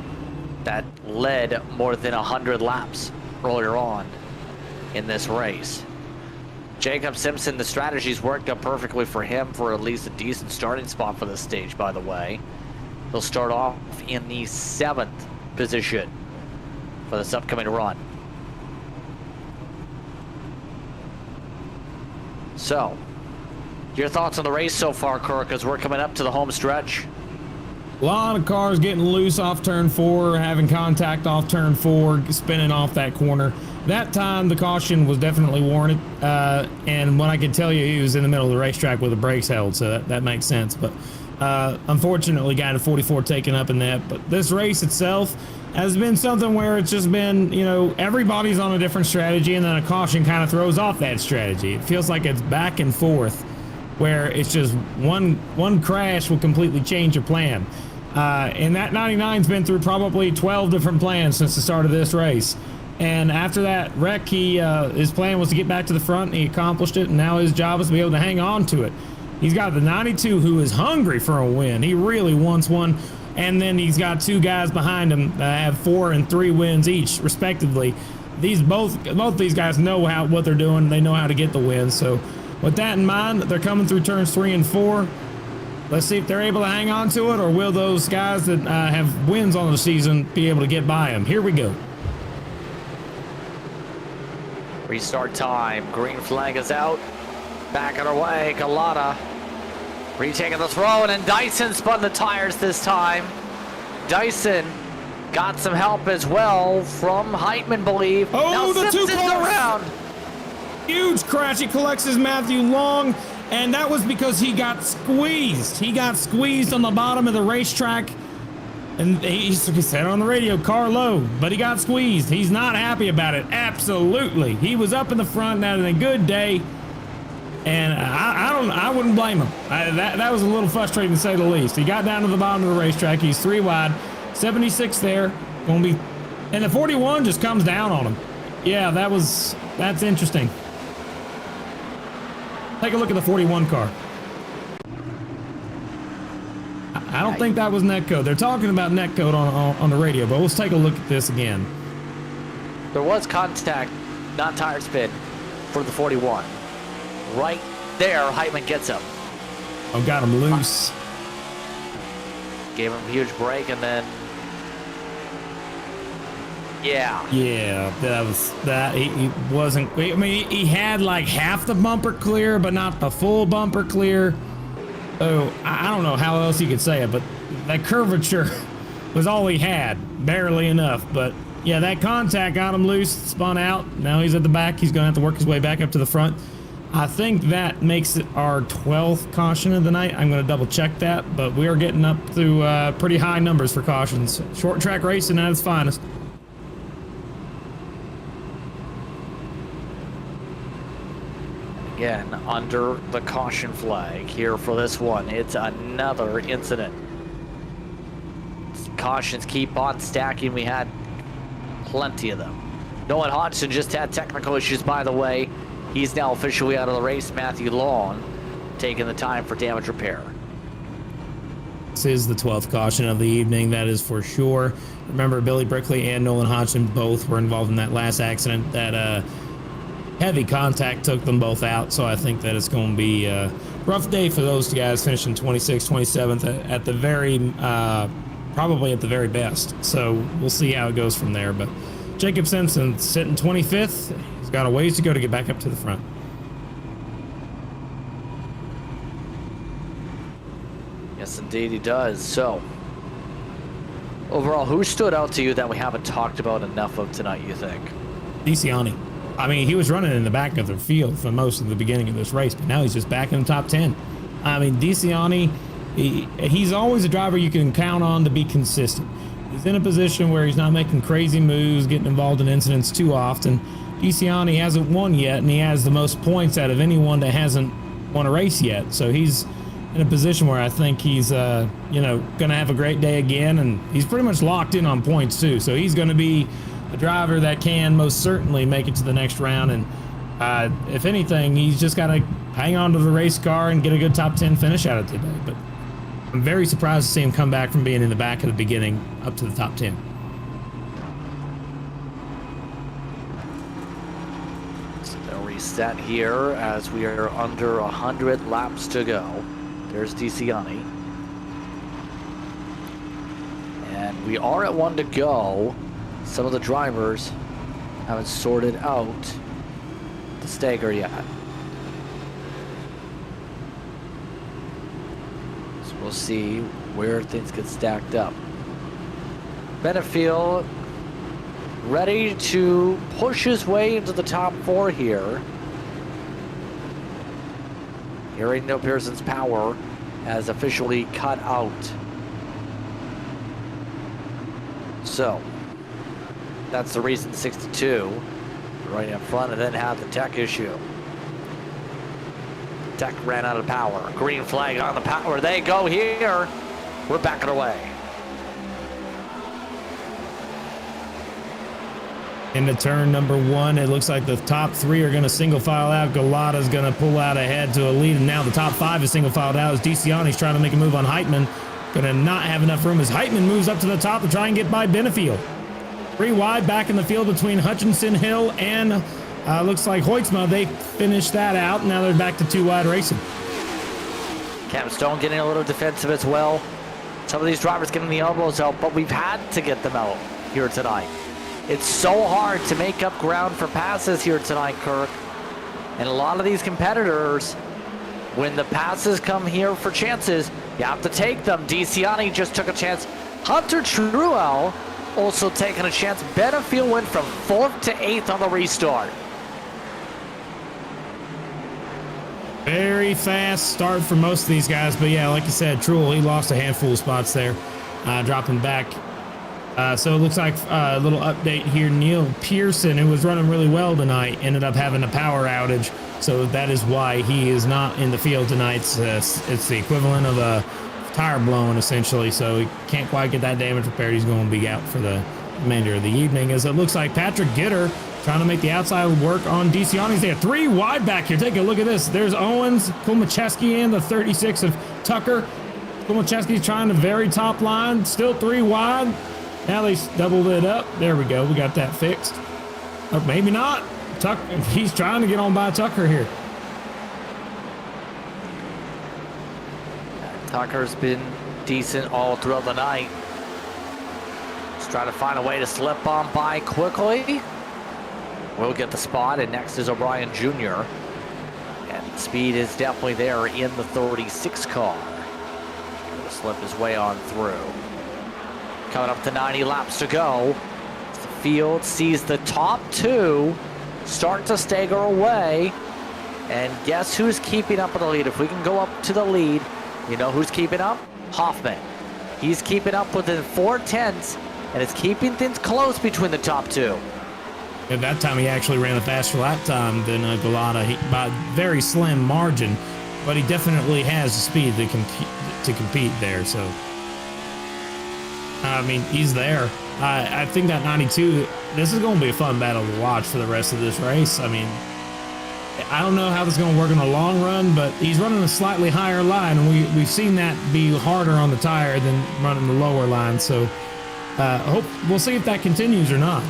that led more than 100 laps earlier on in this race. Jacob Simpson, the strategies worked out perfectly for him for at least a decent starting spot for this stage, by the way. He'll start off in the 7th position for this upcoming run. So, your thoughts on the race so far, Kirk, as we're coming up to the home stretch? A lot of cars getting loose off turn 4, having contact off turn 4, spinning off that corner. That time, the caution was definitely warranted. And what I can tell you, he was in the middle of the racetrack with the brakes held, so that makes sense. But unfortunately, got a 44 taken up in that. But this race itself has been something where it's just been, you know, everybody's on a different strategy, and then a caution kind of throws off that strategy. It feels like it's back and forth, where it's just one crash will completely change your plan. And that 99's been through probably 12 different plans since the start of this race. And after that wreck, his plan was to get back to the front, and he accomplished it, and now his job is to be able to hang on to it. He's got the 92 who is hungry for a win. He really wants one. And then he's got 2 guys behind him that have 4 and 3 wins each, respectively. Both these guys know what they're doing. They know how to get the win. So with that in mind, they're coming through turns 3 and 4. Let's see if they're able to hang on to it, or will those guys that have wins on the season be able to get by them? Here we go. Restart time. Green flag is out. Back on our way. Galata retaking the throw, and then Dyson spun the tires this time. Dyson got some help as well from Heitman, believe. Oh, now the 2 Simpson's cars. around. Huge crash. He collects his Matthew Long, and that was because he got squeezed. He got squeezed on the bottom of the racetrack, and he said on the radio, car low, but he got squeezed. He's not happy about it. Absolutely. He was up in the front, having a good day, and I wouldn't blame him. That was a little frustrating to say the least. He got down to the bottom of the racetrack. He's 3 wide, 76 there, gonna be, and the 41 just comes down on him. Yeah, that's interesting. Take a look at the 41 car. I don't think that was netcode. They're talking about netcode on the radio, but let's take a look at this again. There was contact, not tire spin, for the 41. Right there, Heitman gets him. Oh, got him loose. Gave him a huge break, and then... Yeah. Yeah, that was that. He wasn't. I mean, he had like half the bumper clear, but not the full bumper clear. Oh, I don't know how else you could say it, but that curvature was all he had, barely enough. But yeah, that contact got him loose, spun out. Now he's at the back. He's going to have to work his way back up to the front. I think that makes it our 12th caution of the night. I'm going to double check that, but we are getting up to pretty high numbers for cautions. Short track racing at its finest. Again, under the caution flag here for this one. It's another incident. Cautions keep on stacking. We had plenty of them. Nolan Hodgson just had technical issues, by the way. He's now officially out of the race. Matthew Long taking the time for damage repair. This is the 12th caution of the evening, that is for sure. Remember, Billy Brickley and Nolan Hodgson both were involved in that last accident. That heavy contact took them both out, so I think that it's going to be a rough day for those guys, finishing 26th, 27th at the very, probably at the very best. So we'll see how it goes from there. But Jacob Simpson sitting 25th. He's got a ways to go to get back up to the front. Yes, indeed he does. So, overall, who stood out to you that we haven't talked about enough of tonight, you think? DeCiani. I mean, he was running in the back of the field for most of the beginning of this race, but now he's just back in the top 10. I mean, DeCiani, he's always a driver you can count on to be consistent. He's in a position where he's not making crazy moves, getting involved in incidents too often. DeCiani hasn't won yet, and he has the most points out of anyone that hasn't won a race yet. So he's in a position where I think he's, going to have a great day again, and he's pretty much locked in on points too. So he's going to be a driver that can most certainly make it to the next round. And if anything, he's just got to hang on to the race car and get a good top 10 finish out of today. But I'm very surprised to see him come back from being in the back at the beginning up to the top 10. So they'll reset here as we are under 100 laps to go. There's DeCiani. And we are at 1 to go. Some of the drivers haven't sorted out the stagger yet. So we'll see where things get stacked up. Benefield ready to push his way into the top 4 here. Hearing Neil Pearson's power has officially cut out. So that's the reason 62 right in front, and then have the tech issue. Tech ran out of power. Green flag on the power. They go here. We're backing away. Into turn number 1, it looks like the top 3 are going to single file out. Galata's going to pull out ahead to a lead, and now the top 5 is single filed out as DeCiani's trying to make a move on Heitman. Going to not have enough room as Heitman moves up to the top to try and get by Benefield. 3 wide back in the field between Hutchinson, Hill, and looks like Hoytsma. They finished that out. Now they're back to 2 wide racing. Cam Stone getting a little defensive as well. Some of these drivers getting the elbows out, but we've had to get them out here tonight. It's so hard to make up ground for passes here tonight, Kirk. And a lot of these competitors, when the passes come here for chances, you have to take them. DeCiani just took a chance. Hunter Trueau also taking a chance. Benefield went from 4th to 8th on the restart. Very fast start for most of these guys, but yeah, like you said, Trueau, he lost a handful of spots there, dropping back. So it looks like a little update here. Neil Pearson, who was running really well tonight, ended up having a power outage, so that is why he is not in the field tonight. It's the equivalent of a tire blown, essentially, so he can't quite get that damage repaired. He's going to be out for the remainder of the evening, as it looks like Patrick Gitter trying to make the outside work on DeCiani's there. 3 wide back here. Take a look at this. There's Owens, Kulmacheski, and the 36 of Tucker. Kulmacheski's trying the very top line. Still 3 wide. Now they doubled it up. There we go. We got that fixed. Or maybe not. He's trying to get on by Tucker here. Tucker's been decent all throughout the night. Let's try to find a way to slip on by quickly. We'll get the spot, and next is O'Brien Jr. And speed is definitely there in the 36 car. Gonna slip his way on through. Coming up to 90 laps to go. The field sees the top two start to stagger away. And guess who's keeping up with the lead? If we can go up to the lead, you know who's keeping up? Hoffman. He's keeping up within 4/10, and it's keeping things close between the top two. At that time, he actually ran a faster lap time than Galata by a very slim margin, but he definitely has the speed to compete there. So, I mean, he's there. I think that 92, this is going to be a fun battle to watch for the rest of this race. I mean, I don't know how this is going to work in the long run, but he's running a slightly higher line, and we've seen that be harder on the tire than running the lower line. So, we'll see if that continues or not.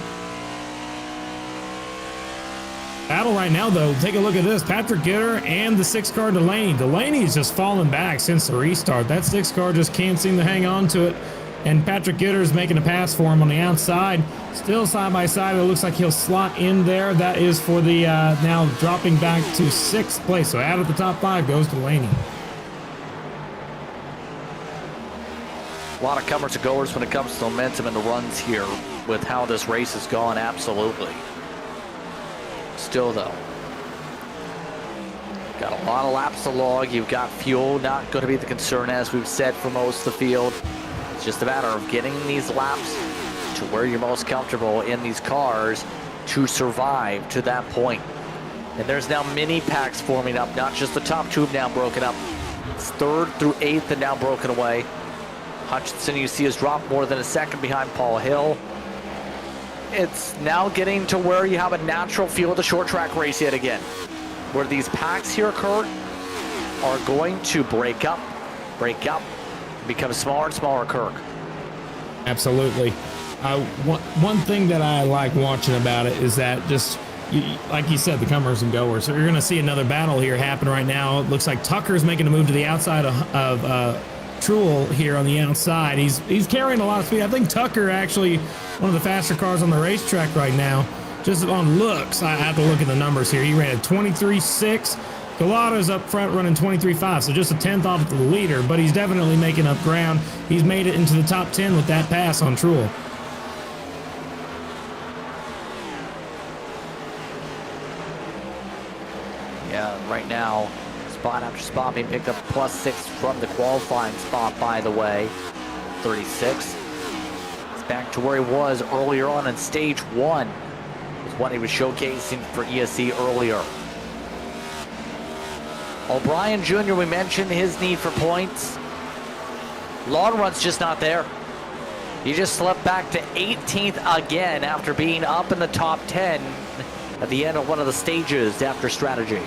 Battle right now, though, take a look at this. Patrick Gitter and the 6 car Delaney. Delaney's just fallen back since the restart. That 6 car just can't seem to hang on to it. And Patrick Gitter's making a pass for him on the outside. Still side by side. It looks like he'll slot in there. That is for the now dropping back to 6th place. So out of the top 5 goes Delaney. A lot of comers and goers when it comes to momentum and the runs here with how this race has gone, absolutely. Still, though, got a lot of laps to log. You've got fuel, not going to be the concern, as we've said, for most of the field. It's just a matter of getting these laps to where you're most comfortable in these cars to survive to that point. And there's now mini packs forming up, not just the top 2 have now broken up. It's 3rd through 8th and now broken away. Hutchinson, you see, has dropped more than a second behind Paul Hill. It's now getting to where you have a natural feel of the short track race yet again, where these packs here, Kurt, are going to break up, become smaller and smaller, Kirk. Absolutely. One thing that I like watching about it is that just, like you said, the comers and goers. So you're going to see another battle here happen right now. It looks like Tucker's making a move to the outside of Truel here on the outside. He's carrying a lot of speed. I think Tucker actually one of the faster cars on the racetrack right now. Just on looks, I have to look at the numbers here. He ran a 23.6. Galata's up front running 23.5, so just a 10th off the leader, but he's definitely making up ground. He's made it into the top 10 with that pass on Truel. Yeah, right now, spot after spot being picked up, +6 from the qualifying spot, by the way. 36. It's back to where he was earlier on in stage 1. Was what he was showcasing for ESC earlier. O'Brien Jr., we mentioned his need for points. Long run's just not there. He just slipped back to 18th again after being up in the top 10 at the end of one of the stages after strategy.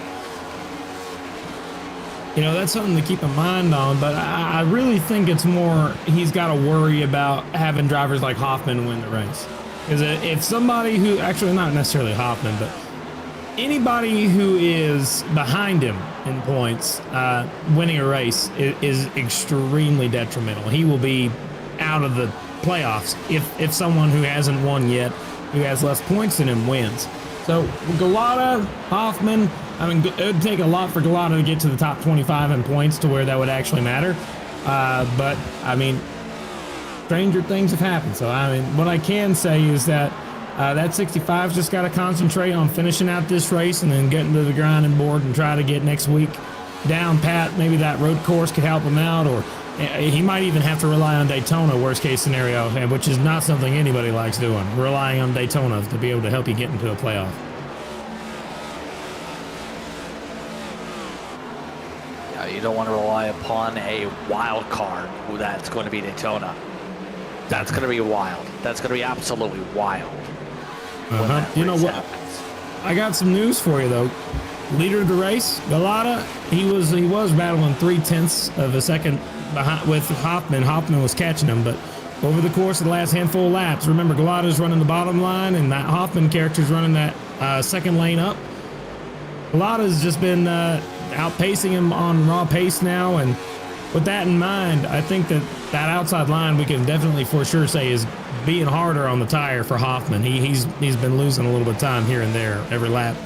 You know, that's something to keep in mind on, but I really think it's more he's got to worry about having drivers like Hoffman win the race. Because if somebody who, actually not necessarily Hoffman, but anybody who is behind him in points winning a race is extremely detrimental. He will be out of the playoffs if someone who hasn't won yet, who has less points than him, wins. So Galata, Hoffman, I mean, it would take a lot for Galata to get to the top 25 in points to where that would actually matter. But, I mean, stranger things have happened. So, I mean, what I can say is that that 65's just got to concentrate on finishing out this race and then getting to the grinding board and try to get next week down pat. Maybe that road course could help him out, or he might even have to rely on Daytona, worst case scenario, which is not something anybody likes doing, relying on Daytona to be able to help you get into a playoff. Yeah, you don't want to rely upon a wild card. Ooh, that's going to be Daytona. That's going to be wild. That's going to be absolutely wild. You know what? I got some news for you, though. Leader of the race, Galata, he was battling 0.3 of a second behind with Hoffman. Hoffman was catching him, but over the course of the last handful of laps. Remember, Galata's running the bottom line, and that Hoffman character's running that second lane up. Galata's just been outpacing him on raw pace now, and with that in mind, I think that outside line we can definitely for sure say is being harder on the tire for Hoffman. He's been losing a little bit of time here and there every lap.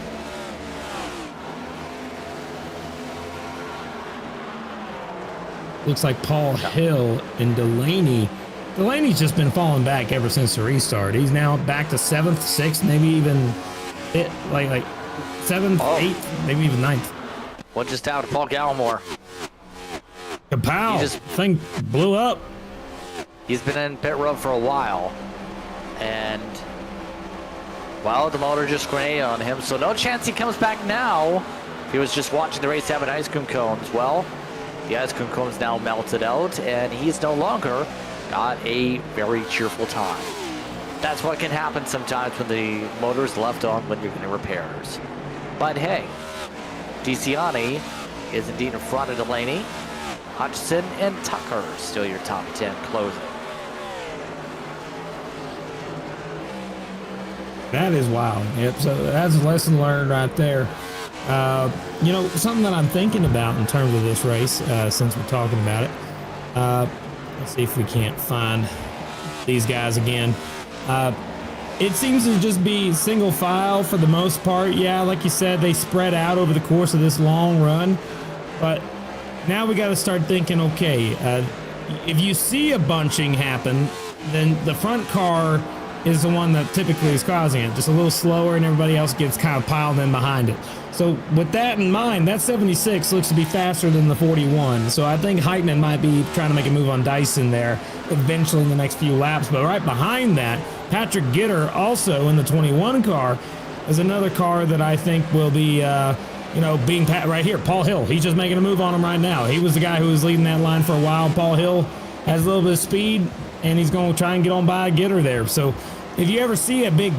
Looks like Paul Hill and Delaney's just been falling back ever since the restart. He's now back to 7th, 6th, maybe even like 7th, 8th, maybe even 9th. Well, just out to Paul Gallimore. Kapow! Thing blew up. He's been in pit road for a while, and well, the motor just grenaded on him, so no chance he comes back now. If he was just watching the race having ice cream cones, well, the ice cream cones now melted out, and he's no longer got a very cheerful time. That's what can happen sometimes when the motor's left on when you're getting repairs. But hey, DeCiani is indeed in front of Delaney. Hutchinson and Tucker still your top 10 closing. That is wild. Yep, so that's a lesson learned right there. You know, something that I'm thinking about in terms of this race, since we're talking about it. Let's see if we can't find these guys again. It seems to just be single file for the most part. Yeah, like you said, they spread out over the course of this long run. But now we got to start thinking, okay, if you see a bunching happen, then the front car is the one that typically is causing it. Just a little slower, and everybody else gets kind of piled in behind it. So with that in mind, that 76 looks to be faster than the 41. So I think Heitman might be trying to make a move on Dyson there eventually in the next few laps. But right behind that, Patrick Gitter, also in the 21 car, is another car that I think will be, being right here. Paul Hill, he's just making a move on him right now. He was the guy who was leading that line for a while. Paul Hill has a little bit of speed, and he's going to try and get on by Gitter there. So if you ever see a big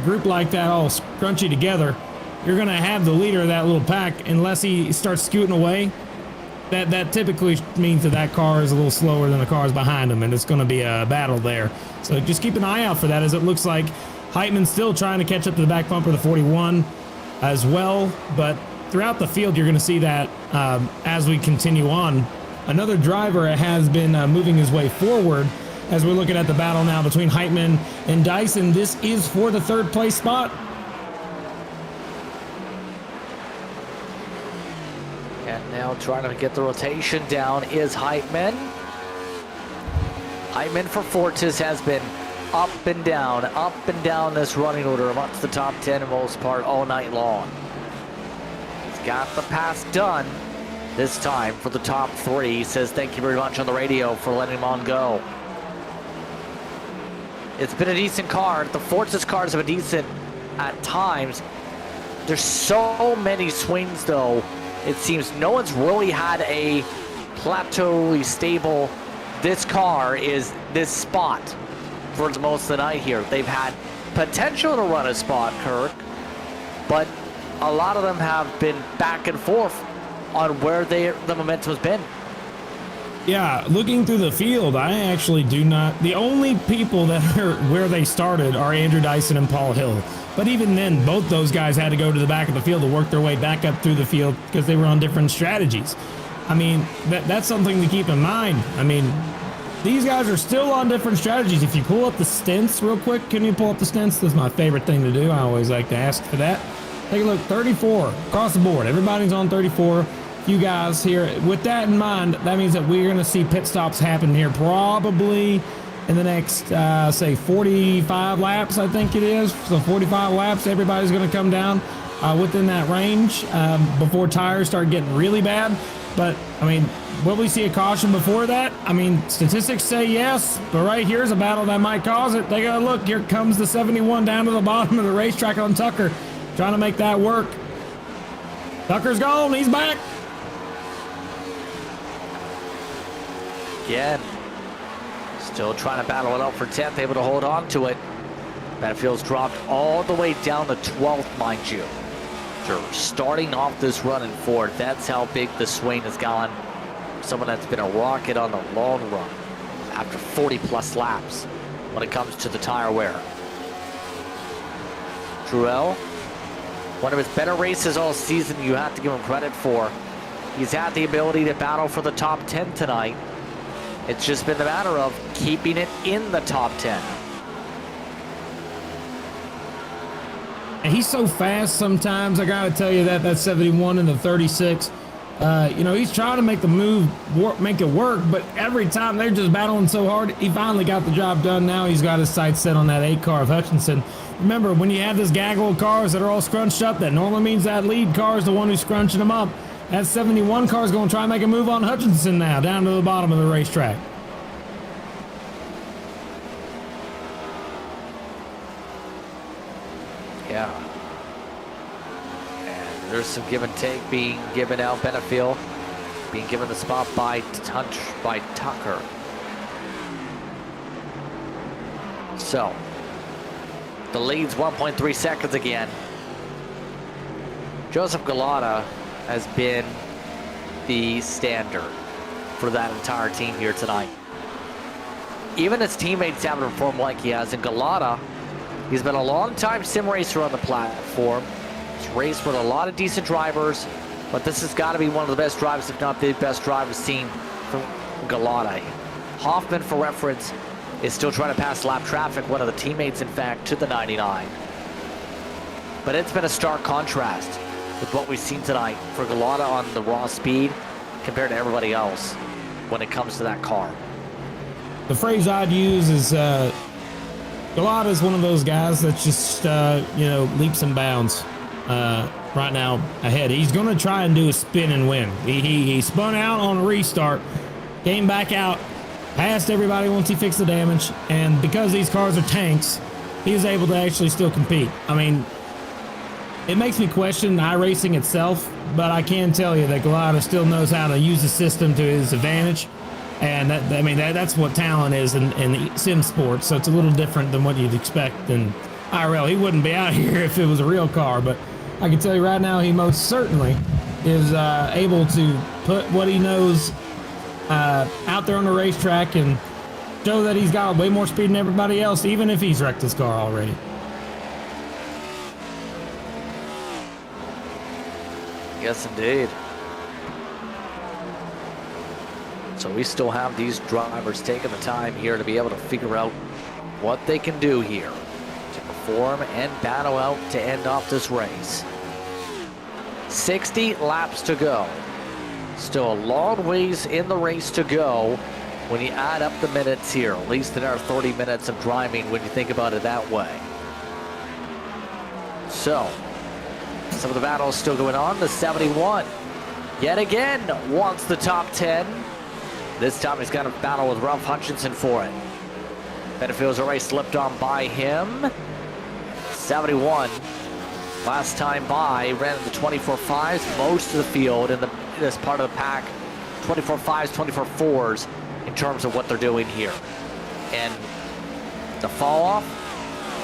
group like that all scrunchy together, you're going to have the leader of that little pack, unless he starts scooting away. That typically means that car is a little slower than the cars behind him, and it's going to be a battle there. So just keep an eye out for that, as it looks like Heitman's still trying to catch up to the back bumper of the 41 as well. But throughout the field, you're going to see that as we continue on. Another driver has been moving his way forward as we're looking at the battle now between Heitman and Dyson. This is for the third place spot. And now trying to get the rotation down is Heitman. Heitman for Fortis has been up and down this running order amongst the top 10 in most part all night long. He's got the pass done this time for the top 3. He says thank you very much on the radio for letting him on go. It's been a decent car. The Fortis cars have been decent at times. There's so many swings though. It seems no one's really had a plateauly stable. This car is this spot for the most of the night here. They've had potential to run a spot, Kirk, but a lot of them have been back and forth on where the momentum has been. Yeah, looking through the field, I actually do not. The only people that are where they started are Andrew Dyson and Paul Hill. But even then, both those guys had to go to the back of the field to work their way back up through the field because they were on different strategies. I mean, that's something to keep in mind. I mean, these guys are still on different strategies. If you pull up the stints real quick, can you pull up the stints? That's my favorite thing to do. I always like to ask for that. Take a look, 34 across the board. Everybody's on 34. You guys here, with that in mind, that means that we're going to see pit stops happen here probably in the next, say, 45 laps, I think it is. So 45 laps, everybody's going to come down within that range before tires start getting really bad. But, I mean, will we see a caution before that? I mean, statistics say yes, but right here's a battle that might cause it. They got to look. Here comes the 71 down to the bottom of the racetrack on Tucker, trying to make that work. Tucker's gone. He's back. Again, still trying to battle it out for 10th, able to hold on to it. Benfield's dropped all the way down to 12th, mind you. Sure, starting off this run in fourth, that's how big the swing has gone. Someone that's been a rocket on the long run. after 40 plus laps when it comes to the tire wear. Truel, one of his better races all season, you have to give him credit for. He's had the ability to battle for the top 10 tonight. It's just been a matter of keeping it in the top 10. And he's so fast sometimes, I gotta tell you that 71 and the 36. You know, he's trying to make the move, make it work, but every time they're just battling so hard. He finally got the job done. Now he's got his sights set on that 8 car of Hutchinson. Remember, when you have this gaggle of cars that are all scrunched up, that normally means that lead car is the one who's scrunching them up. That 71 car is going to try and make a move on Hutchinson now, down to the bottom of the racetrack. Yeah. And there's some give and take being given out. Benefield being given the spot by Tucker. So, the lead's 1.3 seconds again. Joseph Galata has been the standard for that entire team here tonight. Even his teammates haven't performed like he has. And Galata, he's been a long-time sim racer on the platform. He's raced with a lot of decent drivers, but this has got to be one of the best drivers, if not the best driver seen from Galata. Hoffman, for reference, is still trying to pass lap traffic, one of the teammates, in fact, to the 99. But it's been a stark contrast with what we've seen tonight for Galata on the raw speed compared to everybody else when it comes to that car. The phrase I'd use is Galata is one of those guys that's just, you know, leaps and bounds right now ahead. He's going to try and do a spin and win. He spun out on a restart, came back out, passed everybody once he fixed the damage, and because these cars are tanks, he was able to actually still compete. I mean, it makes me question iRacing itself, but I can tell you that Galata still knows how to use the system to his advantage, and that's what talent is in the sim sports. So it's a little different than what you'd expect in IRL. He wouldn't be out here if it was a real car, but I can tell you right now, he most certainly is able to put what he knows out there on the racetrack and show that he's got way more speed than everybody else, even if he's wrecked his car already. Yes, indeed. So we still have these drivers taking the time here to be able to figure out what they can do here to perform and battle out to end off this race. 60 laps to go. Still a long ways in the race to go when you add up the minutes here, at least in our 30 minutes of driving when you think about it that way. So, some of the battles still going on. The 71, yet again, wants the top 10. This time he's got a battle with Ralph Hutchinson for it. Benefield's already slipped on by him. 71, last time by, ran in the 24.5s, most of the field in this part of the pack, 24.5s, 24.4s in terms of what they're doing here. And the fall off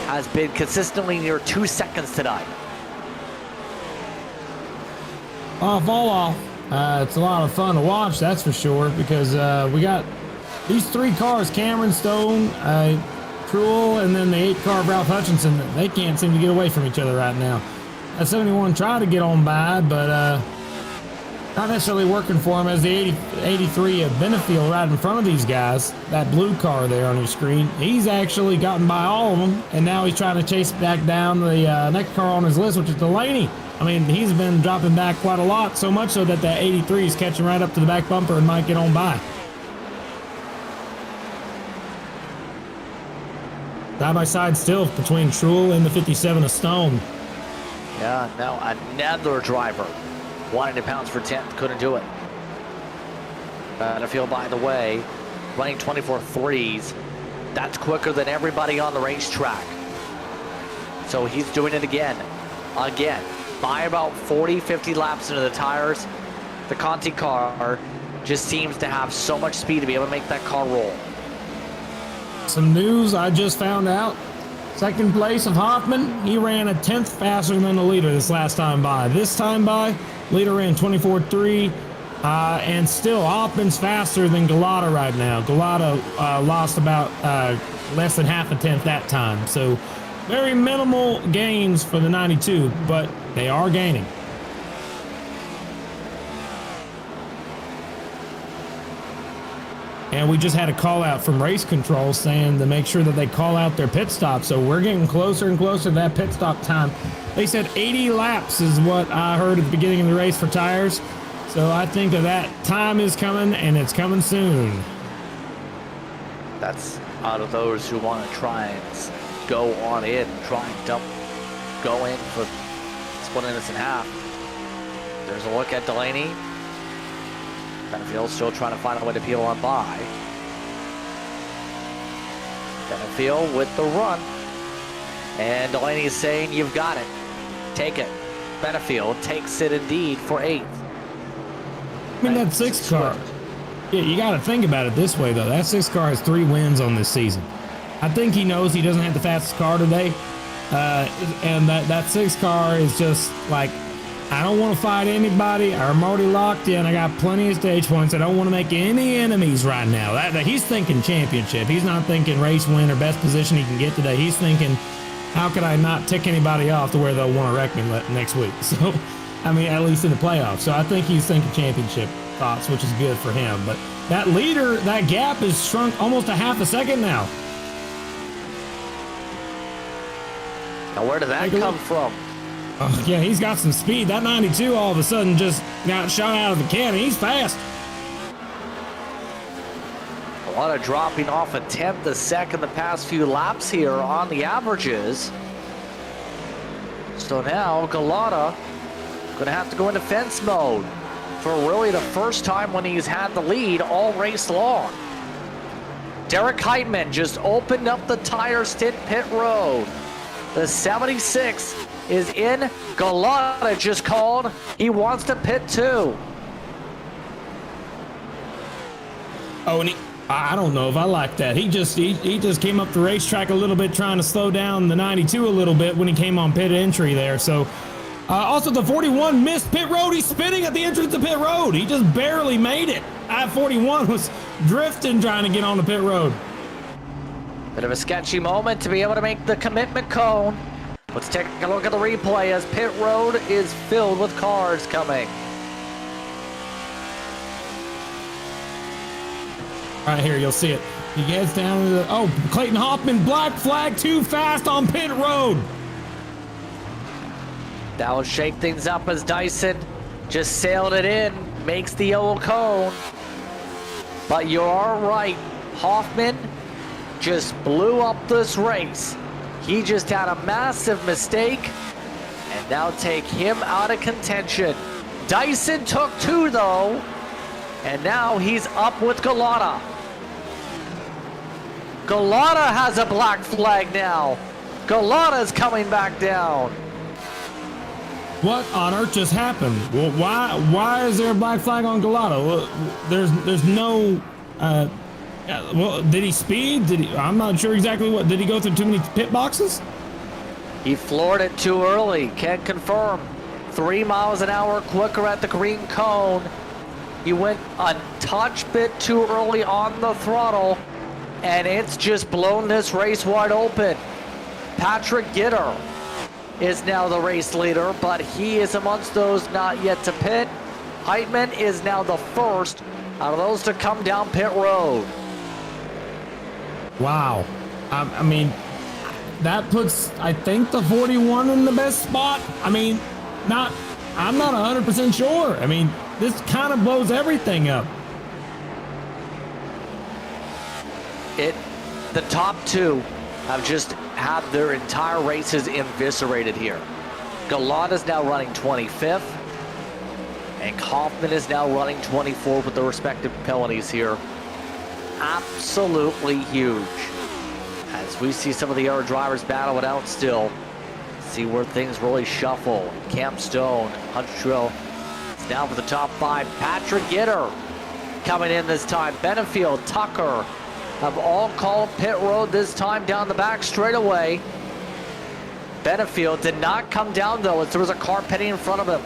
has been consistently near 2 seconds tonight. Fall off. It's a lot of fun to watch, that's for sure, because we got these 3 cars, Cameron, Stone, Truel, and then the 8 car of Ralph Hutchinson. They can't seem to get away from each other right now. That 71 tried to get on by, but not necessarily working for him, as the 83 of Benefield right in front of these guys, that blue car there on your screen. He's actually gotten by all of them, and now he's trying to chase back down the next car on his list, which is Delaney. I mean, he's been dropping back quite a lot, so much so that 83 is catching right up to the back bumper and might get on by. Side by side still between Truel and the 57 of Stone. Yeah, now another driver wanting to pounce for 10th, couldn't do it. Benefield, by the way, running 24.3s. That's quicker than everybody on the racetrack. So he's doing it again. By about 40, 50 laps into the tires, the Conti car just seems to have so much speed to be able to make that car roll. Some news I just found out. Second place of Hoffman, he ran a 10th faster than the leader this last time by. This time by, leader ran 24.3. And still, Hoffman's faster than Galata right now. Galata lost about less than half a tenth that time. So very minimal gains for the 92, but they are gaining. And we just had a call out from race control saying to make sure that they call out their pit stop. So we're getting closer and closer to that pit stop time. They said 80 laps is what I heard at the beginning of the race for tires. So I think that time is coming, and it's coming soon. That's out of those who want to try and go on in, try and go in for splitting this in half. There's a look at Delaney. Benefield still trying to find a way to peel on by. Benefield with the run. And Delaney's saying, you've got it. Take it. Benefield takes it indeed for 8th. I mean, that 6 car, yeah, you got to think about it this way, though. That 6 car has 3 wins on this season. I think he knows he doesn't have the fastest car today. And that 6 car is just like, I don't want to fight anybody. I'm already locked in. I got plenty of stage points. I don't want to make any enemies right now. That he's thinking championship. He's not thinking race win or best position he can get today. He's thinking, how could I not tick anybody off to where they'll want to wreck me next week? So, I mean, at least in the playoffs. So I think he's thinking championship thoughts, which is good for him. But that leader, that gap is shrunk almost a half a second now. Now, where did that come from? Oh, yeah, he's got some speed. That 92 all of a sudden just got shot out of the cannon. He's fast. A lot of dropping off a tenth a second the past few laps here on the averages. So now Galata gonna have to go into fence mode for really the first time when he's had the lead all race long. Derek Heitman just opened up the tire stint pit road. The 76 is in. Galata just called. He wants to pit too. Oh, and I don't know if I like that. He just came up the racetrack a little bit, trying to slow down the 92 a little bit when he came on pit entry there. So also the 41 missed pit road. He's spinning at the entrance to pit road. He just barely made it. 41 was drifting trying to get on the pit road. Bit of a sketchy moment to be able to make the commitment cone. Let's take a look at the replay as pit road is filled with cars coming. Right here, you'll see it. He gets down to the, Clayton Hoffman, black flag, too fast on pit road. That will shake things up as Dyson just sailed it in, makes the yellow cone. But you're right, Hoffman just blew up this race. He just had a massive mistake, and now take him out of contention. Dyson took 2 though, and now he's up with Galata. Galata has a black flag now. Galata's coming back down. What on earth just happened? Well, why is there a black flag on Galata? Well, there's no. Well, did he speed? I'm not sure exactly what. Did he go through too many pit boxes? He floored it too early. Can't confirm. 3 miles an hour quicker at the green cone. He went a touch bit too early on the throttle, and it's just blown this race wide open. Patrick Gitter is now the race leader, but he is amongst those not yet to pit. Heitman is now the first out of those to come down pit road. Wow. I mean, that puts, I think, the 41 in the best spot. I mean, I'm not 100% sure. I mean, this kind of blows everything up. The top 2 have just had their entire races eviscerated here. Galata's now running 25th, and Hoffman is now running 24th with the respective penalties here. Absolutely huge. As we see some of the other drivers battle it out still. See where things really shuffle. Cam Stone, Hunter Trill is now for the top 5. Patrick Gitter coming in this time. Benefield, Tucker have all called pit road this time down the back straightaway. Benefield did not come down though as there was a car pitting in front of him.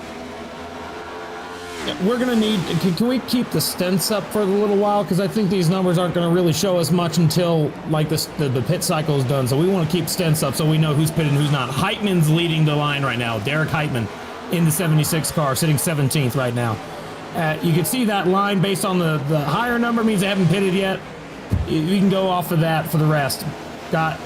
We're going to need, can we keep the stints up for a little while? Because I think these numbers aren't going to really show us much until like the pit cycle is done. So we want to keep stints up so we know who's pitting, who's not. Heitman's leading the line right now. Derek Heitman in the 76 car, sitting 17th right now. You can see that line based on the higher number means they haven't pitted yet. You can go off of that for the rest.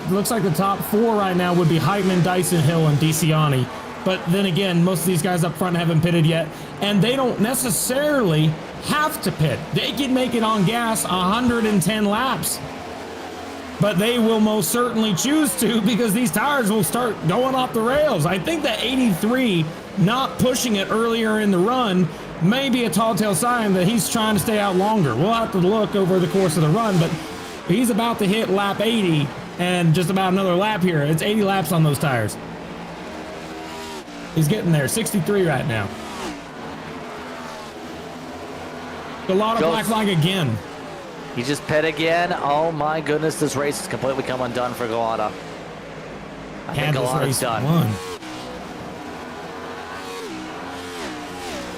Looks like the top 4 right now would be Heitman, Dyson Hill, and DeCiani. But then again, most of these guys up front haven't pitted yet, and they don't necessarily have to pit. They can make it on gas 110 laps, but they will most certainly choose to because these tires will start going off the rails. I think that 83 not pushing it earlier in the run may be a tall tale sign that he's trying to stay out longer. We'll have to look over the course of the run, but he's about to hit lap 80 and just about another lap here. It's 80 laps on those tires. He's getting there, 63 right now. A lot of black flag again. He just pit again. Oh my goodness, this race has completely come undone for Galata. I think Galata's done.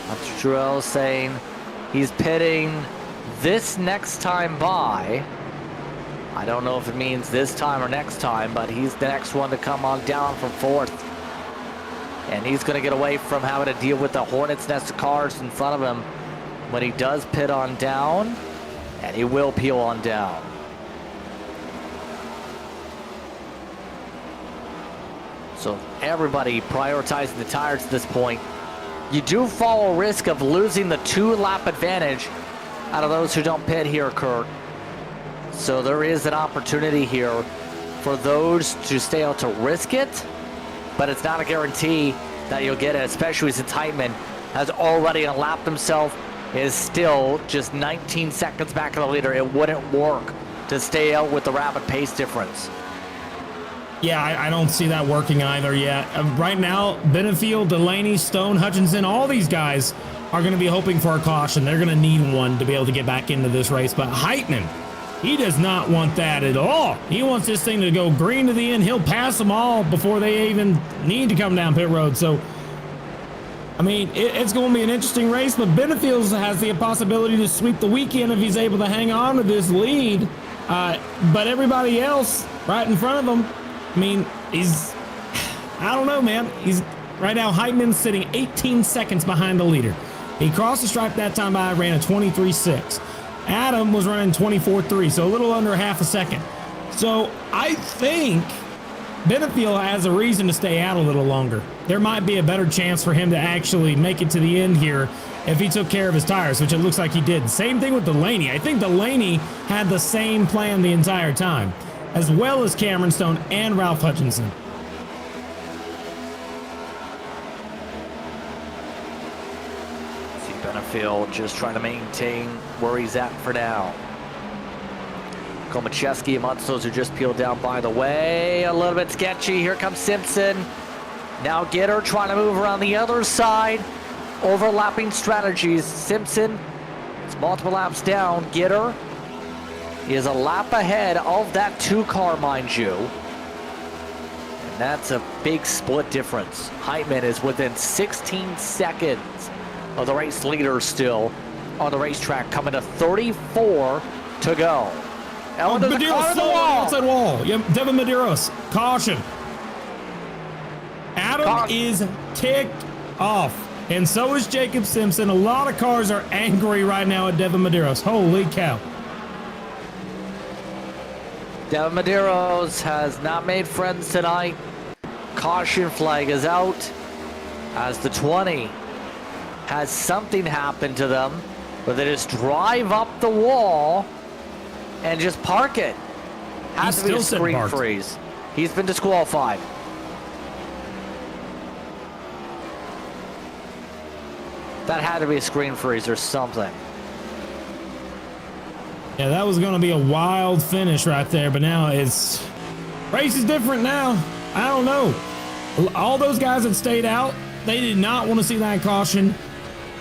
That's Drell saying he's pitting this next time by. I don't know if it means this time or next time, but he's the next one to come on down from 4th. And he's going to get away from having to deal with the Hornets' nest of cars in front of him when he does pit on down, and he will peel on down. So everybody prioritizing the tires at this point. You do follow a risk of losing the 2-lap advantage out of those who don't pit here, Kurt. So there is an opportunity here for those to stay out to risk it, but it's not a guarantee that you'll get it, especially since Heitman has already unlapped himself, is still just 19 seconds back of the leader. It wouldn't work to stay out with the rapid pace difference. Yeah, I don't see that working either yet. Right now, Benefield, Delaney, Stone, Hutchinson, all these guys are going to be hoping for a caution. They're going to need one to be able to get back into this race. But Heitman, he does not want that at all. He wants this thing to go green to the end. He'll pass them all before they even need to come down pit road. So, I mean, it's going to be an interesting race, but Benefield has the possibility to sweep the weekend if he's able to hang on to this lead. But everybody else right in front of him, I mean, I don't know, man. Right now, Heitman's sitting 18 seconds behind the leader. He crossed the stripe that time by, ran a 23.6. Adam was running 24.3, so a little under half a second. So I think Benefield has a reason to stay out a little longer. There might be a better chance for him to actually make it to the end here if he took care of his tires, which it looks like he did. Same thing with Delaney. I think Delaney had the same plan the entire time, as well as Cameron Stone and Ralph Hutchinson. Benefield just trying to maintain where he's at for now. Komacheski and Mutzos are just peeled down by the way. A little bit sketchy. Here comes Simpson. Now Gitter trying to move around the other side. Overlapping strategies. Simpson is multiple laps down. Gitter is a lap ahead of that 2-car, mind you. And that's a big split difference. Heitman is within 16 seconds of the race leader still on the racetrack, coming to 34 to go. Ellen does a car on the wall. Outside wall. Yep, Devin Medeiros. Caution. Adam is ticked off. And so is Jacob Simpson. A lot of cars are angry right now at Devin Medeiros. Holy cow. Devin Medeiros has not made friends tonight. Caution flag is out as the 20 has something happen to them, but they just drive up the wall and just park it. Has to be a screen freeze. He's been disqualified. That had to be a screen freeze or something. Yeah, that was going to be a wild finish right there, but now race is different now. I don't know. All those guys that stayed out, they did not want to see that caution.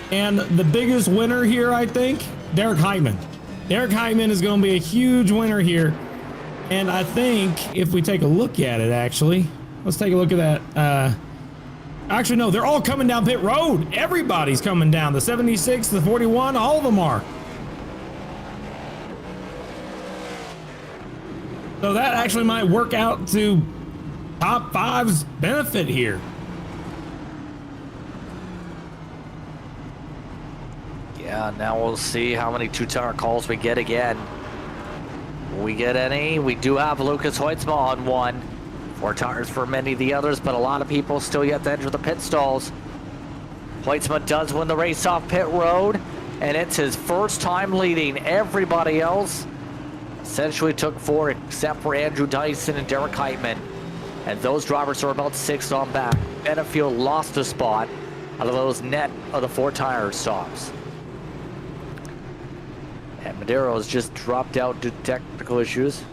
And the biggest winner here, I think, Derek Heitman. Derek Heitman is going to be a huge winner here. And I think if we take a look at it, actually, let's take a look at that. Actually, no, they're all coming down pit road. Everybody's coming down. The 76, the 41, all of them are. So that actually might work out to top five's benefit here. Yeah, now we'll see how many two-tire calls we get again. Will we get any? We do have Lucas Hoytsma on one. 4 tires for many of the others, but a lot of people still yet to enter the pit stalls. Hoytsma does win the race off pit road, and it's his first time leading. Everybody else essentially took 4 except for Andrew Dyson and Derek Heitman. And those drivers are about 6 on back. Benefield lost a spot out of those net of the 4 tire stops. And Madero's just dropped out due to technical issues.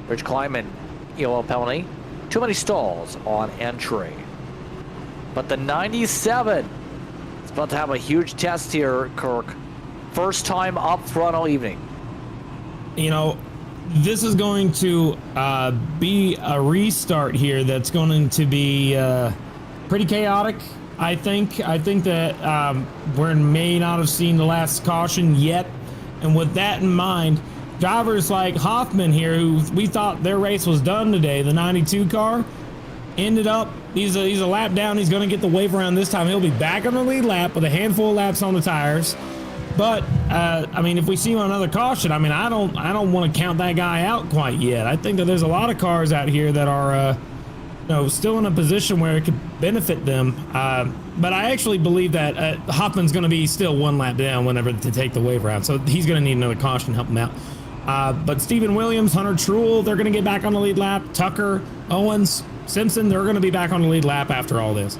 Rich Kleiman, EOL penalty. Too many stalls on entry. But the 97 is about to have a huge test here, Kirk. First time up front all evening. You know, this is going to be a restart here that's going to be pretty chaotic, I think. I think that we may not have seen the last caution yet. And with that in mind, drivers like Hoffman here, who we thought their race was done today, the 92 car, ended up, he's a lap down. He's going to get the wave around this time. He'll be back on the lead lap with a handful of laps on the tires. But I mean, if we see another caution, I mean, I don't want to count that guy out quite yet. I think that there's a lot of cars out here that are you know, still in a position where it could benefit them. But I actually believe that Hoffman's going to be still 1 lap down whenever to take the wave around, so he's going to need another caution to help him out. But Stephen Williams, Hunter Truel, they're going to get back on the lead lap. Tucker, Owens, Simpson, they're going to be back on the lead lap after all this.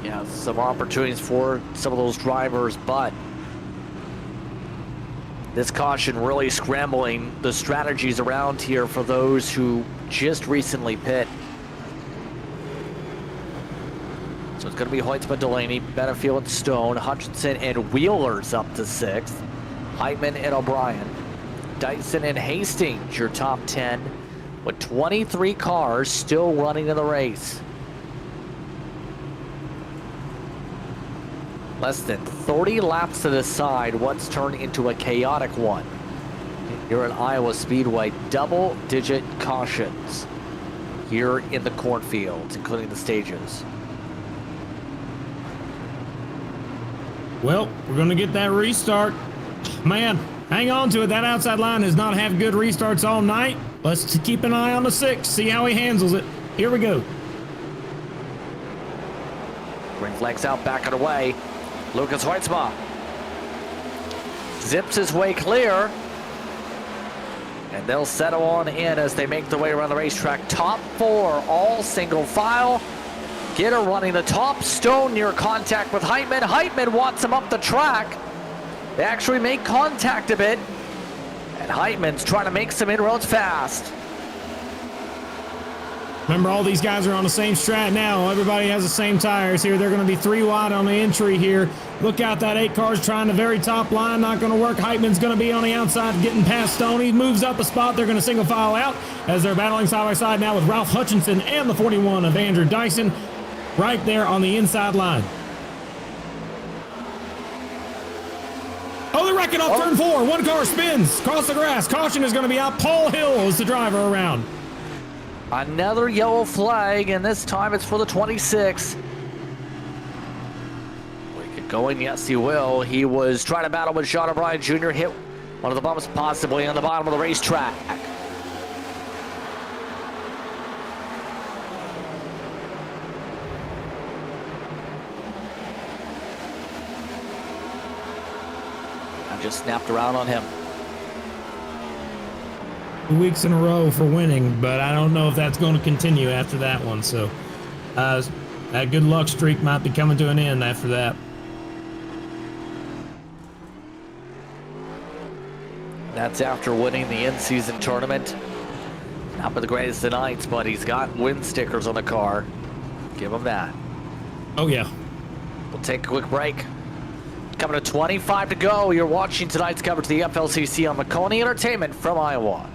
Yeah, some opportunities for some of those drivers, but this caution really scrambling the strategies around here for those who just recently pit. So it's going to be Hoytsma, Delaney, Benefield, Stone, Hutchinson, and Wheeler's up to 6th. Heitman and O'Brien. Dyson and Hastings, your top 10, with 23 cars still running in the race. Less than 30 laps to decide what's turned into a chaotic one. Here at Iowa Speedway, double-digit cautions here in the cornfields, including the stages. Well, we're going to get that restart. Man, hang on to it. That outside line has not had good restarts all night. Let's keep an eye on the 6, see how he handles it. Here we go. Green flags out, back and away. Lucas Hoytsma zips his way clear. And they'll settle on in as they make their way around the racetrack. Top 4, all single file. Gitter running the top. Stone near contact with Heitman. Heitman wants him up the track. They actually make contact a bit. And Heitman's trying to make some inroads fast. Remember, all these guys are on the same strat now. Everybody has the same tires here. They're going to be 3 wide on the entry here. Look out, that 8 car's trying the very top line. Not going to work. Heitman's going to be on the outside getting past Stone. He moves up a spot. They're going to single file out as they're battling side by side now with Ralph Hutchinson and the 41 of Andrew Dyson right there on the inside line. Oh, they're wrecking off turn 4. 1 car spins across the grass. Caution is going to be out. Paul Hill is the driver around. Another yellow flag, and this time it's for the 26. We could go in, yes, he will. He was trying to battle with Sean O'Brien Jr., hit one of the bumps possibly on the bottom of the racetrack. I just snapped around on him. 2 weeks in a row for winning, but I don't know if that's going to continue after that one. So that good luck streak might be coming to an end after that. That's after winning the in-season tournament. Not been the greatest of nights, but he's got win stickers on the car. Give him that. Oh, yeah. We'll take a quick break. Coming to 25 to go. You're watching tonight's coverage of the FLCC on Maconi Entertainment from Iowa.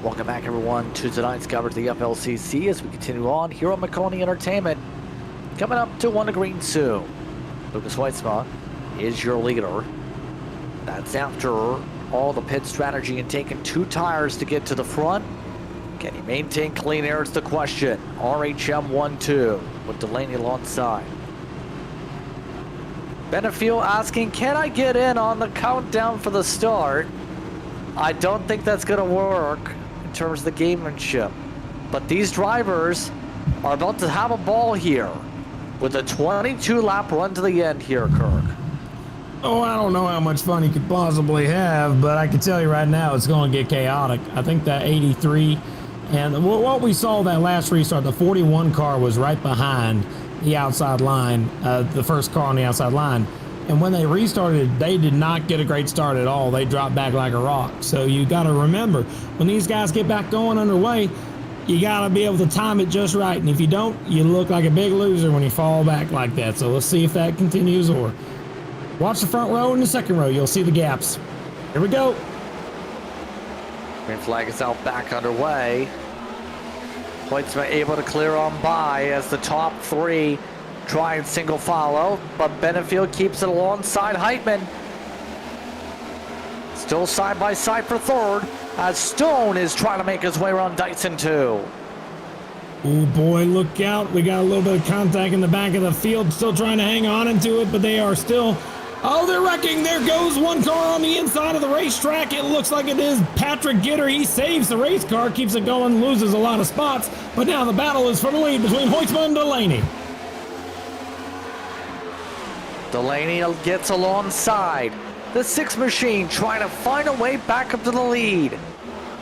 Welcome back, everyone, to tonight's coverage of the FLCC as we continue on here on Maconi Entertainment. Coming up to 1 to green soon. Lucas Weitzma is your leader. That's after all the pit strategy and taking 2 tires to get to the front. Can he maintain clean air? It's the question. RHM 1-2 with Delaney alongside. Benefield asking, can I get in on the countdown for the start? I don't think that's going to work in terms of the gamemanship. But these drivers are about to have a ball here with a 22-lap run to the end here, Kirk. Oh, I don't know how much fun he could possibly have, but I can tell you right now it's going to get chaotic. I think that 83 and what we saw that last restart, the 41 car was right behind the outside line, the first car on the outside line. And when they restarted, they did not get a great start at all. They dropped back like a rock. So you got to remember, when these guys get back going underway, you got to be able to time it just right. And if you don't, you look like a big loser when you fall back like that. So let's see if that continues, or watch the front row and the second row. You'll see the gaps. Here we go. Green flag is out back underway. Weitzman able to clear on by as the top 3 try and single follow, but Benefield keeps it alongside Heitman. Still side by side for third as Stone is trying to make his way around Dyson too. Oh boy, look out. We got a little bit of contact in the back of the field, still trying to hang on into it, but they are still... Oh, they're wrecking. There goes one car on the inside of the racetrack. It looks like it is Patrick Gitter. He saves the race car, keeps it going, loses a lot of spots, but now the battle is for the lead between Hoytsma and Delaney. Delaney gets alongside the 6 machine, trying to find a way back up to the lead.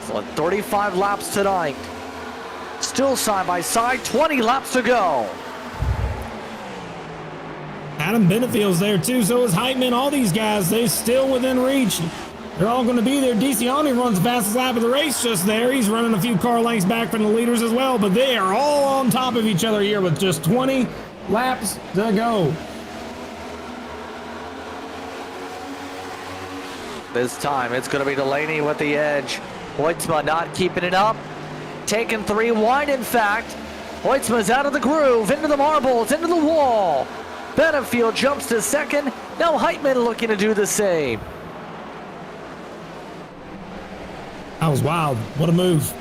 So 35 laps tonight. Still side by side, 20 laps to go. Adam Benefield's there too, so is Heitman. All these guys, they're still within reach. They're all going to be there. DeCiani runs the fastest lap of the race just there. He's running a few car lengths back from the leaders as well, but they are all on top of each other here with just 20 laps to go. This time it's going to be Delaney with the edge. Hoytsma not keeping it up. Taking 3 wide, in fact. Hoytsma's out of the groove, into the marbles, into the wall. Benefield jumps to second. Now Heitman looking to do the same. That was wild. What a move.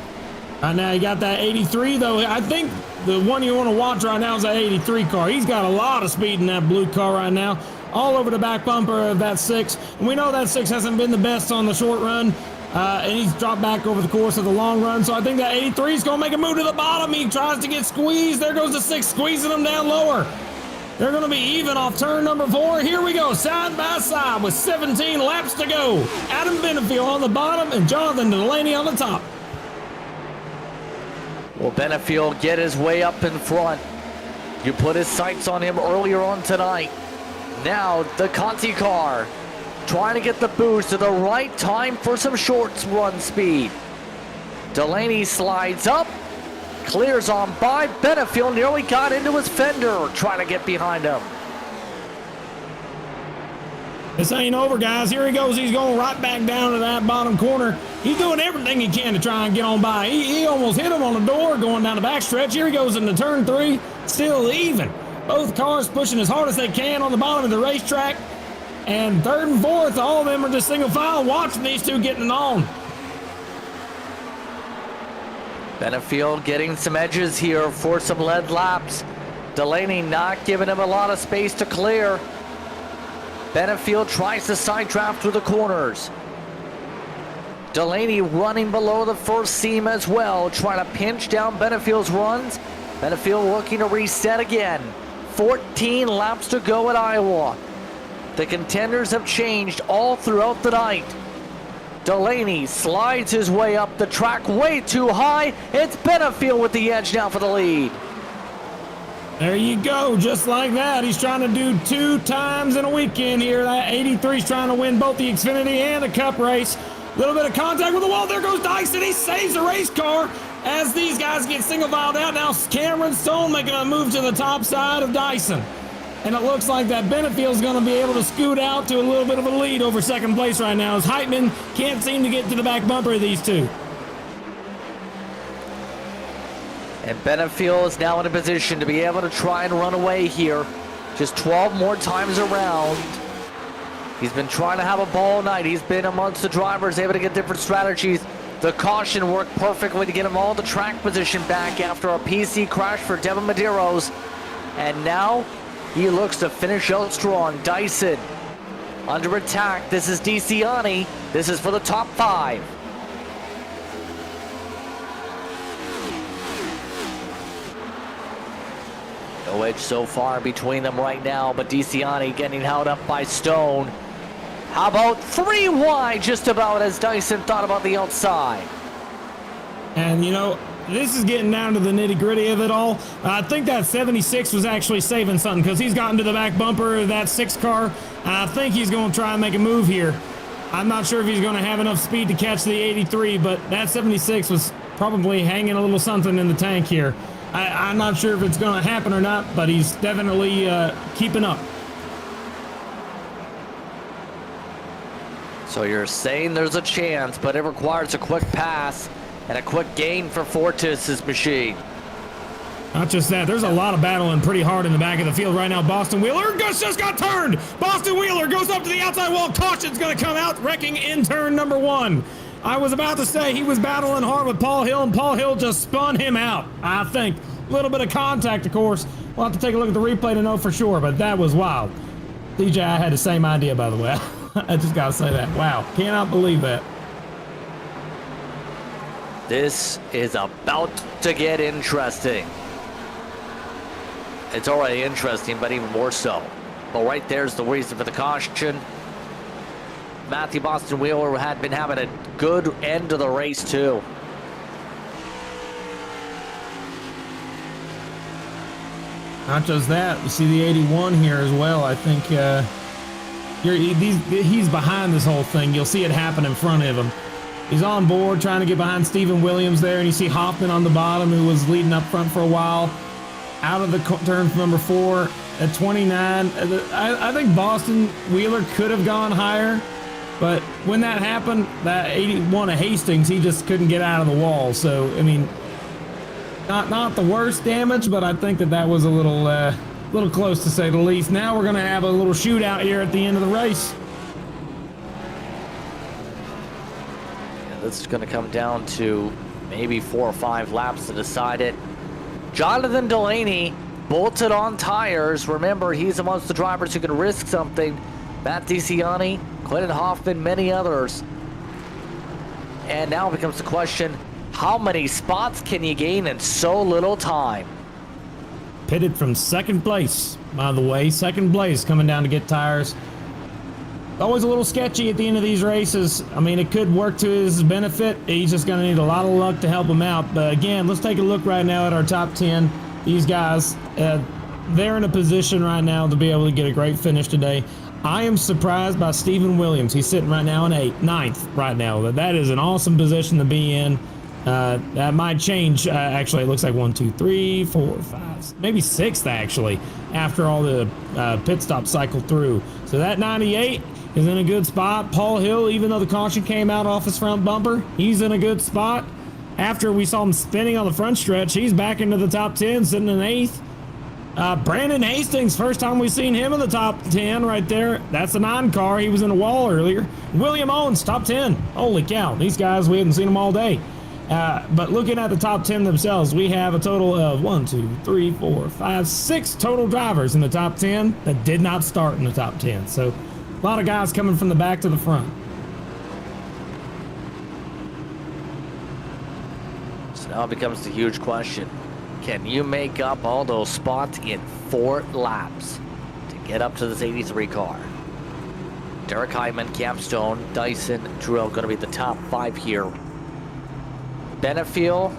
Right now you got that 83 though. I think the one you want to watch right now is that 83 car. He's got a lot of speed in that blue car right now, all over the back bumper of that 6. And we know that 6 hasn't been the best on the short run, and he's dropped back over the course of the long run. So I think that 83 is going to make a move to the bottom. He tries to get squeezed. There goes the 6, squeezing him down lower. They're going to be even off turn number 4. Here we go, side by side with 17 laps to go. Adam Benefield on the bottom and Jonathan Delaney on the top. Will Benefield get his way up in front? You put his sights on him earlier on tonight. Now the Conti car trying to get the boost at the right time for some short run speed. Delaney slides up, clears on by. Benefield nearly got into his fender trying to get behind him. This ain't over, guys. Here he goes. He's going right back down to that bottom corner. He's doing everything he can to try and get on by. He almost hit him on the door going down the backstretch. Here he goes into turn 3, still even. Both cars pushing as hard as they can on the bottom of the racetrack. And 3rd and 4th, all of them are just single file watching these two getting it on. Benefield getting some edges here for some lead laps. Delaney not giving him a lot of space to clear. Benefield tries to side draft through the corners. Delaney running below the first seam as well, trying to pinch down Benefield's runs. Benefield looking to reset again. 14 laps to go at Iowa. The contenders have changed all throughout the night. Delaney slides his way up the track way too high. It's Benefield with the edge now for the lead. There you go, just like that. He's trying to do 2 times in a weekend here. That 83's trying to win both the Xfinity and the Cup race. A little bit of contact with the wall. There goes Dyson. He saves the race car as these guys get single filed out. Now Cameron Stone making a move to the top side of Dyson. And it looks like that Benefield's going to be able to scoot out to a little bit of a lead over 2nd place right now as Heitman can't seem to get to the back bumper of these two. And Benefield is now in a position to be able to try and run away here. Just 12 more times around. He's been trying to have a ball night. He's been amongst the drivers, able to get different strategies. The caution worked perfectly to get him all the track position back after a PC crash for Devin Medeiros. And now he looks to finish out strong. Dyson under attack. This is DeCiani. This is for the top 5. No edge so far between them right now, but DeCiani getting held up by Stone. How about 3 wide just about as Dyson thought about the outside. And you know, this is getting down to the nitty gritty of it all. I think that 76 was actually saving something because he's gotten to the back bumper of that 6 car. And I think he's going to try and make a move here. I'm not sure if he's going to have enough speed to catch the 83, but that 76 was probably hanging a little something in the tank here. I'm not sure if it's going to happen or not, but he's definitely keeping up. So you're saying there's a chance, but it requires a quick pass and a quick gain for Fortis's machine. Not just that, there's a lot of battling pretty hard in the back of the field right now. Boston Wheeler just got turned. Boston Wheeler goes up to the outside wall. Caution's going to come out, wrecking in turn number 1. I was about to say he was battling hard with Paul Hill, and Paul Hill just spun him out, I think. A little bit of contact, of course. We'll have to take a look at the replay to know for sure, but that was wild. DJ, I had the same idea, by the way. I just got to say that. Wow, cannot believe that. This is about to get interesting. It's already interesting, but even more so. But right there's the reason for the caution. Matthew Boston Wheeler had been having a good end of the race, too. Not just that, you see the 81 here as well. I think he's behind this whole thing. You'll see it happen in front of him. He's on board trying to get behind Stephen Williams there, and you see Hoffman on the bottom, who was leading up front for a while. Out of the turn from number 4 at 29. I think Boston Wheeler could have gone higher, but when that happened, that 81 of Hastings, he just couldn't get out of the wall. So, I mean, not the worst damage, but I think that was a little close to say the least. Now we're going to have a little shootout here at the end of the race. Yeah, this is going to come down to maybe 4 or 5 laps to decide it. Jonathan Delaney bolted on tires. Remember, he's amongst the drivers who can risk something. Matt DeCiani, Clinton Hoffman, many others. And now becomes the question, how many spots can you gain in so little time? Pitted from second place, by the way. Second place coming down to get tires. Always a little sketchy at the end of these races. I mean, it could work to his benefit. He's just going to need a lot of luck to help him out. But again, let's take a look right now at our top 10. These guys, they're in a position right now to be able to get a great finish today. I am surprised by Stephen Williams. He's sitting right now in 9th right now. That is an awesome position to be in. That might change. Actually, it looks like 1, 2, 3, 4, 5, maybe 6th actually, after all the pit stops cycle through. So that 98 is in a good spot. Paul Hill, even though the caution came out off his front bumper, he's in a good spot. After we saw him spinning on the front stretch, he's back into the top 10, sitting in 8th. Brandon Hastings, first time we've seen him in the top 10 right there. That's the 9 car. He was in a wall earlier. William Owens, top 10. Holy cow. These guys, we haven't seen them all day. But looking at the top 10 themselves, we have a total of 1, 2, 3, 4, 5, 6 total drivers in the top 10 that did not start in the top 10. So a lot of guys coming from the back to the front. So now it becomes the huge question. Can you make up all those spots in 4 laps to get up to this 83 car? Derek Hyman, Capstone, Dyson, Drill going to be the top 5 here. Benefiel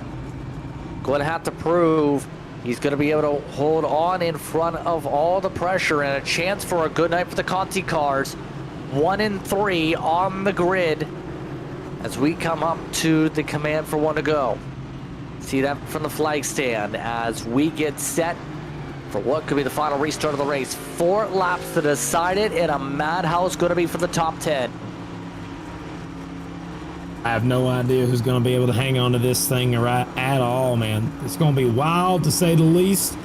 going to have to prove he's going to be able to hold on in front of all the pressure, and a chance for a good night for the Conti cars. 1 and 3 on the grid as we come up to the command for 1 to go. See that from the flag stand as we get set for what could be the final restart of the race. 4 laps to decide it, and a madhouse going to be for the top 10. I have no idea who's going to be able to hang on to this thing at all, man. It's going to be wild, to say the least.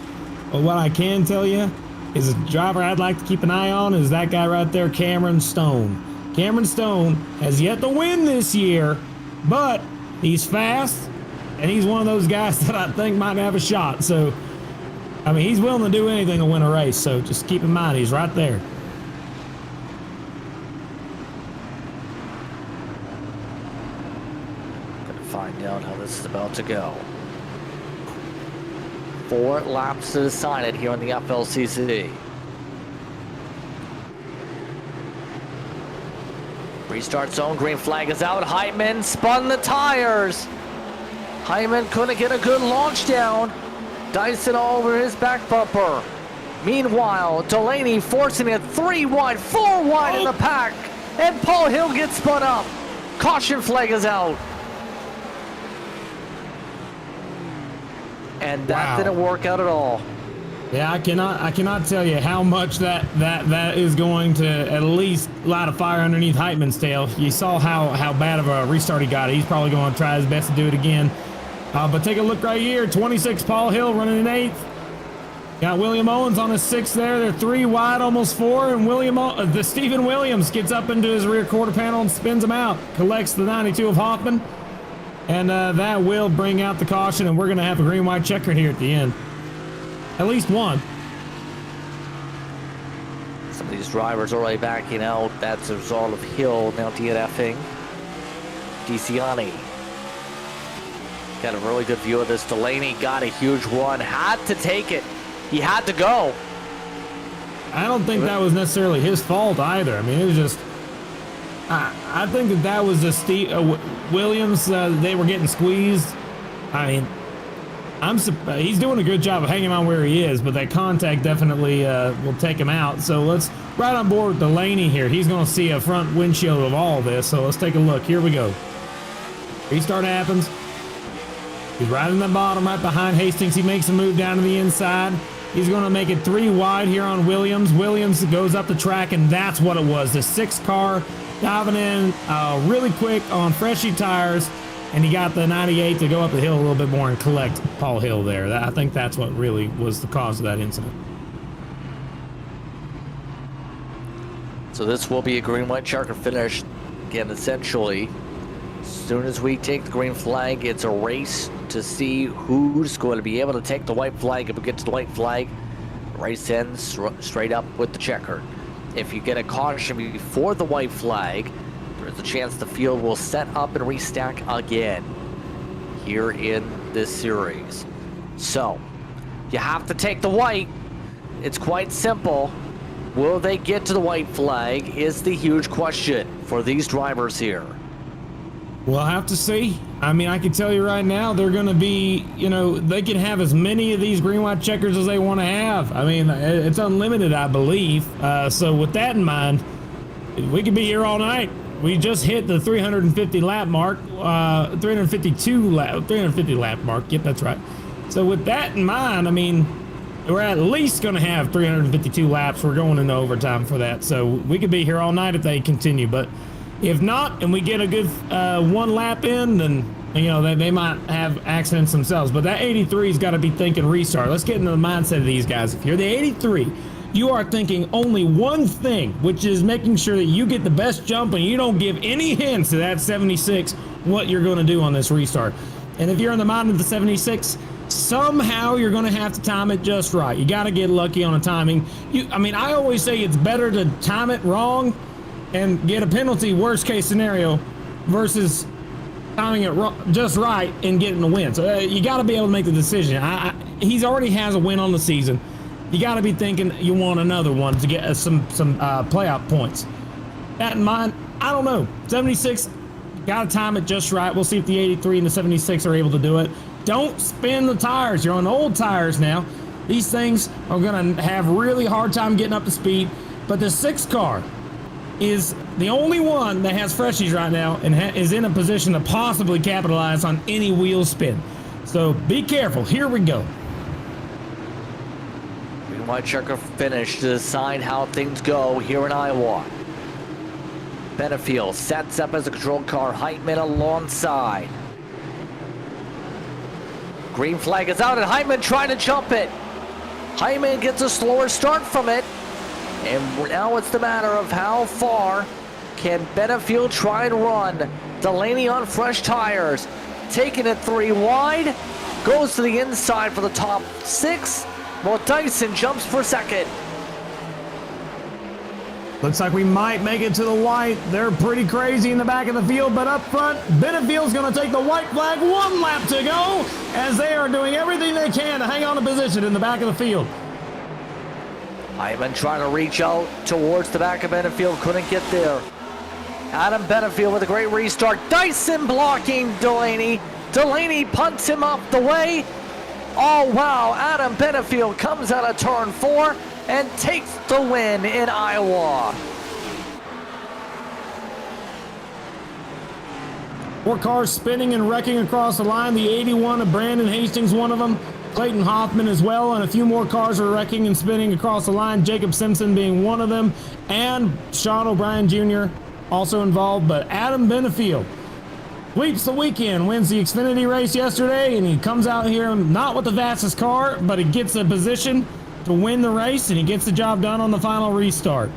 But what I can tell you is a driver I'd like to keep an eye on is that guy right there, Cameron Stone. Cameron Stone has yet to win this year, but he's fast, and he's one of those guys that I think might have a shot. So, I mean, he's willing to do anything to win a race, so just keep in mind he's right there. Find out how this is about to go. 4 laps to decide it here on the FLCC. Restart zone, green flag is out. Hyman spun the tires. Hyman couldn't get a good launch down. Dyson all over his back bumper. Meanwhile, Delaney forcing it 3 wide, 4 wide in the pack. And Paul Hill gets spun up. Caution flag is out. And that didn't work out at all. Yeah, I cannot tell you how much that is going to at least light a fire underneath Heitman's tail. You saw how bad of a restart he got. He's probably going to try his best to do it again. But take a look right here. 26 Paul Hill running in 8th. Got William Owens on his 6th there. They're 3 wide, almost 4. And Stephen Williams gets up into his rear quarter panel and spins him out. Collects the 92 of Hoffman. And that will bring out the caution, and we're going to have a green-white checkered here at the end. At least one. Some of these drivers already backing out. That's a result of Hill now DNFing. DeCiani. Got a really good view of this. Delaney got a huge one. Had to take it. He had to go. I don't think that was necessarily his fault either. I mean, it was just... I think that was just Williams. They were getting squeezed. I mean, he's doing a good job of hanging on where he is, but that contact definitely will take him out. So let's right on board with Delaney here. He's going to see a front windshield of all this. So let's take a look. Here we go. Restart happens. He's right in the bottom, right behind Hastings. He makes a move down to the inside. He's going to make it 3 wide here on Williams. Williams goes up the track, and that's what it was. The 6th car diving in really quick on freshy tires, and he got the 98 to go up the hill a little bit more and collect Paul Hill there. I think that's what really was the cause of that incident. So this will be a green-white checker finish. Again, essentially, As soon as we take the green flag, it's a race to see who's going to be able to take the white flag. If we get to the white flag, race ends straight up with the checkered. If you get a caution before the white flag, there's a chance the field will set up and restack again here in this series. So, you have to take the white. It's quite simple. Will they get to the white flag is the huge question for these drivers here. We'll have to see. I mean, I can tell you right now, they're going to be, they can have as many of these green-white checkers as they want to have. I mean, it's unlimited, I believe. So with that in mind, we could be here all night. We just hit the 350 lap mark, 350 lap mark. Yep, that's right. So with that in mind, I mean, we're at least going to have 352 laps. We're going into overtime for that. So we could be here all night if they continue. But if not, and we get a good one lap in, then, they might have accidents themselves. But that 83's got to be thinking restart. Let's get into the mindset of these guys. If you're the 83, you are thinking only one thing, which is making sure that you get the best jump and you don't give any hints to that 76 what you're going to do on this restart. And if you're in the mind of the 76, somehow you're going to have to time it just right. You got to get lucky on a timing. I always say it's better to time it wrong and get a penalty, worst case scenario, versus timing it just right and getting a win. So you got to be able to make the decision. He's already has a win on the season. You got to be thinking you want another one to get some playoff points. That in mind, I don't know. 76, got to time it just right. We'll see if the 83 and the 76 are able to do it. Don't spin the tires. You're on old tires now. These things are going to have really hard time getting up to speed. But the 6 car is the only one that has freshies right now and is in a position to possibly capitalize on any wheel spin. So be careful. Here we go. Green white checker finish to decide how things go here in Iowa. Benefield sets up as a control car. Heitman alongside. Green flag is out and Heitman trying to jump it. Heitman gets a slower start from it. And now it's the matter of how far can Benefield try and run. Delaney on fresh tires. Taking it 3 wide. Goes to the inside for the top 6. Well, Dyson jumps for second. Looks like we might make it to the white. They're pretty crazy in the back of the field, but up front, Benefield's going to take the white flag. 1 lap to go as they are doing everything they can to hang on to position in the back of the field. Hyman trying to reach out towards the back of Benefield. Couldn't get there. Adam Benefield with a great restart. Dyson blocking Delaney. Delaney punts him up the way. Oh, wow. Adam Benefield comes out of turn 4 and takes the win in Iowa. 4 cars spinning and wrecking across the line. The 81 of Brandon Hastings, one of them. Clayton Hoffman as well, and a few more cars are wrecking and spinning across the line. Jacob Simpson being one of them, and Sean O'Brien Jr. also involved. But Adam Benefield sweeps the weekend, wins the Xfinity race yesterday, and he comes out here not with the fastest car, but he gets a position to win the race, and he gets the job done on the final restart.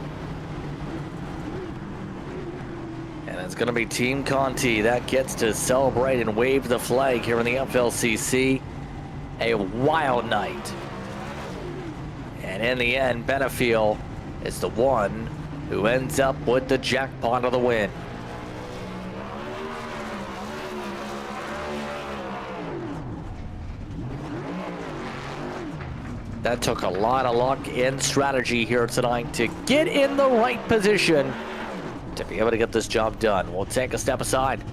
And it's going to be Team Conti that gets to celebrate and wave the flag here in the FLCC. A wild night. And in the end, Benefield is the one who ends up with the jackpot of the win. That took a lot of luck and strategy here tonight to get in the right position to be able to get this job done. We'll take a step aside.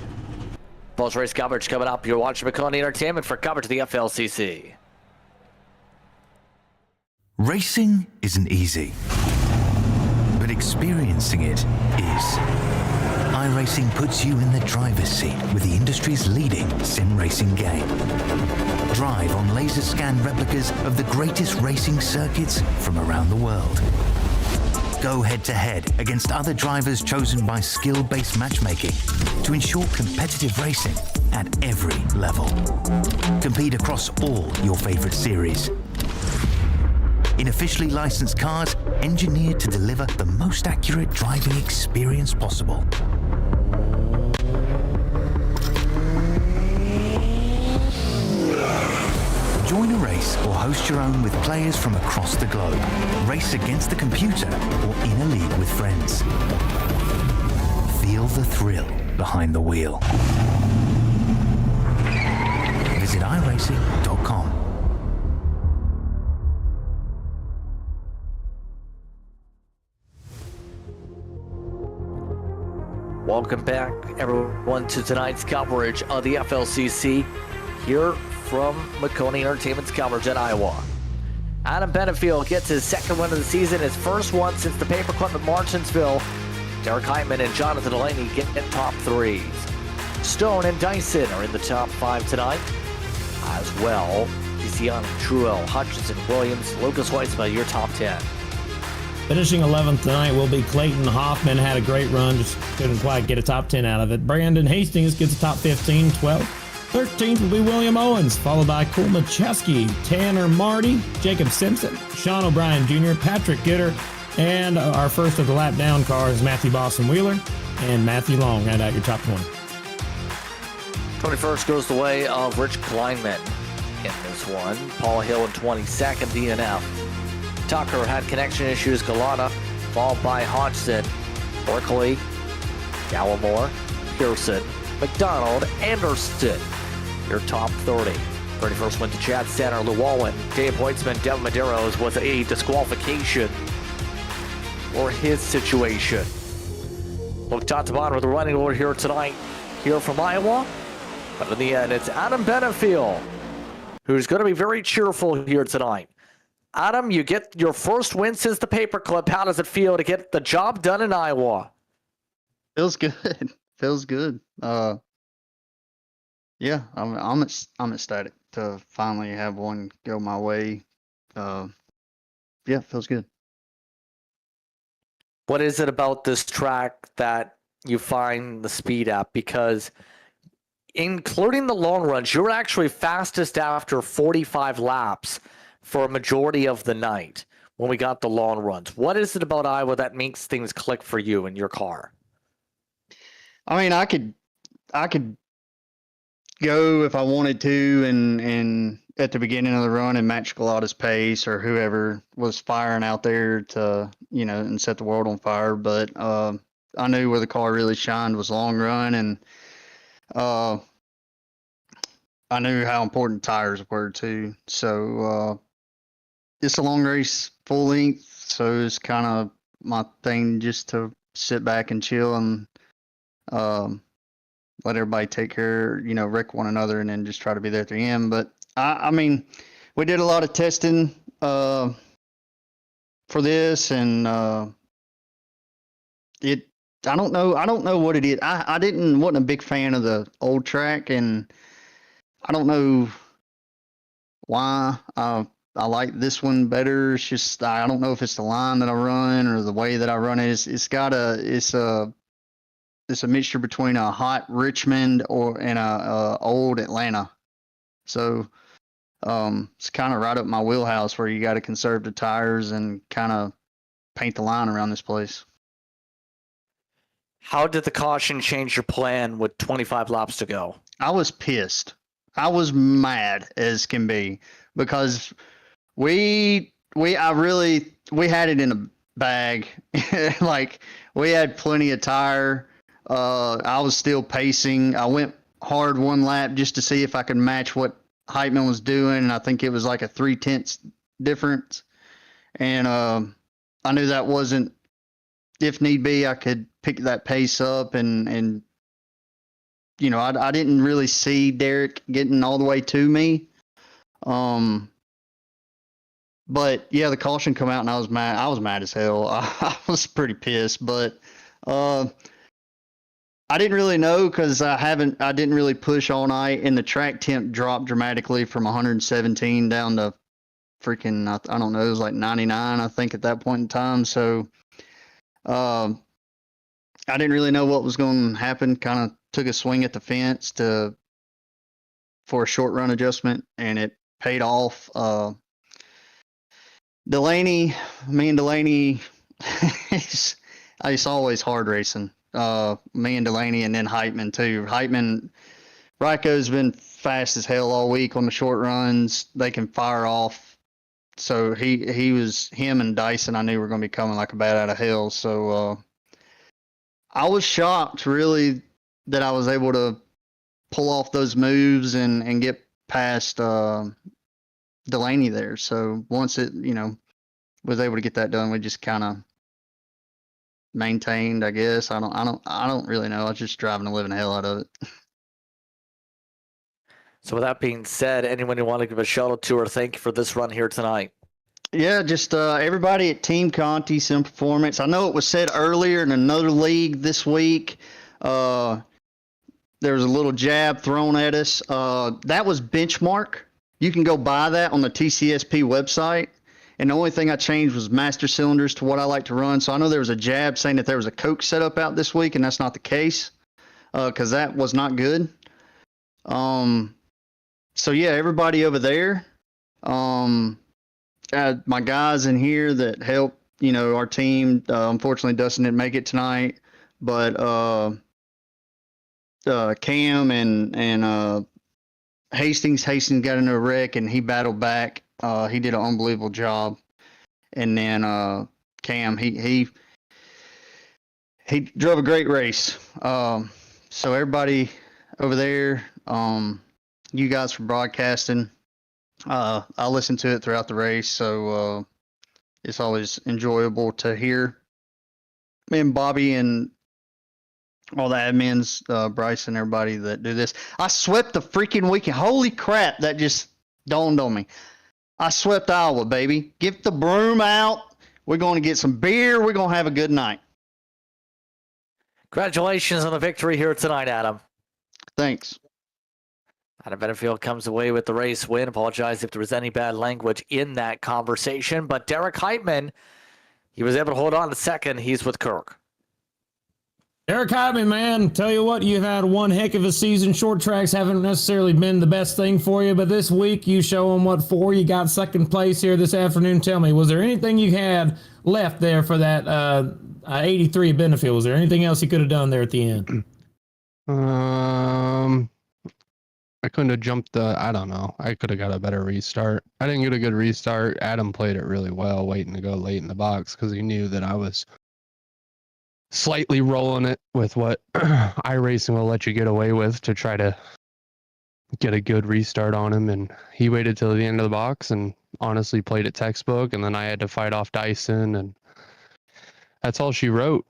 Post-race coverage coming up. You're watching Maconi Entertainment for coverage of the FLCC. Racing isn't easy, but experiencing it is. iRacing puts you in the driver's seat with the industry's leading sim racing game. Drive on laser scan replicas of the greatest racing circuits from around the world. Go head-to-head against other drivers chosen by skill-based matchmaking to ensure competitive racing at every level. Compete across all your favorite series. In officially licensed cars, engineered to deliver the most accurate driving experience possible. Join a race or host your own with players from across the globe. Race against the computer or in a league with friends. Feel the thrill behind the wheel. Visit iRacing.com. Welcome back, everyone, to tonight's coverage of the FLCC here from Maconi Entertainment's coverage in Iowa. Adam Benefield gets his second win of the season, his first one since the paperclip at Martinsville. Derek Heitman and Jonathan Delaney get in top threes. Stone and Dyson are in the top 5 tonight as well. Tiziano, Truel, Hutchinson, Williams, Lucas Weissman, your top 10. Finishing 11th tonight will be Clayton Hoffman. Had a great run, just couldn't quite get a top 10 out of it. Brandon Hastings gets a top 15, 12. 13th will be William Owens, followed by Cool Macheski, Tanner Marty, Jacob Simpson, Sean O'Brien Jr., Patrick Gitter, and our first of the lap down cars, Matthew Boston Wheeler and Matthew Long. Round out your top 20. 21st goes the way of Rich Kleinman in this one. Paul Hill in 22nd, DNF. Tucker had connection issues, Galata, followed by Hodgson, Berkeley, Gallimore, Pearson, McDonald, Anderson. Your top 30. 31st went to Chad Satter, Llewellyn, Dave Hoitzman, Devin Medeiros with a disqualification for his situation. Look top to bottom with the running order here tonight, here from Iowa. But in the end, it's Adam Benefield, who's going to be very cheerful here tonight. Adam, you get your first win since the paperclip. How does it feel to get the job done in Iowa? Feels good. Feels good. Yeah, I'm ecstatic to finally have one go my way. Yeah, feels good. What is it about this track that you find the speed at? Because including the long runs, you're actually fastest after 45 laps for a majority of the night when we got the long runs. What is it about Iowa that makes things click for you in your car? I mean, I could go if I wanted to and at the beginning of the run and match Galata's pace or whoever was firing out there to, and set the world on fire. But I knew where the car really shined was long run, and I knew how important tires were too. So it's a long race, full length, so it's kind of my thing just to sit back and chill and let everybody take care, wreck one another, and then just try to be there at the end. But I mean, we did a lot of testing for this, and I don't know what it is. I wasn't a big fan of the old track, and I don't know why. I like this one better. It's just, I don't know if it's the line that I run or the way that I run it. It's a mixture between a hot Richmond and a old Atlanta. So it's kind of right up my wheelhouse where you got to conserve the tires and kind of paint the line around this place. How did the caution change your plan with 25 laps to go? I was pissed. I was mad as can be because we had it in a bag. Like, we had plenty of tire. I was still pacing. I went hard one lap just to see if I could match what Heitman was doing, and I think it was like a 0.3 difference. And I knew that wasn't, if need be, I could pick that pace up, and I didn't really see Derek getting all the way to me. But yeah, the caution come out and I was mad. I was mad as hell. I was pretty pissed, but I didn't really know because I didn't really push all night, and the track temp dropped dramatically from 117 down to freaking, I don't know, it was like 99, I think, at that point in time. So I didn't really know what was going to happen. Kind of took a swing at the fence for a short run adjustment, and it paid off. Me and Delaney, it's always hard racing. Me and Delaney, and then Heitman too. Heitman Ryko's been fast as hell all week on the short runs. They can fire off. So him and Dyson I knew were going to be coming like a bat out of hell. So I was shocked really that I was able to pull off those moves and get past Delaney there. So once it, was able to get that done, we just kind of maintained, I guess. I don't really know. I was just driving the living hell out of it. So with that being said, anyone you want to give a shout out to or thank you for this run here tonight? Yeah, just everybody at Team Conti, Sim Performance. I know it was said earlier in another league this week. There was a little jab thrown at us. That was Benchmark. You can go buy that on the TCSP website. And the only thing I changed was master cylinders to what I like to run. So I know there was a jab saying that there was a Coke setup out this week, and that's not the case because that was not good. So yeah, everybody over there, my guys in here that help, our team. Unfortunately, Dustin didn't make it tonight, but Cam and Hastings got into a wreck and he battled back. He did an unbelievable job. And then Cam, he drove a great race. So everybody over there, you guys for broadcasting. I listened to it throughout the race, so it's always enjoyable to hear. And Bobby and all the admins, Bryce and everybody that do this. I swept the freaking weekend. Holy crap, that just dawned on me. I swept Iowa, baby. Get the broom out. We're going to get some beer. We're going to have a good night. Congratulations on the victory here tonight, Adam. Thanks. Adam Benefield comes away with the race win. Apologize if there was any bad language in that conversation. But Derek Heitman, he was able to hold on to second. He's with Kirk. Eric Hyman, man, tell you what, you've had one heck of a season. Short tracks haven't necessarily been the best thing for you, but this week you show them what for. You got second place here this afternoon. Tell me, was there anything you had left there for that 83 at Benefield? Was there anything else you could have done there at the end? I couldn't have jumped I don't know. I could have got a better restart. I didn't get a good restart. Adam played it really well, waiting to go late in the box because he knew that I was slightly rolling it with what iRacing will let you get away with to try to get a good restart on him. And he waited till the end of the box and honestly played it textbook. And then I had to fight off Dyson, and that's all she wrote.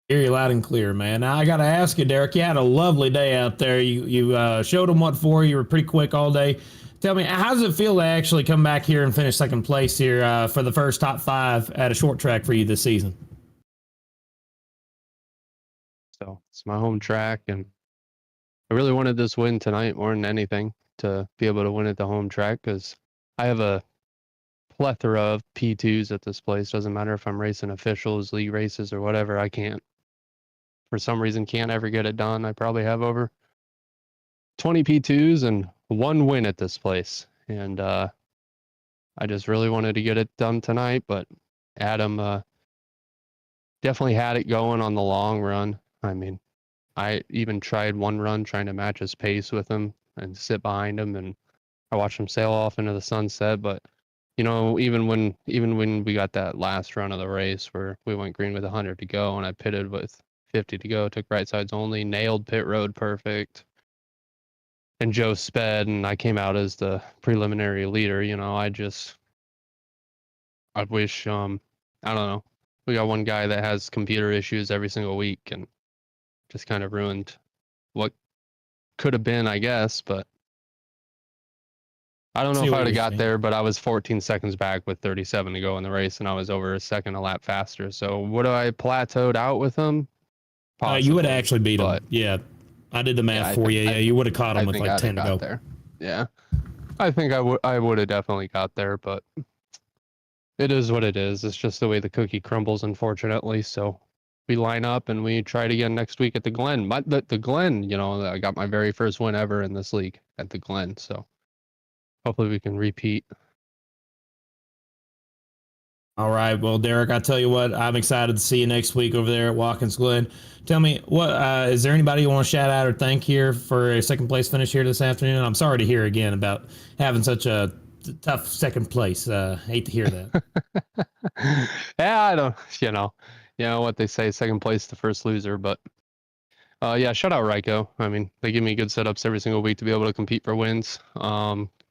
Hear you loud and clear, man. Now I got to ask you, Derek, you had a lovely day out there. You showed them what for. You were pretty quick all day. Tell me, how does it feel to actually come back here and finish second place here for the first top 5 at a short track for you this season? So it's my home track, and I really wanted this win tonight more than anything, to be able to win at the home track, because I have a plethora of P2s at this place. Doesn't matter if I'm racing officials, league races, or whatever. I can't, for some reason, can't ever get it done. I probably have over 20 P2s and 1 win at this place, and I just really wanted to get it done tonight. But Adam definitely had it going on the long run. I mean, I even tried one run trying to match his pace with him and sit behind him, and I watched him sail off into the sunset. But even when we got that last run of the race where we went green with 100 to go and I pitted with 50 to go, took right sides only, nailed pit road perfect, and Joe sped, and I came out as the preliminary leader. I wish, I don't know. We got one guy that has computer issues every single week and just kind of ruined what could have been, I guess. But I don't know if I would have got there, but I was 14 seconds back with 37 to go in the race, and I was over a second a lap faster. So would I plateaued out with him? You would have actually beat him. Yeah. I did the math for you. Yeah, you would have caught him with like 10 to go. There. Yeah. I think I would have definitely got there, but it is what it is. It's just the way the cookie crumbles, unfortunately. So we line up and we try it again next week at the Glen. The Glen, I got my very first win ever in this league at the Glen. So hopefully we can repeat. All right. Well, Derek, I tell you what, I'm excited to see you next week over there at Watkins Glen. Tell me, what is there anybody you want to shout out or thank here for a second place finish here this afternoon? I'm sorry to hear again about having such a tough second place. Hate to hear that. Yeah, I don't, you know what they say, second place, the first loser. But yeah, shout out Ryko. I mean, they give me good setups every single week to be able to compete for wins.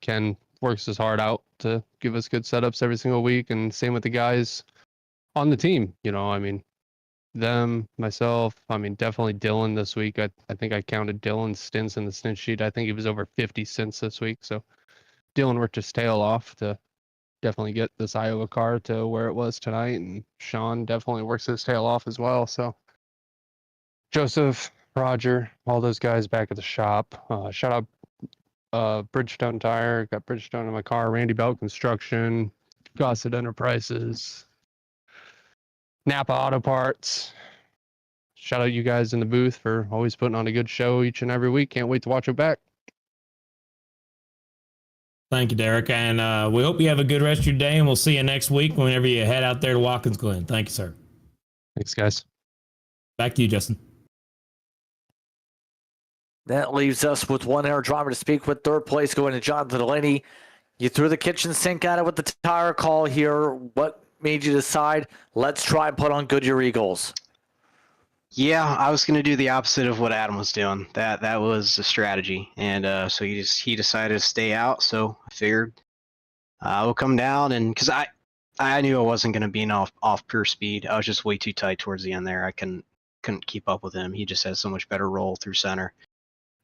Ken works his heart out to give us good setups every single week, and same with the guys on the team. I mean, them, myself, I mean, definitely Dylan this week. I think I counted Dylan's stints in the stint sheet. I think he was over 50 stints this week. So Dylan worked his tail off to definitely get this Iowa car to where it was tonight. And Sean definitely works his tail off as well. So Joseph, Roger, all those guys back at the shop. Shout out Bridgestone Tire, got Bridgestone in my car, Randy Belt Construction, Gossett Enterprises, Napa Auto Parts. Shout out you guys in the booth for always putting on a good show each and every week. Can't wait to watch it back. Thank you, Derek. And we hope you have a good rest of your day, and we'll see you next week whenever you head out there to Watkins Glen. Thank you, sir. Thanks, guys. Back to you, Justin. That leaves us with one air driver to speak with. Third place going to Jonathan Delaney. You threw the kitchen sink at it with the tire call here. What made you decide, let's try and put on Goodyear Eagles? Yeah, I was going to do the opposite of what Adam was doing. That was a strategy, and so he decided to stay out. So I figured we'll come down, and because I knew I wasn't going to be off pure speed. I was just way too tight towards the end there. I couldn't keep up with him. He just had so much better roll through center,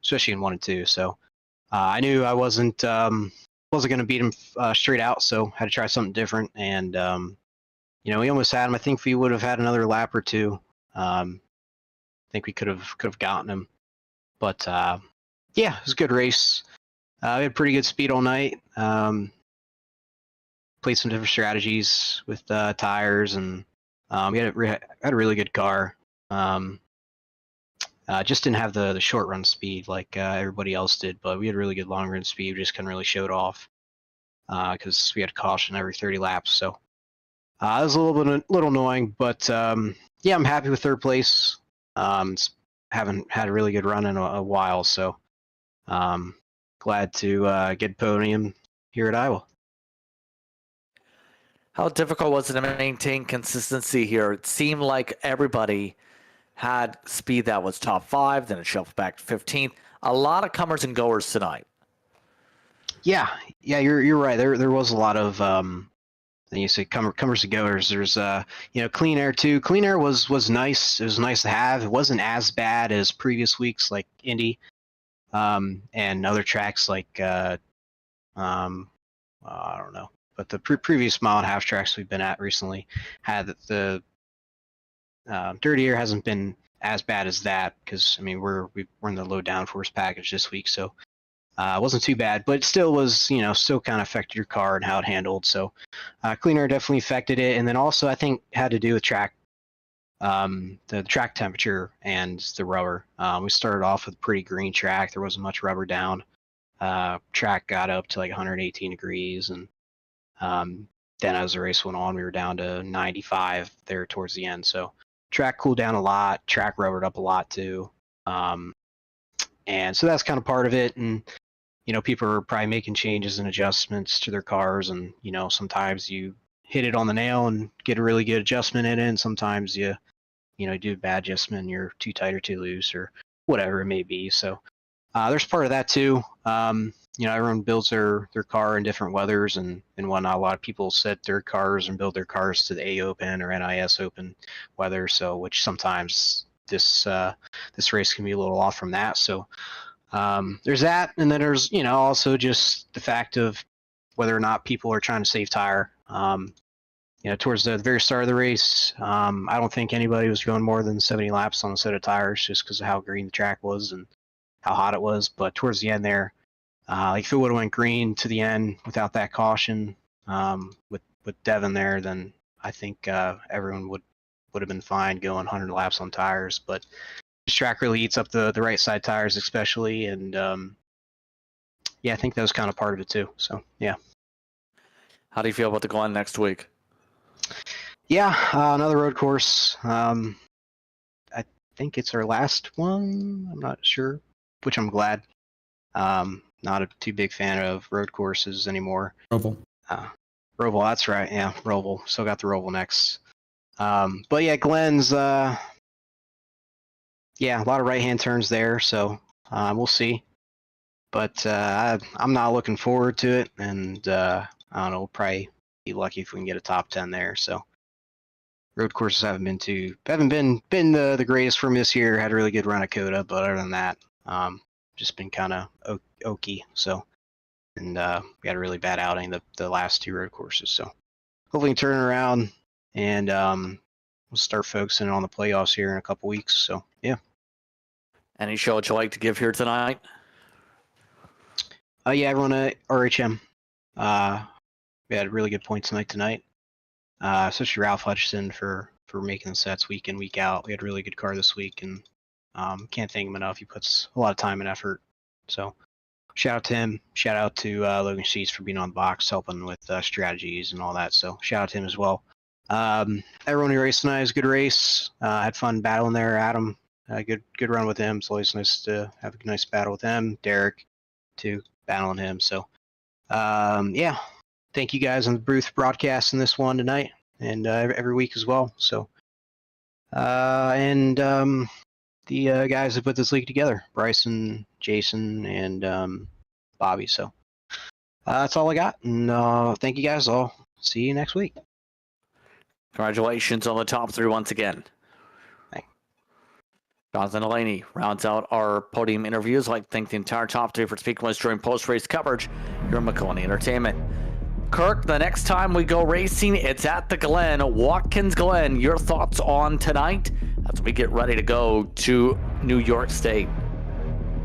especially in 1 and 2. So I knew I wasn't going to beat him straight out. So had to try something different, and we almost had him. I think if we would have had another lap or two. I think we could have gotten him, but yeah, it was a good race. We had pretty good speed all night. Played some different strategies with tires, and we had a really good car. Just didn't have the short run speed like everybody else did, but we had really good long run speed. We just couldn't really show it off because we had caution every 30 laps. So it was a little annoying, but yeah, I'm happy with third place. Haven't had a really good run in a while, so glad to get podium here at Iowa. How difficult was it to maintain consistency here? It seemed like everybody had speed that was top 5, then it shuffled back to 15th. A lot of comers and goers tonight. Yeah, you're right. There was a lot of you say comers and goers. There's Clean Air too. Clean Air was nice. It was nice to have. It wasn't as bad as previous weeks like Indy, and other tracks like I don't know. But the previous mile and a half tracks we've been at recently had the Dirty Air hasn't been as bad as that because I mean we're in the low downforce package this week, so it wasn't too bad, but it still was still kind of affected your car and how it handled. So Clean Air definitely affected it, and then also I think had to do with track, the track temperature and the rubber. We started off with a pretty green track. There wasn't much rubber down. Track got up to like 118 degrees, and then as the race went on, we were down to 95 there towards the end. So track cooled down a lot. Track rubbered up a lot too. And so that's kind of part of it. And, people are probably making changes and adjustments to their cars. And, sometimes you hit it on the nail and get a really good adjustment in it. And sometimes you do a bad adjustment and you're too tight or too loose or whatever it may be. So there's part of that too. Everyone builds their car in different weathers and whatnot. A lot of people set their cars and build their cars to the A Open or NIS Open weather. So which sometimes this race can be a little off from that. So there's that, and then there's also just the fact of whether or not people are trying to save tire. Towards the very start of the race, I don't think anybody was going more than 70 laps on a set of tires just because of how green the track was and how hot it was. But towards the end there, like if it would have went green to the end without that caution with Devin there, then I think everyone would have been fine going 100 laps on tires. But this track really eats up the right side tires especially, and I think that was kind of part of it too. So yeah. How do you feel about the Glen next week? Yeah, another road course. I think it's our last one. I'm not sure, which I'm glad. Not a too big fan of road courses anymore. Roval. Roval, that's right. Yeah, Roval. Still got the Roval next. But yeah, Glenn's. Yeah, a lot of right-hand turns there, so we'll see. But I'm not looking forward to it, and I don't know. We'll probably be lucky if we can get a top 10 there. So road courses haven't been the greatest for me this year. Had a really good run at Coda, but other than that, just been kind of oaky. So, and we had a really bad outing the last 2 road courses. So hopefully we can turn it around, and we'll start focusing on the playoffs here in a couple weeks. So yeah. Any show that you like to give here tonight? Yeah, everyone at RHM. We had really good points tonight. Especially Ralph Hutchison for making the sets week in, week out. We had a really good car this week, and can't thank him enough. He puts a lot of time and effort. So shout out to him. Shout out to Logan Sheets for being on the box, helping with strategies and all that. So shout out to him as well. Everyone who raced tonight was a good race. Had fun battling there. Adam, good run with him. It's always nice to have a nice battle with him. Derek, too, battling him. So yeah. Thank you guys on the booth broadcasting this one tonight and every week as well. So, and the guys that put this league together, Bryson, Jason, and Bobby. So that's all I got. And thank you guys. I'll see you next week. Congratulations on the top 3 once again. Thanks. Jonathan Delaney rounds out our podium interviews. I'd like to thank the entire top 3 for speaking with us during post-race coverage here at Maconi Entertainment. Kirk, the next time we go racing, it's at the Glen, Watkins Glen. Your thoughts on tonight as we get ready to go to New York State?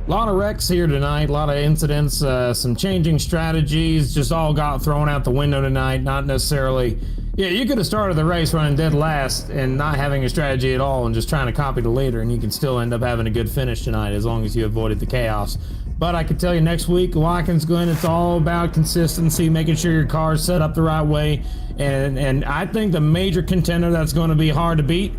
A lot of wrecks here tonight, a lot of incidents, some changing strategies, just all got thrown out the window tonight. Not necessarily, yeah, you could have started the race running dead last and not having a strategy at all and just trying to copy the leader, and you can still end up having a good finish tonight as long as you avoided the chaos. But I can tell you next week, Watkins Glen, it's all about consistency, making sure your car's set up the right way. And I think the major contender that's going to be hard to beat,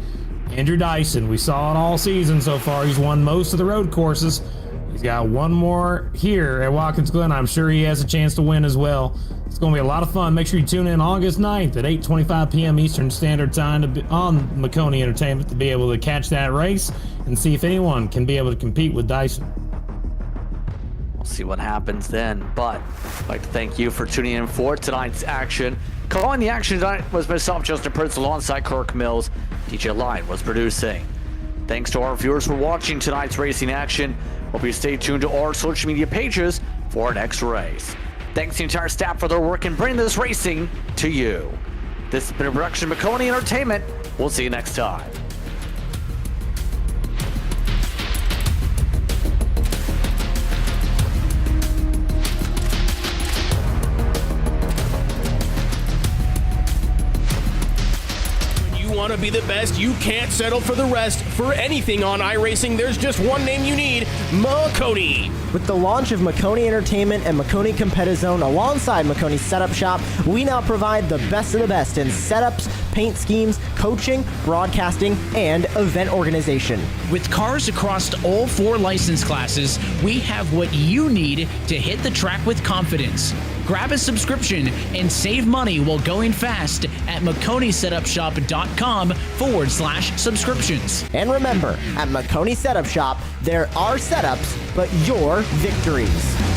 Andrew Dyson. We saw it all season so far. He's won most of the road courses. He's got one more here at Watkins Glen. I'm sure he has a chance to win as well. It's going to be a lot of fun. Make sure you tune in August 9th at 8:25 p.m. Eastern Standard Time to be on Maconi Entertainment to be able to catch that race and see if anyone can be able to compete with Dyson. We'll see what happens then, but I'd like to thank you for tuning in for tonight's action. Calling the action tonight was myself, Justin Prince, alongside Kirk Mills. DJ Line was producing. Thanks to our viewers for watching tonight's racing action. Hope you stay tuned to our social media pages for our next race. Thanks to the entire staff for their work in bringing this racing to you. This has been a production of Maconi Entertainment. We'll see you next time. Want to be the best, you can't settle for the rest. For anything on iRacing, there's just one name you need: Maconi. With the launch of Maconi Entertainment and Maconi Competizone alongside Maconi Setup Shop, we now provide the best of the best in setups, paint schemes, coaching, broadcasting, and event organization. With cars across all 4 license classes, we have what you need to hit the track with confidence. Grab a subscription and save money while going fast at MaconiSetupShop.com/subscriptions. And remember, at Maconi Setup Shop, there are setups, but your victories.